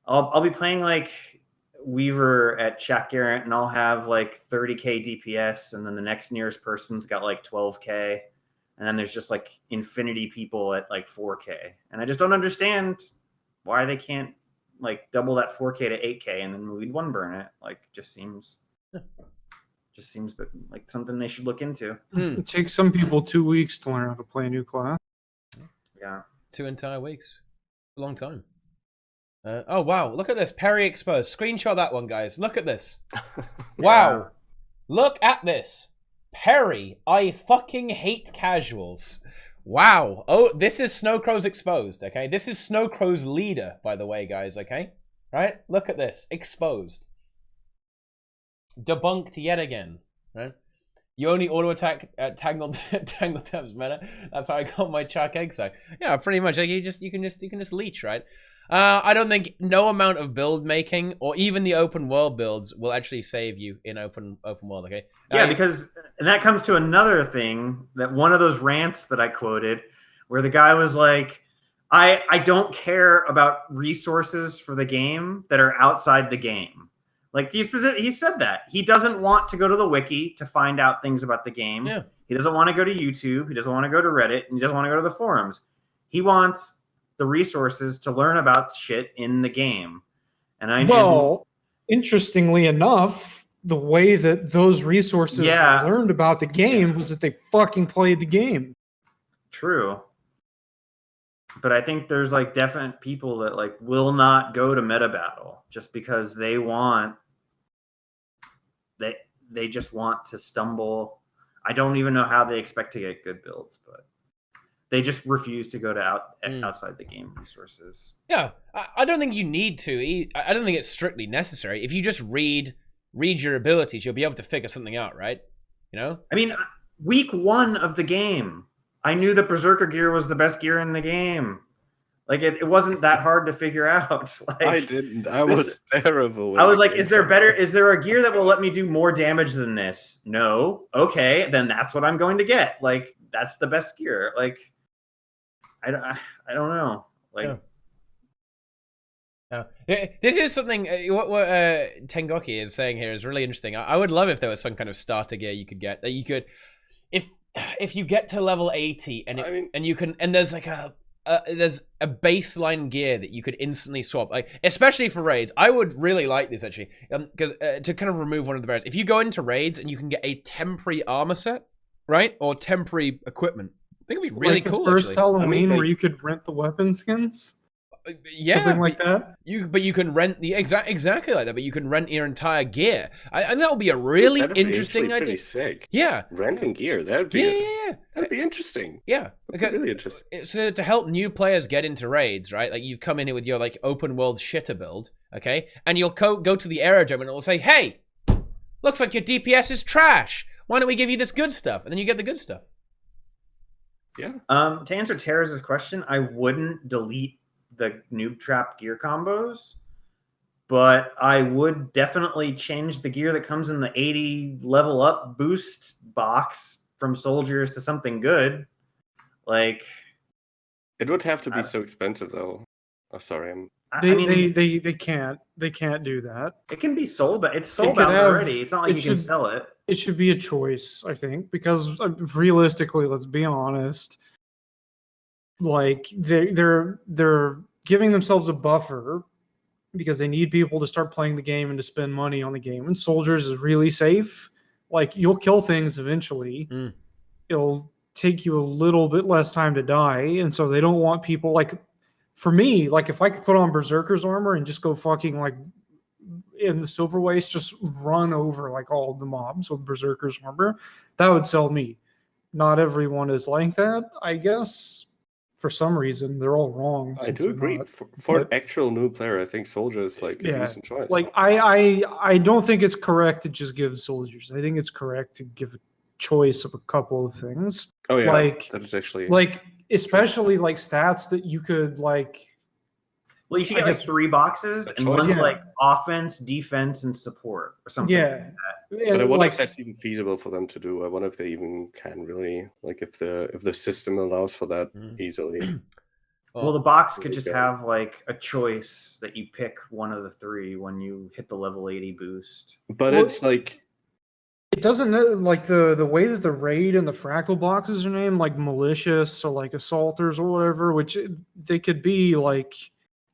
I'll be playing like Weaver at Shaq Garrett, and I'll have like 30k DPS, and then the next nearest person's got like 12k, and then there's just like infinity people at like 4k, and I just don't understand why they can't like double that 4k to 8k and then we'd one burn it. Like, just seems like something they should look into. It takes some people 2 weeks to learn how to play a new class. Yeah, 2 entire weeks. A long time. Oh wow, look at this. Perry exposed. Screenshot that one, guys. Look at this. Wow. Yeah. Look at this. Perry, I fucking hate casuals. Wow. Oh, this is Snowcrow's exposed, okay? This is Snowcrow's leader, by the way, guys, okay? Right? Look at this. Exposed. Debunked yet again, right? You only auto attack tangled tabs meta. That's how I got my Chuck egg. So yeah, pretty much. Like you can just leech, right? I don't think no amount of build making or even the open world builds will actually save you in open world. Okay. Yeah, because and that comes to another thing, that one of those rants that I quoted, where the guy was like, "I don't care about resources for the game that are outside the game." Like he said that he doesn't want to go to the wiki to find out things about the game. Yeah. He doesn't want to go to YouTube. He doesn't want to go to Reddit. And he doesn't want to go to the forums. He wants the resources to learn about shit in the game. And interestingly enough, the way that those resources learned about the game was that they fucking played the game. True. But I think there's like definite people that like will not go to meta battle just because they just want to stumble. I don't even know how they expect to get good builds, but they just refuse to go to outside the game resources. Yeah, I don't think you need to. I don't think it's strictly necessary. If you just read your abilities, you'll be able to figure something out, right? You know? I mean, week 1 of the game, I knew that Berserker gear was the best gear in the game. Like, it wasn't that hard to figure out. Like, I didn't. I was terrible. I was like, is there a gear that will let me do more damage than this? No. Okay, then that's what I'm going to get. Like, that's the best gear. Like, I don't know. Like, this is something. What Tengoki is saying here is really interesting. I would love if there was some kind of starter gear you could get that you could, if you get to level 80 and you can, and there's like there's a baseline gear that you could instantly swap, like especially for raids. I would really like this actually, because to kind of remove one of the barriers. If you go into raids and you can get a temporary armor set, right, or temporary equipment, I think it'd be really cool. The first actually. Halloween where you could rent the weapon skins. Yeah, something like that. But you can rent the exactly like that. But you can rent your entire gear, and that would be a really interesting idea. Pretty sick. Yeah, renting gear. That'd be that'd be interesting. Yeah, that'd be really interesting. So to help new players get into raids, right? Like you come in here with your like open world shitter build, okay, and you'll go to the aerodrome and it'll say, "Hey, looks like your DPS is trash. Why don't we give you this good stuff?" And then you get the good stuff. Yeah. To answer Terrace's question, I wouldn't delete the noob trap gear combos, but I would definitely change the gear that comes in the 80 level up boost box from soldiers to something good. Like, it would have to be so expensive though. Oh, sorry, they can't do that. It can be sold, but it's sold out already. It's not like you can sell it. It should be a choice, I think, because realistically, let's be honest. Like they're giving themselves a buffer because they need people to start playing the game and to spend money on the game. And soldiers is really safe. Like, you'll kill things eventually. It'll take you a little bit less time to die, and so they don't want people like. For me, like if I could put on Berserker's armor and just go fucking like in the Silver Waste, just run over like all of the mobs with Berserker's armor, that would sell me. Not everyone is like that, I guess. For some reason, they're all wrong. I do agree. For an actual new player, I think Soldier is like a decent choice. Like I don't think it's correct to just give soldiers. I think it's correct to give a choice of a couple of things. Oh yeah, like that is actually like especially like stats that you could like. Well, you should get like 3 boxes, and one's like offense, defense, and support, or something. Yeah, like but I wonder if that's even feasible for them to do. I wonder if they even can really, like, if the system allows for that easily. Well, the box could There you just go. have like a choice that you pick one of the three when you hit the level 80 boost. But Well, it's like It doesn't like the way that the raid and the fractal boxes are named, like malicious or like assaulters or whatever, which they could be like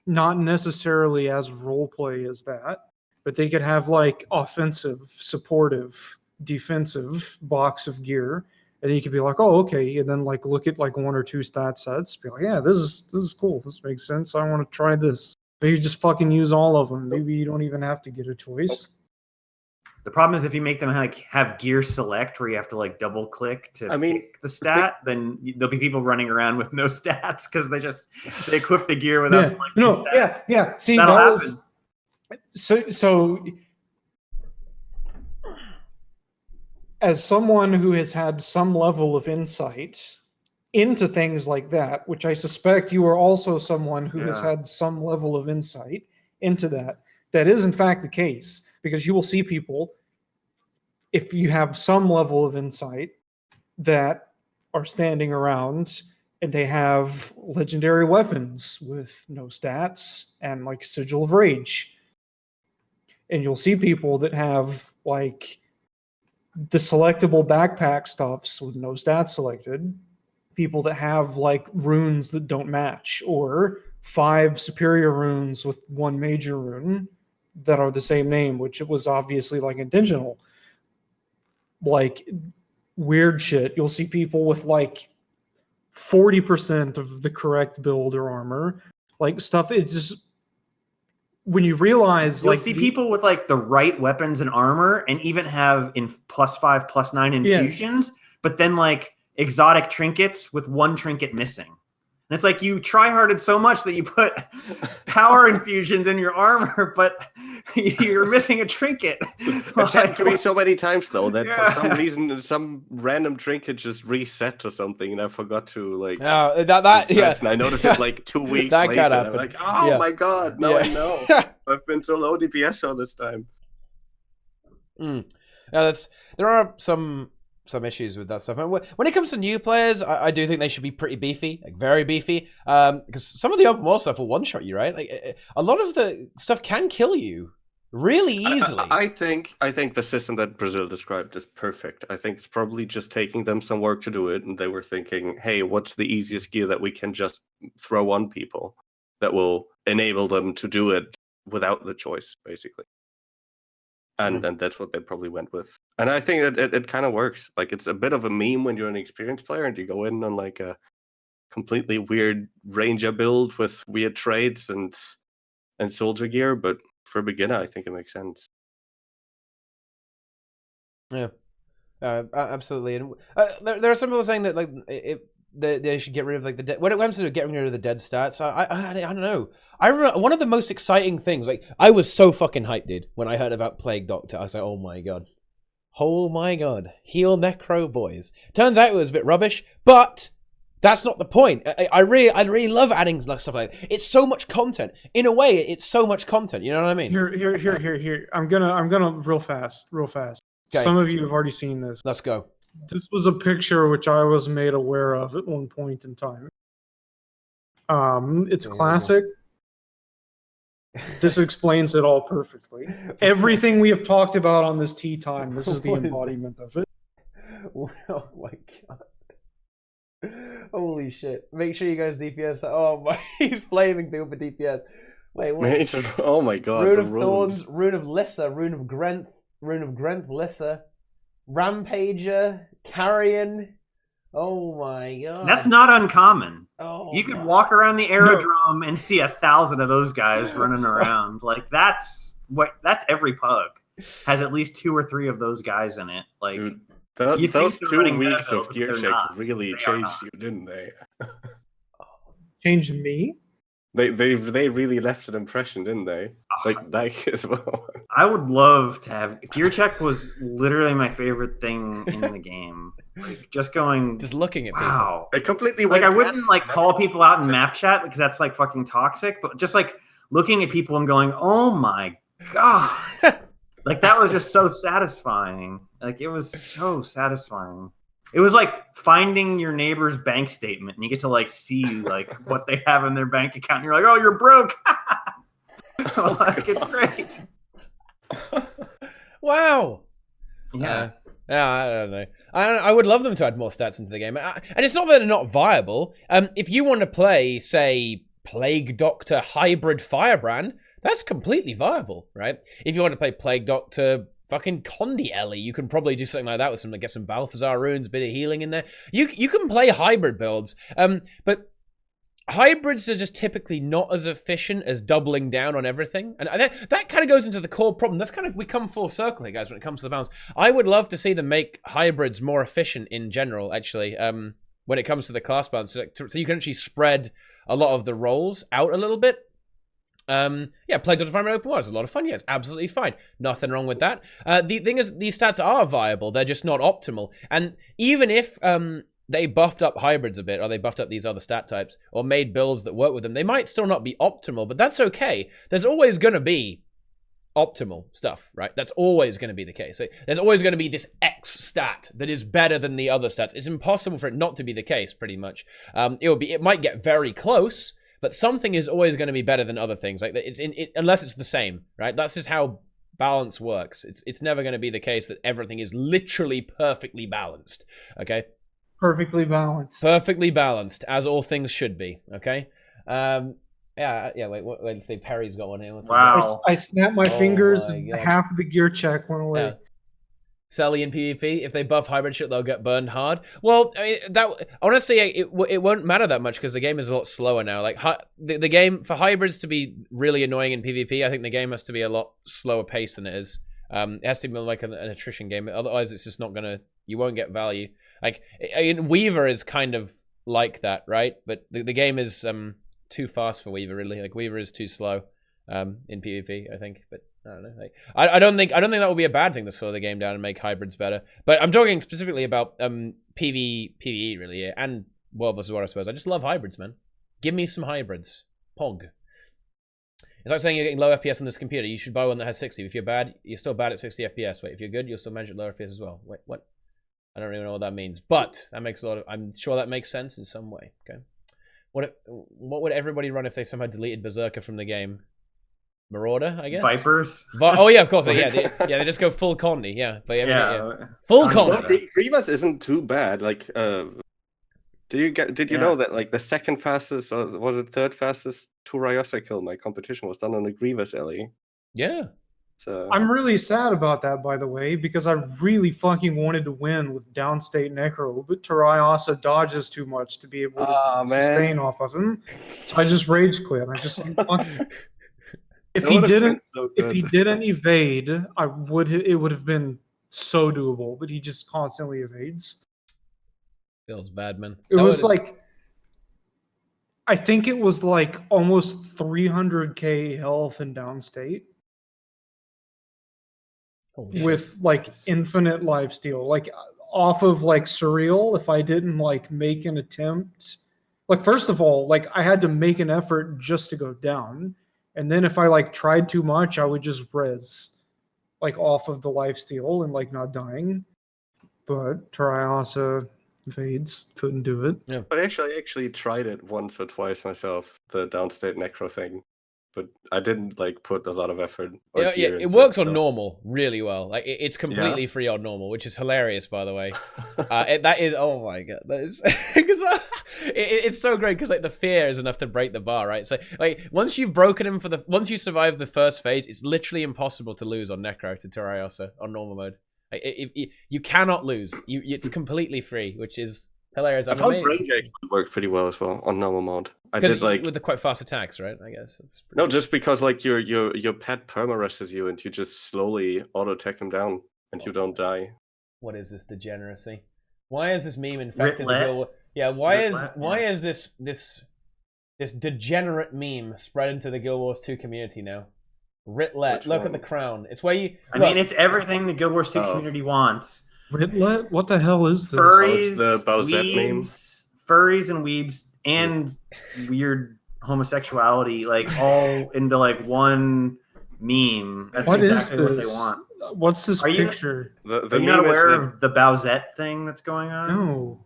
not necessarily as roleplay as that, but they could have like offensive, supportive, defensive box of gear, and then you could be like, oh, okay, and then like look at like one or two stat sets, be like, yeah, this is cool, this makes sense, I want to try this. Maybe just fucking use all of them. Maybe you don't even have to get a choice. The problem is if you make them like have gear select where you have to like double click to pick the stat, then there'll be people running around with no stats because they equip the gear without selecting stats. Yeah. See, that'll that happen. was so. As someone who has had some level of insight into things like that, which I suspect you are also someone who has had some level of insight into that is in fact the case, because you will see people, if you have some level of insight, that are standing around and they have legendary weapons with no stats and like Sigil of Rage. And you'll see people that have like the selectable backpack stuffs with no stats selected, people that have like runes that don't match, or 5 superior runes with 1 major rune that are the same name, which it was obviously like intentional. Like weird shit. You'll see people with like 40% of the correct build or armor, like stuff. It just, when you realize, You'll like, see people with like the right weapons and armor, and even have in +5, +9 infusions, but then like exotic trinkets with 1 trinket missing. And it's like you try-harded so much that you put power infusions in your armor, but you're missing a trinket. It's happened to me so many times though that for some Yeah. reason some random trinket just reset or something, and I forgot to like. That yeah. And I noticed it like 2 weeks That later. can And I'm happen. like, oh Yeah. my god, now I know. I've been so low DPS all this time. Yeah, there are some issues with that stuff. And when it comes to new players, I do think they should be pretty beefy, like very beefy. Because some of the open world stuff will one shot you, right? Like a lot of the stuff can kill you really easily. I think the system that Brazil described is perfect. I think it's probably just taking them some work to do it, and they were thinking, hey, what's the easiest gear that we can just throw on people that will enable them to do it without the choice, basically. And that's what they probably went with. And I think it kind of works. Like, it's a bit of a meme when you're an experienced player and you go in on like a completely weird ranger build with weird traits and soldier gear, but for a beginner, I think it makes sense. Yeah, absolutely. And there are some people saying that like they should get rid of like the when it comes to getting rid of the dead stats. I don't know. I remember one of the most exciting things. Like I was so fucking hyped, dude, when I heard about Plague Doctor. I was like, oh my god, heal necro boys. Turns out it was a bit rubbish, but that's not the point. I really love adding stuff like that. It's so much content. In a way, it's so much content. You know what I mean? Here. I'm gonna real fast. Okay. Some of you have already seen this. Let's go. This was a picture which I was made aware of at one point in time. It's classic. This explains it all perfectly. Everything we have talked about on this tea time, this is the embodiment of it. Oh my god. Holy shit. Make sure you guys DPS. Oh my, he's flaming people for DPS. Wait, what? Oh my god. Rune of Thorns, Rune of Lissa, Rune of Grenth, Lissa, Rampager, Carrion. Oh my god. That's not uncommon. Oh, you could walk around the aerodrome and see 1,000 of those guys running around. Like that's every pug has at least 2 or 3 of those guys in it. Like dude, those 2 weeks of gear check really changed you, didn't they? Changed me? They really left an impression, didn't they? Like as well. I would love to have gear check. Was literally my favorite thing in the game. Like just looking at wow. I completely like I wouldn't like call people out in map chat because that's like fucking toxic. But just like looking at people and going, oh my god, like that was just so satisfying. Like it was so satisfying. It was like finding your neighbor's bank statement, and you get to like see like what they have in their bank account. And you're like, oh, you're broke. Like, it's great. Wow. Yeah. Yeah, I don't know. I would love them to add more stats into the game. And it's not that they're not viable. If you want to play, say, Plague Doctor Hybrid Firebrand, that's completely viable, right? If you want to play Plague Doctor fucking Condi Ellie, you can probably do something like that with some, get some Balthazar runes, bit of healing in there. You can play hybrid builds, but hybrids are just typically not as efficient as doubling down on everything. And that kind of goes into the core problem. That's kind of, we come full circle here, guys, when it comes to the balance. I would love to see them make hybrids more efficient in general, actually, when it comes to the class balance. So you can actually spread a lot of the roles out a little bit. Yeah, Plague Doctor Firebrand Open World is a lot of fun. Yeah, it's absolutely fine. Nothing wrong with that. The thing is, these stats are viable. They're just not optimal. And even if they buffed up hybrids a bit, or they buffed up these other stat types, or made builds that work with them, they might still not be optimal, but that's okay. There's always going to be optimal stuff, right? That's always going to be the case. There's always going to be this X stat that is better than the other stats. It's impossible for it not to be the case, pretty much. It might get very close, but something is always going to be better than other things. Like unless it's the same, right? That's just how balance works. It's never going to be the case that everything is literally perfectly balanced. Okay. Perfectly balanced. Perfectly balanced, as all things should be. Okay. Yeah. Wait. Let's see. Perry's got one here. Wow. I snapped my fingers, my and gosh. half of the gear check went away. Yeah. Selly in PvP, if they buff hybrid shit, they'll get burned hard. Well, I mean, honestly, it won't matter that much because the game is a lot slower now. Like the game for hybrids to be really annoying in PvP, I think the game has to be a lot slower paced than it is. It has to be like an attrition game. Otherwise, it's just not gonna. You won't get value. Like Weaver is kind of like that, right? But the game is too fast for Weaver, really. Like Weaver is too slow in PvP, I think. But I don't know. Like, I don't think that would be a bad thing to slow the game down and make hybrids better. But I'm talking specifically about PvE, really, yeah, and World vs. War, I suppose. I just love hybrids, man. Give me some hybrids. Pog. It's like saying you're getting low FPS on this computer. You should buy one that has 60. If you're bad, you're still bad at 60 FPS. Wait, if you're good, you'll still manage at low FPS as well. Wait, what? I don't even know what that means, but that makes a lot of. I'm sure that makes sense in some way. Okay, what would everybody run if they somehow deleted Berserker from the game? Marauder, I guess. Vipers. Oh yeah, of course. Yeah, they just go full Condi. Yeah, but yeah. Full Condi. Well, Grievous isn't too bad. Like, did you know that like the second fastest, or was it third fastest Turayasa kill my competition was done on the Grievous Ellie? Yeah. So I'm really sad about that, by the way, because I really fucking wanted to win with downstate Necro, but Turayasa dodges too much to be able to sustain off of him. So I just rage quit. I just if he didn't evade, it would have been so doable, but he just constantly evades. Feels bad, man. It was like, I think it was like almost 300k health in downstate. With like infinite lifesteal, like off of like Surreal, if I didn't like make an attempt, like first of all, like I had to make an effort just to go down, and then if I like tried too much, I would just res like off of the lifesteal and like not dying. But Turayasa evades, couldn't do it. Yeah. But I actually tried it once or twice myself, the downstate necro thing. But I didn't like put a lot of effort. Yeah, it works on normal really well. Like it's completely free on normal, which is hilarious, by the way. That is, oh my god, that is it's so great because like the fear is enough to break the bar, right? So like once you've broken him once you survive the first phase, it's literally impossible to lose on Necro to Turayasa on normal mode. Like, you cannot lose. It's completely free, which is hilarious. I found Renegade worked pretty well as well on normal mode. I did like with the quite fast attacks, right? I guess that's no, just because like your pet perma-resses you and you just slowly auto attack him down and you don't die. What is this degeneracy? Why is this meme infecting the Guild Wars? Yeah, why is this degenerate meme spread into the Guild Wars 2 community now? Ritlet, look at the crown. It's where you. I mean, it's everything the Guild Wars 2 community wants. Ritlet? What the hell is this? Furries, the Bowsette weebs, meme. Furries and weebs, and weird homosexuality, like all into like one meme. That's what exactly is what this? they want. What's this Are you- picture? The Are you not meme is aware that of the Bowsette thing that's going on? No.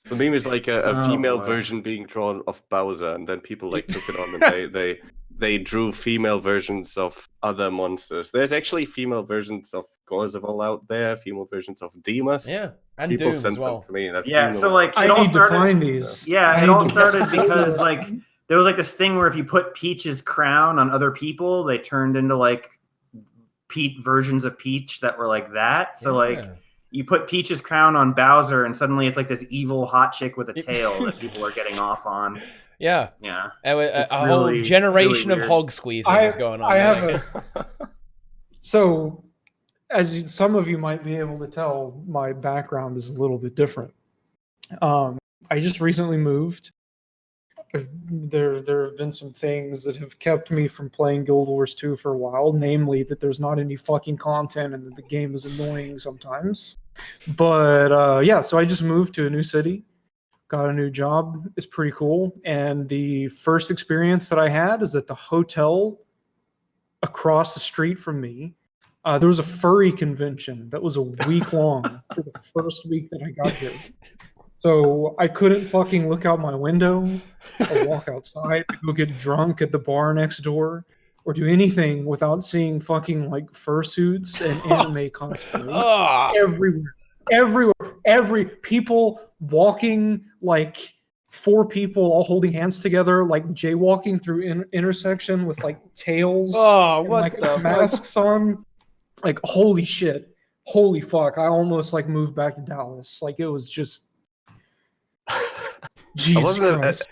the meme is like a Oh, female boy. version being drawn of Bowser, and then people like took it on and they drew female versions of other monsters. There's actually female versions of Gorzaval out there, female versions of Demas. Yeah, and People Doom sent as well. them to me, and I've Yeah, seen so them. like I it all need to started. find these. Yeah, I it need all to- started because like there was like this thing where if you put Peach's crown on other people, they turned into like Peach versions of Peach that were like that. So like Yeah. you put Peach's crown on Bowser, and suddenly it's like this evil hot chick with a tail that people are getting off on. Yeah. Yeah, A It's whole really, generation really of weird. hog squeezing is going on. I there. have So, some of you might be able to tell, my background is a little bit different. I just recently moved. There have been some things that have kept me from playing Guild Wars 2 for a while, namely that there's not any fucking content and that the game is annoying sometimes. But yeah, so I just moved to a new city, got a new job. It's pretty cool. And the first experience that I had is at the hotel across the street from me. There was a furry convention that was a week long for the first week that I got here. So I couldn't fucking look out my window or walk outside to go get drunk at the bar next door or do anything without seeing fucking like fursuits and anime cosplay Ah, every people walking like 4 people all holding hands together, like jaywalking through intersection with like tails oh, and what like the fuck? masks on. Like holy shit, holy fuck! I almost like moved back to Dallas. Like it was just Jesus Christ.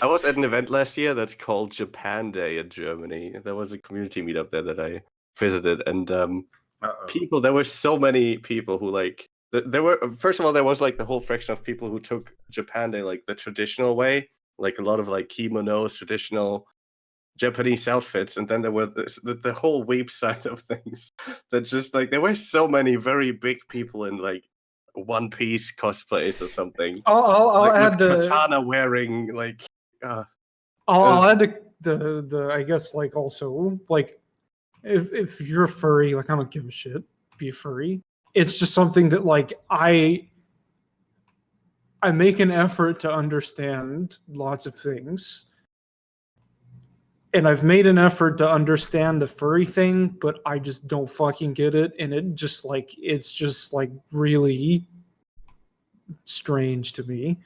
I was at an event last year that's called Japan Day in Germany. There was a community meetup there that I visited, and people. There were so many people who like. There were first of all there was like the whole fraction of people who took Japan Day like the traditional way, like a lot of like kimonos, traditional Japanese outfits, and then there were the whole weeb side of things. That just like there were so many very big people in like One Piece cosplays or something. I'll Like, add with the katana wearing like. I'll add the I guess like also like if you're a furry, like I don't give a shit. Be a furry. It's just something that like I make an effort to understand lots of things. And I've made an effort to understand the furry thing, but I just don't fucking get it. And it's just like really strange to me.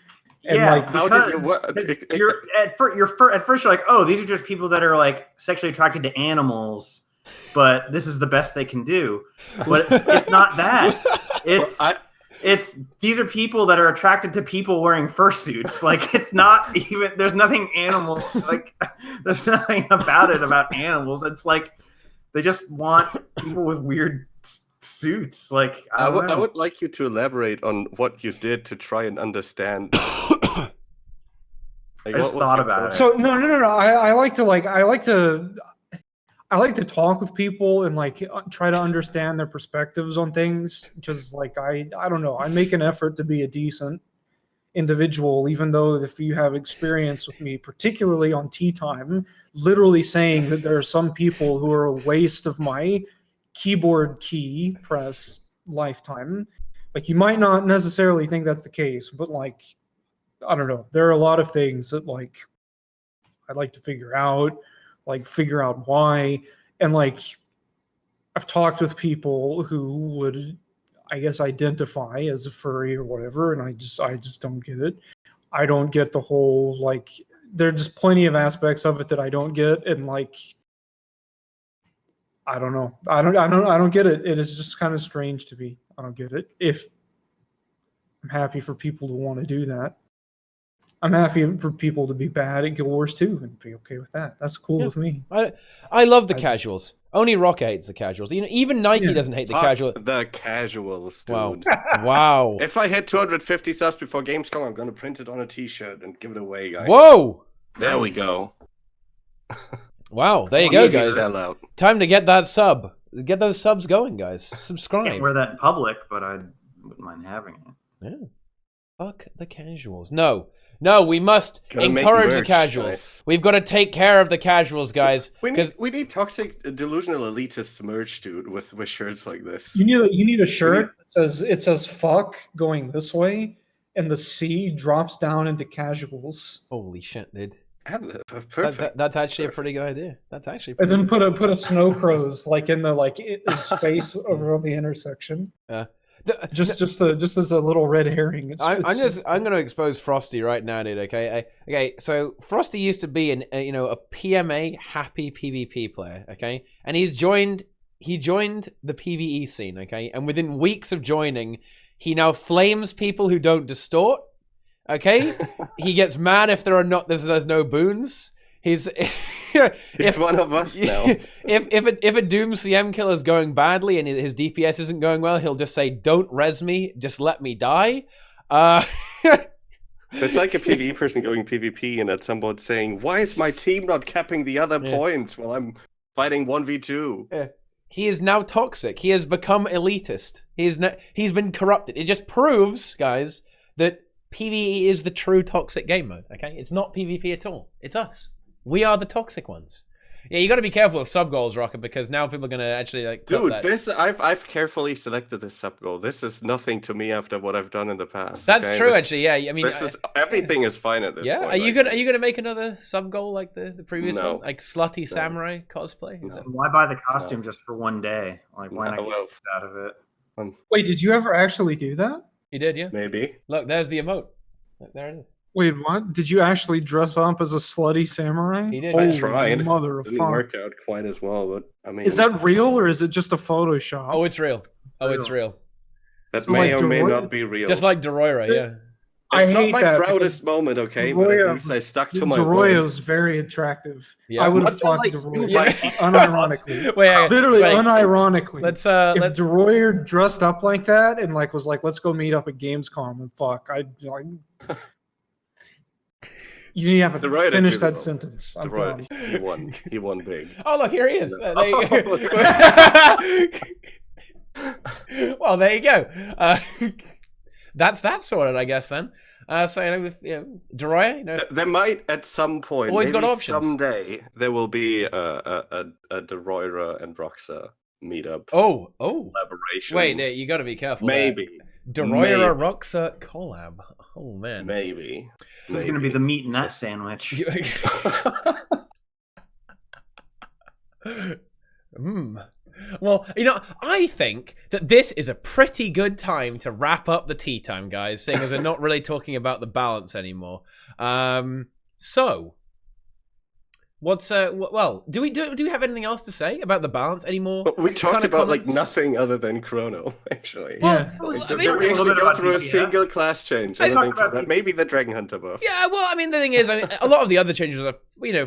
And yeah. like, How did you because you're at first you're like, oh, these are just people that are like sexually attracted to animals, but this is the best they can do. But it's not that. It's these are people that are attracted to people wearing fursuits. Like it's not even there's nothing animal like there's nothing about it about animals. It's like they just want people with weird suits. Like I would like you to elaborate on what you did to try and understand. I just thought about it. So no. I like to talk with people and like try to understand their perspectives on things. Just like I don't know. I make an effort to be a decent individual, even though if you have experience with me, particularly on TeaTime, literally saying that there are some people who are a waste of my keyboard key press lifetime. Like you might not necessarily think that's the case, but like I don't know. There are a lot of things that like I'd like to figure out why. And like I've talked with people who would I guess identify as a furry or whatever, and I just don't get it. I don't get the whole like there's just plenty of aspects of it that I don't get, and like I don't know. I don't get it. It is just kind of strange to me. I don't get it. If I'm happy for people to want to do that. I'm happy for people to be bad at Guild Wars 2 and be okay with that. That's cool with me. I love the casuals. Only Roca hates the casuals. Even Nike doesn't hate the casual. The casuals, dude. Wow. Wow. If I hit 250 subs before Gamescom, I'm gonna print it on a T-shirt and give it away, guys. Whoa. There we go. Wow. There you go, Easy guys. sellout. Time to get that sub. Get those subs going, guys. I Subscribe. can't wear that in public, but I wouldn't mind having it. Yeah. Fuck the casuals. No. No, we must Gotta make encourage the merch, casuals. nice. We've got to take care of the casuals, guys. We need toxic delusional elitists merch, dude, with shirts like this. You need a shirt that says fuck going this way, and the C drops down into casuals. Holy shit, dude. Perfect. That's actually a pretty good idea. That's actually. And then pretty put a snow crows like in space over the intersection. Just as a little red herring. I'm going to expose Frosty right now, dude. Okay, okay. So Frosty used to be a PMA happy PvP player. Okay, and he joined the PvE scene. Okay, and within weeks of joining, he now flames people who don't distort. Okay, he gets mad if there's no boons. He's one of us now. If a Doom CM killer is going badly and his DPS isn't going well, he'll just say, "Don't res me, just let me die." It's like a PvE person going PvP and at some point saying, "Why is my team not capping the other points while I'm fighting 1v2?" He is now toxic. He has become elitist. He's been corrupted. It just proves, guys, that PvE is the true toxic game mode. Okay, it's not PvP at all. It's us. We are the toxic ones. Yeah, you got to be careful with sub goals, Roca, because now people are gonna actually like. Dude, I've carefully selected this sub goal. This is nothing to me after what I've done in the past. That's true, actually. Yeah, I mean, everything is fine at this point. Yeah, are you gonna make another sub goal like the previous one, like slutty samurai cosplay? Why buy the costume just for one day? Like, why not get out of it? Wait, did you ever actually do that? You did, yeah. Maybe. Look, there's the emote. There it is. Wait, what? Did you actually dress up as a slutty samurai? He did. I tried. Mother of Didn't fuck. work out quite as well, but I mean. Is that real or is it just a Photoshop? Oh, it's real. It's real. That So, may like, or may Druid? not be real. Just like Deroira, yeah. It's I not hate my that proudest moment, okay? But at least I stuck to my word. Doroyo's very attractive. Yeah. I would have Much fucked like Doroyo. you, Yeah. Unironically. Wait, Literally, wait. unironically. Let's If Doroyer dressed up like that and was like, let's go meet up at Gamescom and fuck, I'd like. You need to have Doroyer finish did that well. sentence. I'm Doroyer, done. he won big. Oh, look, here he is. Well, there you go. That's that sorted, I guess. Then, so Deroyer, There might at some point, Always got maybe options. someday, there will be a Deroyer and Roxa meetup. Oh, Collaboration. wait, you got to be careful. Maybe. Deroyer Roxa collab. Oh man. Maybe. Who's going to be the meat in that sandwich? Well, I think that this is a pretty good time to wrap up the tea time, guys, seeing as we're not really talking about the balance anymore. So, what's well, do we have anything else to say about the balance anymore? But we talked about comments? like nothing other than Chrono, actually. Yeah. Well, Did we actually go through a single class change? I talked about Maybe the Dragon Hunter buff. Yeah, well, I mean, the thing is, a lot of the other changes are,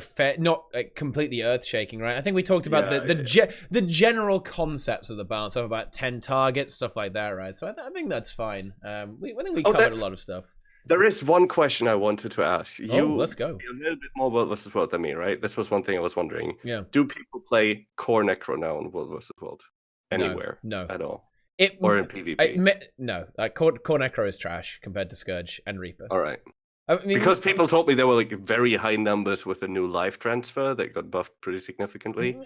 fair, not completely earth-shaking, right? I think we talked about the general concepts of the balance of about 10 targets, stuff like that, right? So I think that's fine. I think we covered a lot of stuff. There is one question I wanted to ask. Let's go. A little bit more World vs. World than me, right? This was one thing I was wondering. Yeah. Do people play Core Necro now in World vs. World? Anywhere? No. At all? Or in PvP? No. Core Necro is trash compared to Scourge and Reaper. All right. I mean, Because people told me there were like very high numbers with the new life transfer that got buffed pretty significantly.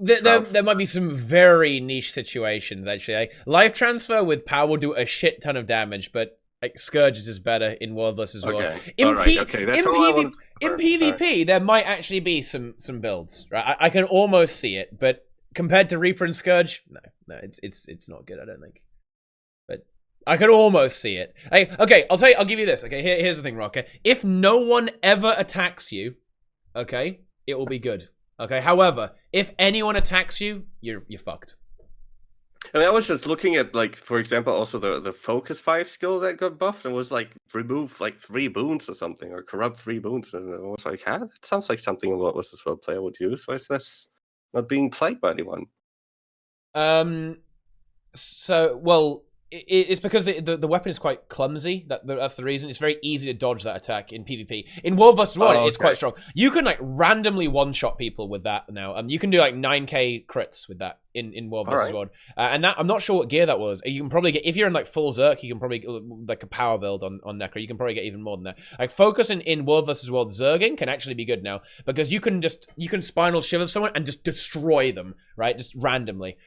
There might be some very niche situations, actually. Like, life transfer with power will do a shit ton of damage, but like Scourge is better in World vs. World. Okay. In That's all I wanted to in clarify. PvP, there might actually be some builds, right? I can almost see it, but compared to Reaper and Scourge, no, it's not good. I don't think. But I could almost see it. Okay, I'll give you this. Okay, here's the thing, Roca. If no one ever attacks you, okay, it will be good. Okay. However, if anyone attacks you, you're fucked. And I was just looking at, like, for example, also the Focus 5 skill that got buffed and was like, remove like 3 boons or something, or corrupt 3 boons. And I was like, that sounds like something a World vs. World player would use. Why is this not being played by anyone? So, well, it's because the weapon is quite clumsy. That's the reason. It's very easy to dodge that attack in PvP. In World vs. World, it's quite strong. You can like randomly one-shot people with that now. You can do like 9k crits with that in World vs. World. And that I'm not sure what gear that was. You can probably get, if you're in like full Zerk, you can probably like a power build on Necro. You can probably get even more than that. Like focus in World vs. World Zerging can actually be good now because you can Spinal Shiver someone and just destroy them, right? Just randomly.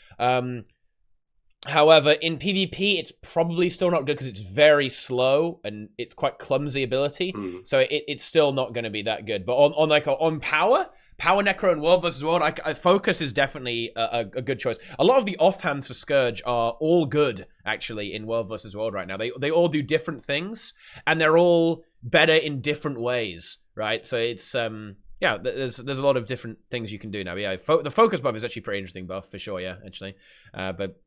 However, in PvP, it's probably still not good because it's very slow and it's quite clumsy ability. So it's still not going to be that good. But on power Necro and World vs. World, Focus is definitely a good choice. A lot of the offhands for Scourge are all good, actually, in World vs. World right now. They all do different things, and they're all better in different ways, right? So it's... yeah, there's a lot of different things you can do now. Yeah, the Focus buff is actually a pretty interesting buff, for sure, yeah, actually. But...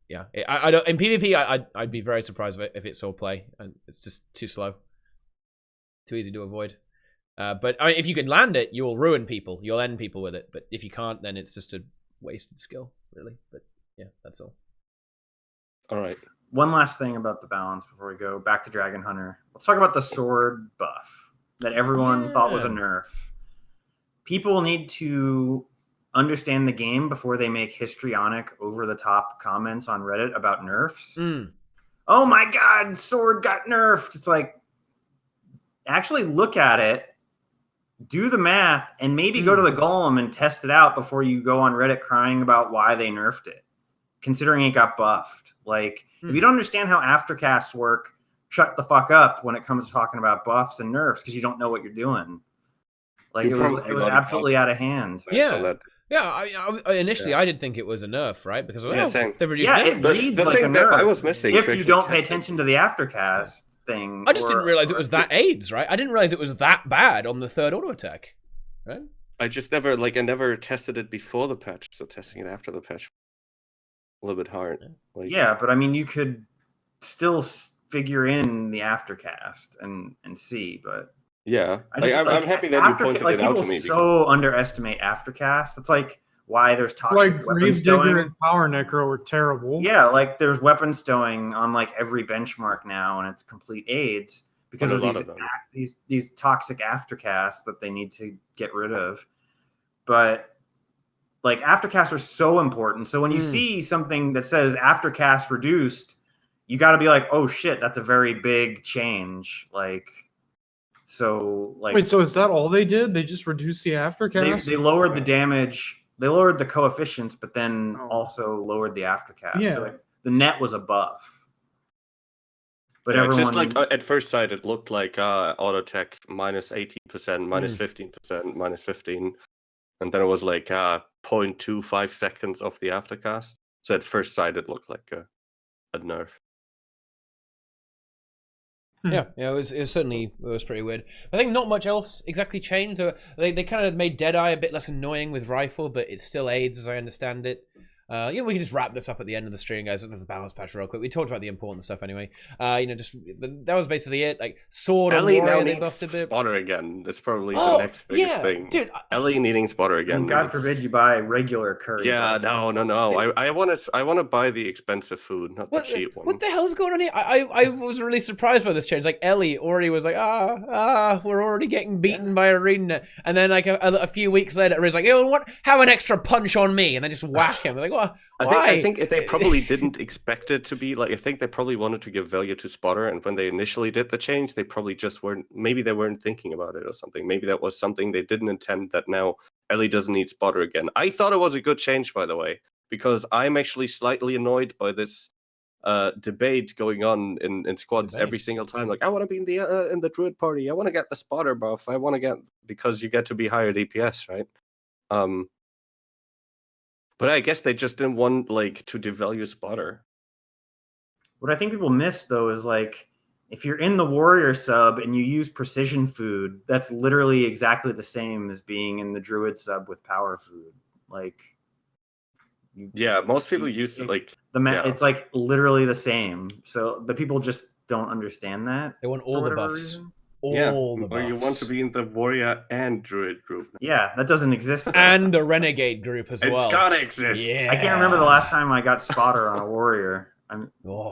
yeah, I don't. In PvP, I'd be very surprised if it saw play, and it's just too slow, too easy to avoid. But I mean, if you can land it, you'll ruin people. You'll end people with it. But if you can't, then it's just a wasted skill, really. But yeah, that's all. All right. One last thing about the balance before we go back to Dragon Hunter. Let's talk about the sword buff that everyone thought was a nerf. People need to understand the game before they make histrionic, over-the-top comments on Reddit about nerfs. Oh my god, sword got nerfed. It's like, actually look at it, do the math, and maybe go to the Golem and test it out before you go on Reddit crying about why they nerfed it, considering it got buffed. Like, if you don't understand how aftercasts work, shut the fuck up when it comes to talking about buffs and nerfs because you don't know what you're doing. Like, it was absolutely out of hand. Yeah. Yeah, I initially I did think it was a nerf, right? Because they've reduced it reads the like thing a that nerf I was missing if you don't pay attention to the aftercast thing. I just didn't realize it was that AIDS, right? I didn't realize it was that bad on the third auto attack, right? I just never I never tested it before the patch, so testing it after the patch a little bit hard. Yeah, but I mean, you could still figure in the aftercast and see, but. Yeah, I'm happy that you pointed it out to me. People so underestimate aftercast. It's like why there's toxic like weapon stowing. Gravedigger and Power Necro are terrible. Yeah, like there's weapon stowing on like every benchmark now, and it's complete AIDS because of these toxic aftercasts that they need to get rid of. But like aftercasts are so important. So when you see something that says aftercast reduced, you got to be like, oh shit, that's a very big change. Like. So, like, wait, so is that all they did? They just reduced the aftercast? They lowered the damage. They lowered the coefficients, but then also lowered the aftercast. Yeah. So like, the net was a buff. But yeah, everyone... just like at first sight, it looked like auto tech minus 18%, minus 15%, minus 15, and then it was like 0.25 seconds of the aftercast. So at first sight, it looked like a nerf. Yeah, it was certainly pretty weird. I think not much else exactly changed. They kind of made Deadeye a bit less annoying with Rifle, but it still aids as I understand it. We can just wrap this up at the end of the stream, guys. There's the balance patch real quick. We talked about the important stuff anyway. That was basically it. Like Sword and Warrior, they buffed a bit. Spotter again. That's probably the next biggest thing. Dude, Ellie needing Spotter again. And God forbid you buy regular curry. Yeah, no. I want to buy the expensive food, not the cheap one. What the hell's going on here? I was really surprised by this change. Like Ellie already was like, we're already getting beaten by ArenaNet, and then like a few weeks later, Ariana's like, have an extra punch on me, and then just whack him. Like, what? I think they probably didn't expect it to be like. I think they probably wanted to give value to Spotter, and when they initially did the change, they probably just weren't. Maybe they weren't thinking about it or something. Maybe that was something they didn't intend. That now Ellie doesn't need Spotter again. I thought it was a good change, by the way, because I'm actually slightly annoyed by this debate going on in squads every single time. Like, I want to be in the Druid party. I want to get the Spotter buff. I want to get because you get to be higher DPS, right? But I guess they just didn't want to devalue Spotter. What I think people miss though is like if you're in the Warrior sub and you use precision food, that's literally exactly the same as being in the Druid sub with power food. Like, most people use it's like literally the same. So the people just don't understand that. They want all the buffs. Reason. All the buffs. Or you want to be in the Warrior and Druid group. Yeah, that doesn't exist. And the Renegade group as well. It's gotta exist. Yeah. I can't remember the last time I got Spotter on a Warrior.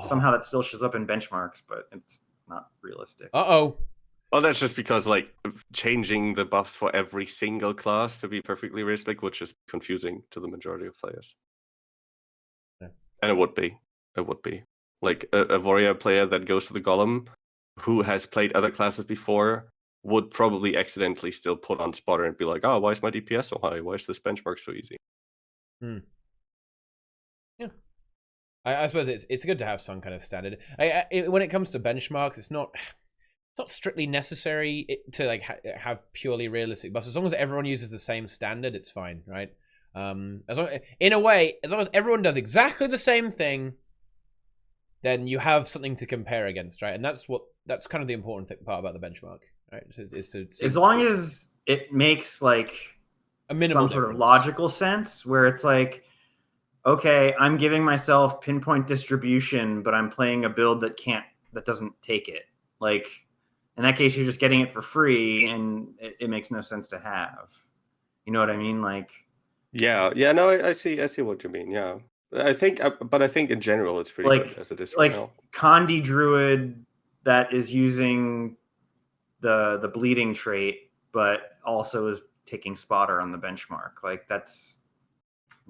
Somehow that still shows up in benchmarks, but it's not realistic. Uh-oh. Well, that's just because like changing the buffs for every single class to be perfectly realistic would just be confusing to the majority of players. Yeah. And it would be. Like a warrior player that goes to the golem who has played other classes before would probably accidentally still put on spotter and be like, oh, why is my DPS so high? Why is this benchmark so easy? Yeah. I suppose it's good to have some kind of standard. When it comes to benchmarks, it's not strictly necessary to like have purely realistic buffs. As long as everyone uses the same standard, it's fine, right? In a way, as long as everyone does exactly the same thing, then you have something to compare against, right? And that's kind of the important part about the benchmark, right? Is to as long as it makes like a minimal some sort of difference. logical sense, where it's like, okay, I'm giving myself pinpoint distribution, but I'm playing a build that doesn't take it. Like, in that case, you're just getting it for free, and it makes no sense to have. You know what I mean? Like, yeah, no, I see what you mean. Yeah, I think in general it's pretty good as it is right now. Condi Druid that is using the bleeding trait, but also is taking spotter on the benchmark. Like it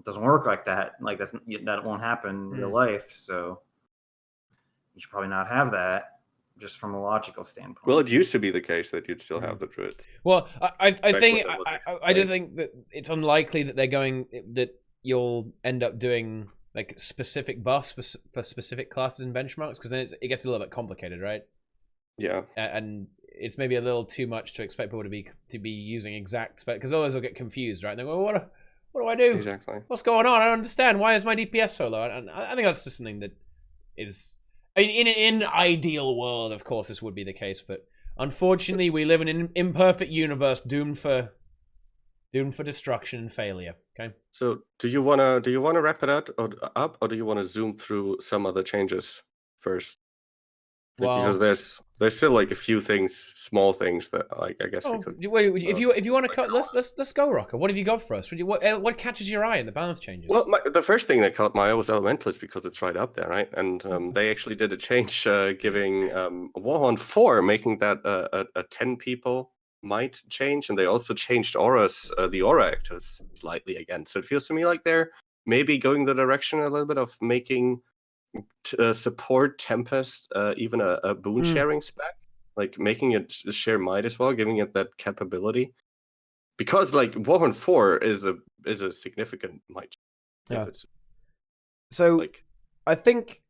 doesn't work like that. Like that won't happen in real life. So you should probably not have that. Just from a logical standpoint. Well, it used to be the case that you'd still have the Druids. Well, I do think that it's unlikely that you'll end up doing like specific buffs for specific classes and benchmarks, because then it gets a little bit complicated, right? Yeah. And it's maybe a little too much to expect people to be using exact spec, because otherwise they'll get confused, right? And they go, what do I do? Exactly. What's going on? I don't understand. Why is my DPS so low? And I think that's just something that is. I mean, in an ideal world, of course, this would be the case, but unfortunately, we live in an imperfect universe doomed for destruction and failure. Okay. So, do you wanna wrap it up, or do you want to zoom through some other changes first? Well, because there's still like a few things, small things that like I guess we could. Wait, if you want to cut, let's go, Roca. What have you got for us? What catches your eye in the balance changes? Well, the first thing that caught my eye was Elementalist, because it's right up there, right? And they actually did a change, giving Warhorn 4, making that a 10 people might change, and they also changed auras, the aura actors slightly again. So it feels to me like they're maybe going the direction a little bit of making support Tempest even a boon sharing spec, like making it share might as well, giving it that capability, because like Warhorn 4 is a significant might. Yeah. So like, I think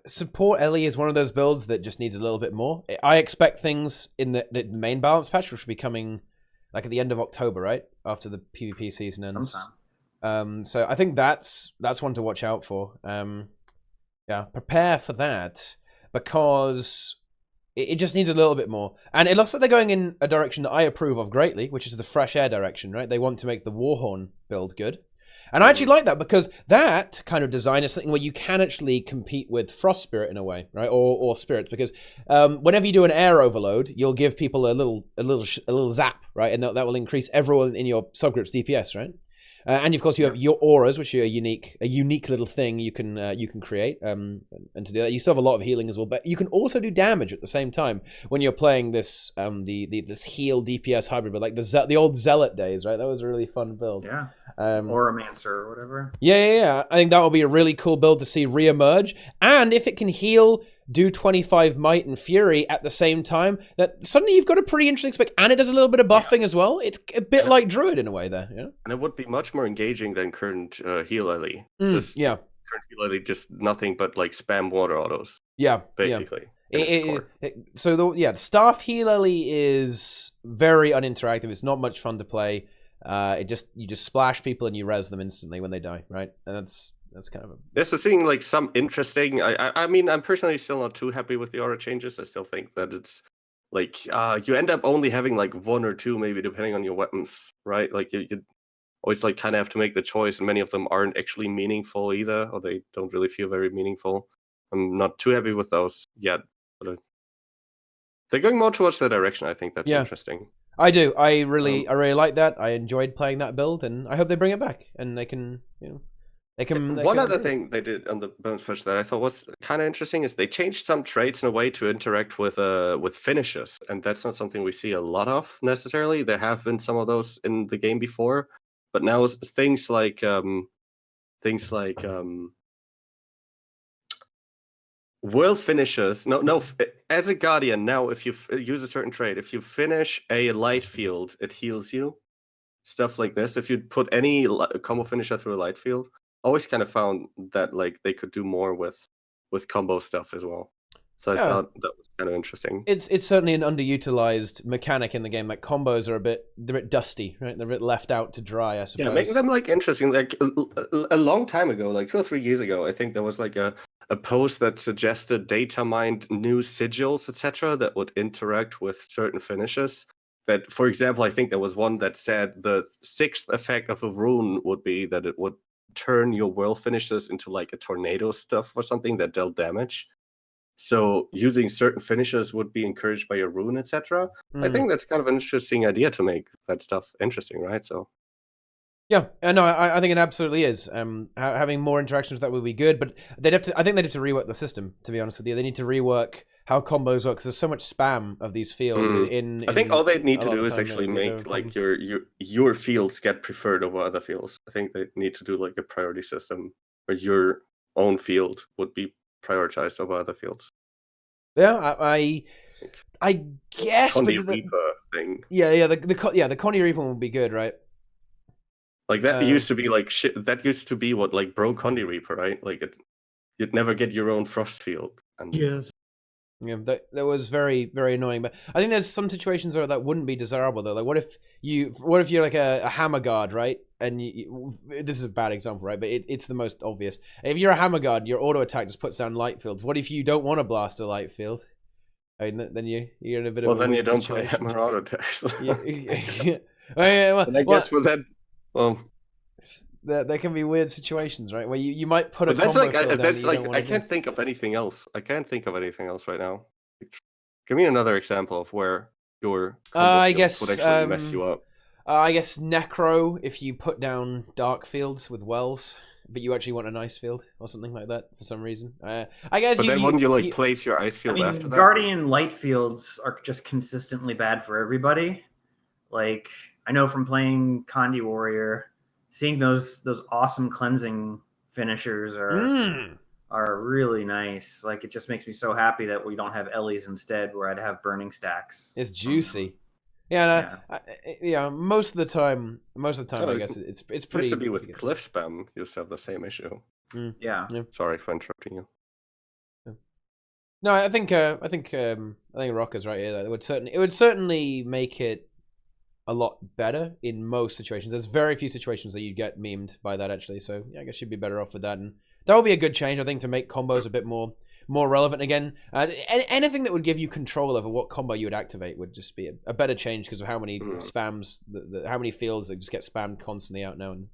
support Ellie is one of those builds that just needs a little bit more. I expect things in the main balance patch, which will be coming like at the end of October, right after the PvP season ends. Sometime. So I think that's one to watch out for. Yeah, prepare for that, because it just needs a little bit more. And it looks like they're going in a direction that I approve of greatly, which is the fresh air direction, right? They want to make the Warhorn build good. And I actually like that, because that kind of design is something where you can actually compete with Frost Spirit in a way, right? Or Spirits, because whenever you do an air overload, you'll give people a little zap, right? And that will increase everyone in your subgroup's DPS, right? And of course, you have your auras, which are a unique little thing you can create. And to do that, you still have a lot of healing as well. But you can also do damage at the same time when you're playing this this heal DPS hybrid, but like the old Zealot days, right? That was a really fun build. Yeah. Auramancer or whatever. Yeah. I think that will be a really cool build to see reemerge. And if it can heal, do 25 might and fury at the same time, that suddenly you've got a pretty interesting spec, and it does a little bit of buffing as well. It's a bit like Druid in a way there, yeah. And it would be much more engaging than current heal Ellie. Current heal Ellie just nothing but like spam water autos. Yeah, basically. So the staff heal Ellie is very uninteractive. It's not much fun to play. You just splash people and you res them instantly when they die, right? And that's kind of a... This is seeing like some interesting. I mean, I'm personally still not too happy with the aura changes. I still think that it's like you end up only having like one or two, maybe depending on your weapons, right? Like you always like kind of have to make the choice, and many of them aren't actually meaningful either, or they don't really feel very meaningful. I'm not too happy with those yet, but they're going more towards that direction. I think that's interesting. I do. I really like that. I enjoyed playing that build, and I hope they bring it back and they can They can. One other thing they did on the bonus push that I thought was kind of interesting is they changed some traits in a way to interact with finishes, and that's not something we see a lot of necessarily. There have been some of those in the game before, but now it's things like world finishes. No. As a guardian now, if you use a certain trait, if you finish a light field, it heals you. Stuff like this. If you put any combo finisher through a light field, always kind of found that like they could do more with combo stuff as well. So I thought that was kind of interesting. It's certainly an underutilized mechanic in the game. Like combos are they're a bit dusty, right? They're a bit left out to dry, I suppose. Yeah, making them like interesting. Like a long time ago, like 2 or 3 years ago, I think there was like a post that suggested data mined new sigils, etc., that would interact with certain finishes. That, for example, I think there was one that said the 6th effect of a rune would be that it would turn your world finishes into like a tornado stuff or something that dealt damage. So using certain finishes would be encouraged by a rune, etc. I think that's kind of an interesting idea to make that stuff interesting, right? So yeah, no, I think it absolutely is. Having more interactions with that would be good, but they'd have to. I think they need to rework the system. To be honest with you, they need to rework how combos work because there's so much spam of these fields. I think all they need to do is actually make like your fields get preferred over other fields. I think they need to do like a priority system where your own field would be prioritized over other fields. Yeah, I guess. Condy Reaper thing. Yeah, the Condy Reaper would be good, right? Like that used to be like shit. That used to be what like broke Condy Reaper, right? Like you'd never get your own frost field. And yes. Yeah, that was very, very annoying. But I think there's some situations where that wouldn't be desirable though. Like, what if you're like a hammer guard, right? And this is a bad example, right? But it's the most obvious. If you're a hammer guard, your auto attack just puts down light fields. What if you don't want to blast a light field? I mean, then you're in a bit of a then you don't situation. play hammer auto attacks. I guess for that, well. There can be weird situations, right? Where you might put a that's combo like field that's down like I can't think of anything else. I can't think of anything else right now. Give me another example of where your combo fields would actually mess you up. I guess Necro, if you put down dark fields with wells, but you actually want an ice field or something like that for some reason. I guess. But then wouldn't you place your ice field after that? Guardian light fields are just consistently bad for everybody. Like I know from playing Condi Warrior. Seeing those awesome cleansing finishers are really nice. Like it just makes me so happy that we don't have Ellie's instead, where I'd have burning stacks. It's juicy. Yeah. Most of the time, I guess it's pretty. Used to be with cliff spam. Used to have the same issue. Yeah. Sorry for interrupting you. No, I think Roca's right here. It would certainly make it a lot better in most situations. There's very few situations that you get memed by that actually, so yeah, I guess you'd be better off with that, and that would be a good change, I think, to make combos a bit more relevant again. Anything that would give you control over what combo you would activate would just be a better change because of how many spams, how many fields that just get spammed constantly out now, and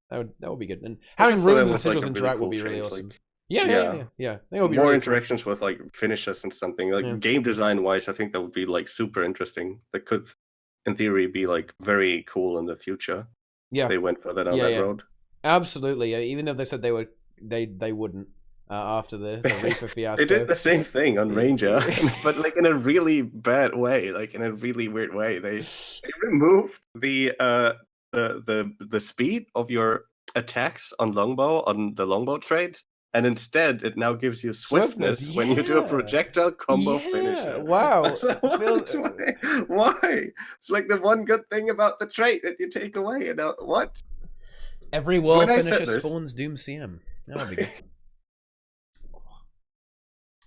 that would be good. And having runes and sigils interact would be really awesome. Like, yeah. That would be more really interactions with like finishes and something like game design wise. I think that would be like super interesting. That could, in theory, be like very cool in the future. Yeah, they went further down that road. Absolutely. Even if they said they wouldn't after the Reaper fiasco. They did the same thing on Ranger, but like in a really bad way, like in a really weird way. They removed the speed of your attacks on longbow on the longbow trait. And instead, it now gives you swiftness when you do a projectile combo finisher. Wow. Why? It's like the one good thing about the trait that you take away. You know what? Every world finisher spawns Doom CM. That'll be good.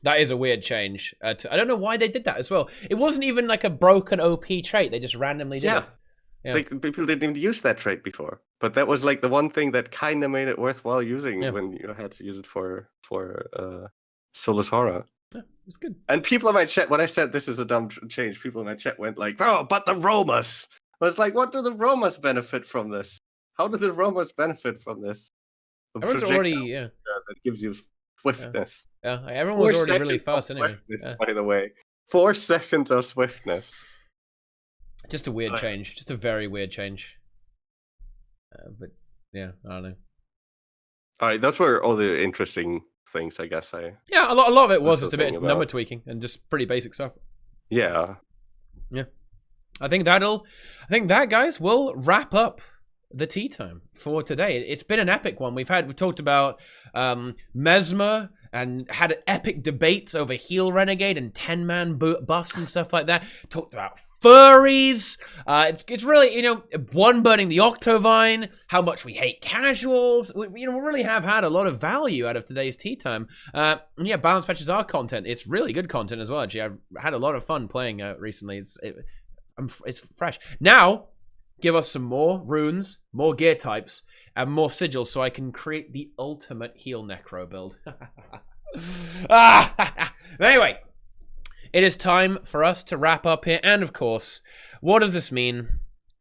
That is a weird change. I don't know why they did that as well. It wasn't even like a broken OP trait. They just randomly did it. Yeah. Like people didn't even use that trait before, but that was like the one thing that kind of made it worthwhile using when you had to use it for Solus Horror. Yeah, it's good. And people in my chat, when I said this is a dumb change, people in my chat went like, "Oh, but the Romas." I was like, "What do the Romas benefit from this? How do the Romas benefit from this?" Everyone's already that gives you swiftness. Yeah, everyone was already really fast anyway. By the way, 4 seconds of swiftness. Just a weird change. Just a very weird change. But yeah, I don't know. All right, those were all the interesting things, I guess. Yeah, a lot of it was still just a bit thinking number about. tweaking and just pretty basic stuff. Yeah. I think that, guys, will wrap up the tea time for today. It's been an epic one. We've talked about Mesmer and had epic debates over heal Renegade and 10-man buffs and stuff like that. Talked about furries. It's really, one burning the Octovine, how much we hate casuals. We really have had a lot of value out of today's tea time. And yeah, Balance Fetches our content. It's really good content as well, actually. I've had a lot of fun playing recently. It's fresh. Now, give us some more runes, more gear types, and more sigils so I can create the ultimate heal necro build. Anyway, it is time for us to wrap up here. And of course, what does this mean?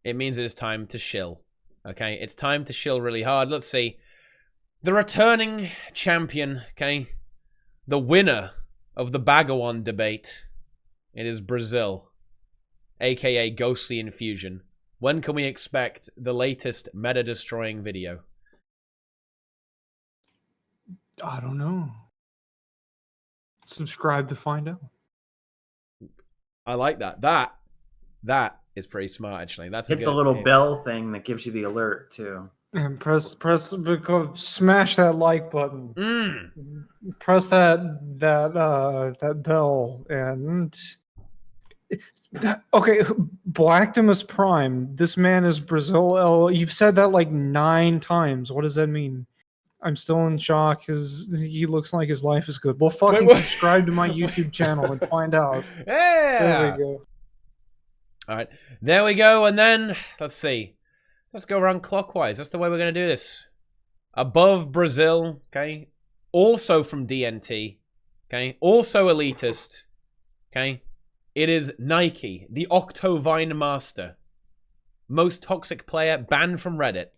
It means it is time to shill. Okay, it's time to shill really hard. Let's see. The returning champion, okay? The winner of the Bagawan debate. It is Brazil, aka Ghostly Infusion. When can we expect the latest meta-destroying video? I don't know. Subscribe to find out. I like that. That is pretty smart, actually. That's Hit the little bell thing that gives you the alert too. And smash that like button. Press that bell and. Okay, Blacktimus Prime. This man is Brazil. You've said that like 9 times. What does that mean? I'm still in shock. He looks like his life is good. Well, fucking subscribe to my YouTube channel and find out. Yeah. There we go. All right, there we go. And then let's see. Let's go around clockwise. That's the way we're gonna do this. Above Brazil, okay. Also from DNT, okay. Also elitist, okay. It is Nike, the Octovine Master. Most toxic player, banned from Reddit.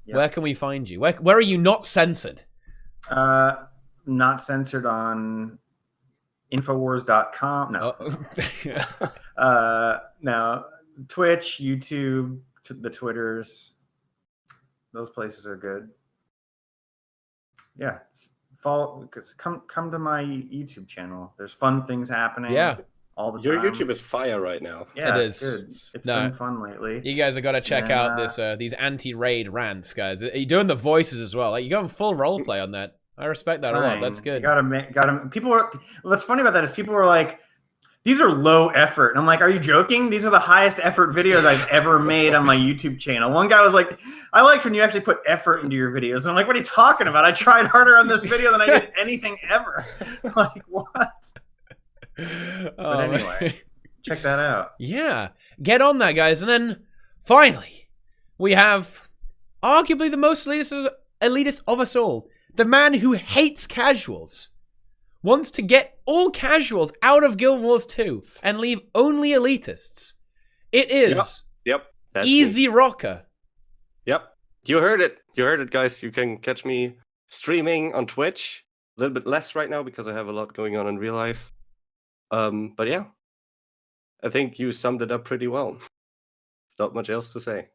Yep. Where can we find you? Where are you not censored? Not censored on Infowars.com. No. No. Twitch, YouTube, the Twitters. Those places are good. Yeah. Come to my YouTube channel. There's fun things happening. Yeah. All the Your time. YouTube is fire right now. Yeah, it it's is. good. It's been fun lately. You guys have got to check out these anti-raid rants, guys. You're doing the voices as well. Like, you're going full roleplay on that. I respect that a lot. That's good. You gotta. People are. What's funny about that is people were like, "These are low effort," and I'm like, "Are you joking? These are the highest effort videos I've ever made on my YouTube channel." One guy was like, "I liked when you actually put effort into your videos," and I'm like, "What are you talking about? I tried harder on this video than I did anything ever." Like, what? But anyway, check that out. Yeah, get on that, guys. And then finally, we have arguably the most elitist of us all. The man who hates casuals. Wants to get all casuals out of Guild Wars 2 and leave only elitists. It is Yep. That's Easy me. Roca. Yep. You heard it. You heard it, guys. You can catch me streaming on Twitch. A little bit less right now because I have a lot going on in real life. But yeah, I think you summed it up pretty well. There's not much else to say.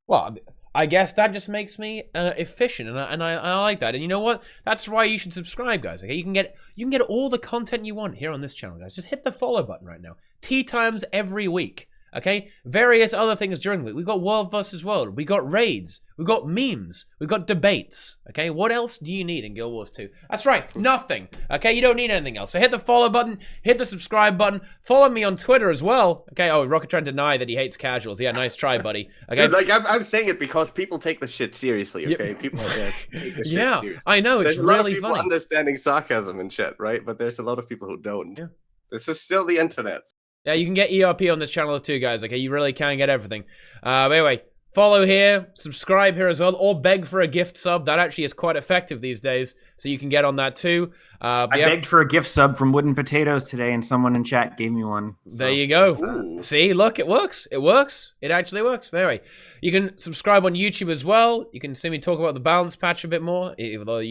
Well, I guess that just makes me efficient, and I like that. And you know what? That's why you should subscribe, guys. Okay, you can get all the content you want here on this channel, guys. Just hit the follow button right now. Tea times every week. Okay, various other things during the week. We've got World vs. World. We got raids. We've got memes. We've got debates. Okay, what else do you need in Guild Wars 2? That's right, nothing. Okay, you don't need anything else. So hit the follow button, hit the subscribe button, follow me on Twitter as well. Okay, oh, Rocket trying to deny that he hates casuals. Yeah, nice try, buddy. Okay, Dude, like I'm saying it because people take the shit seriously. Okay, people take the shit seriously. I know, it's there's a lot really of people funny. understanding sarcasm and shit, right? But there's a lot of people who don't. Yeah. This is still the internet. Yeah, you can get ERP on this channel too, guys. Okay, you really can get everything. But anyway, follow here, subscribe here as well, or beg for a gift sub. That actually is quite effective these days, so you can get on that too. I begged for a gift sub from Wooden Potatoes today, and someone in chat gave me one. So. There you go. Ooh. See, look, it works. It works. It actually works. Anyway, you can subscribe on YouTube as well. You can see me talk about the balance patch a bit more, even though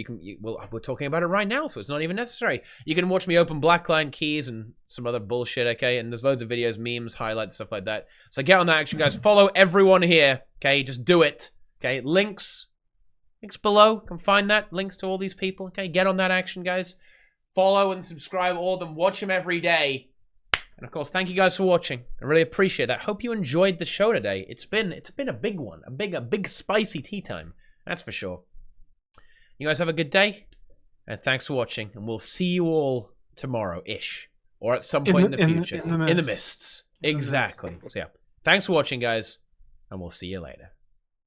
we're talking about it right now, so it's not even necessary. You can watch me open Blackline keys and some other bullshit, okay? And there's loads of videos, memes, highlights, stuff like that. So get on that action, guys. Follow everyone here, okay? Just do it, okay? Links Links below. You can find that. Links to all these people. Okay, get on that action, guys. Follow and subscribe all of them. Watch them every day. And of course, thank you guys for watching. I really appreciate that. Hope you enjoyed the show today. It's been a big one. A big spicy tea time. That's for sure. You guys have a good day. And thanks for watching. And we'll see you all tomorrow-ish. Or at some point in the future. In the mists. Exactly. So yeah. Thanks for watching, guys. And we'll see you later.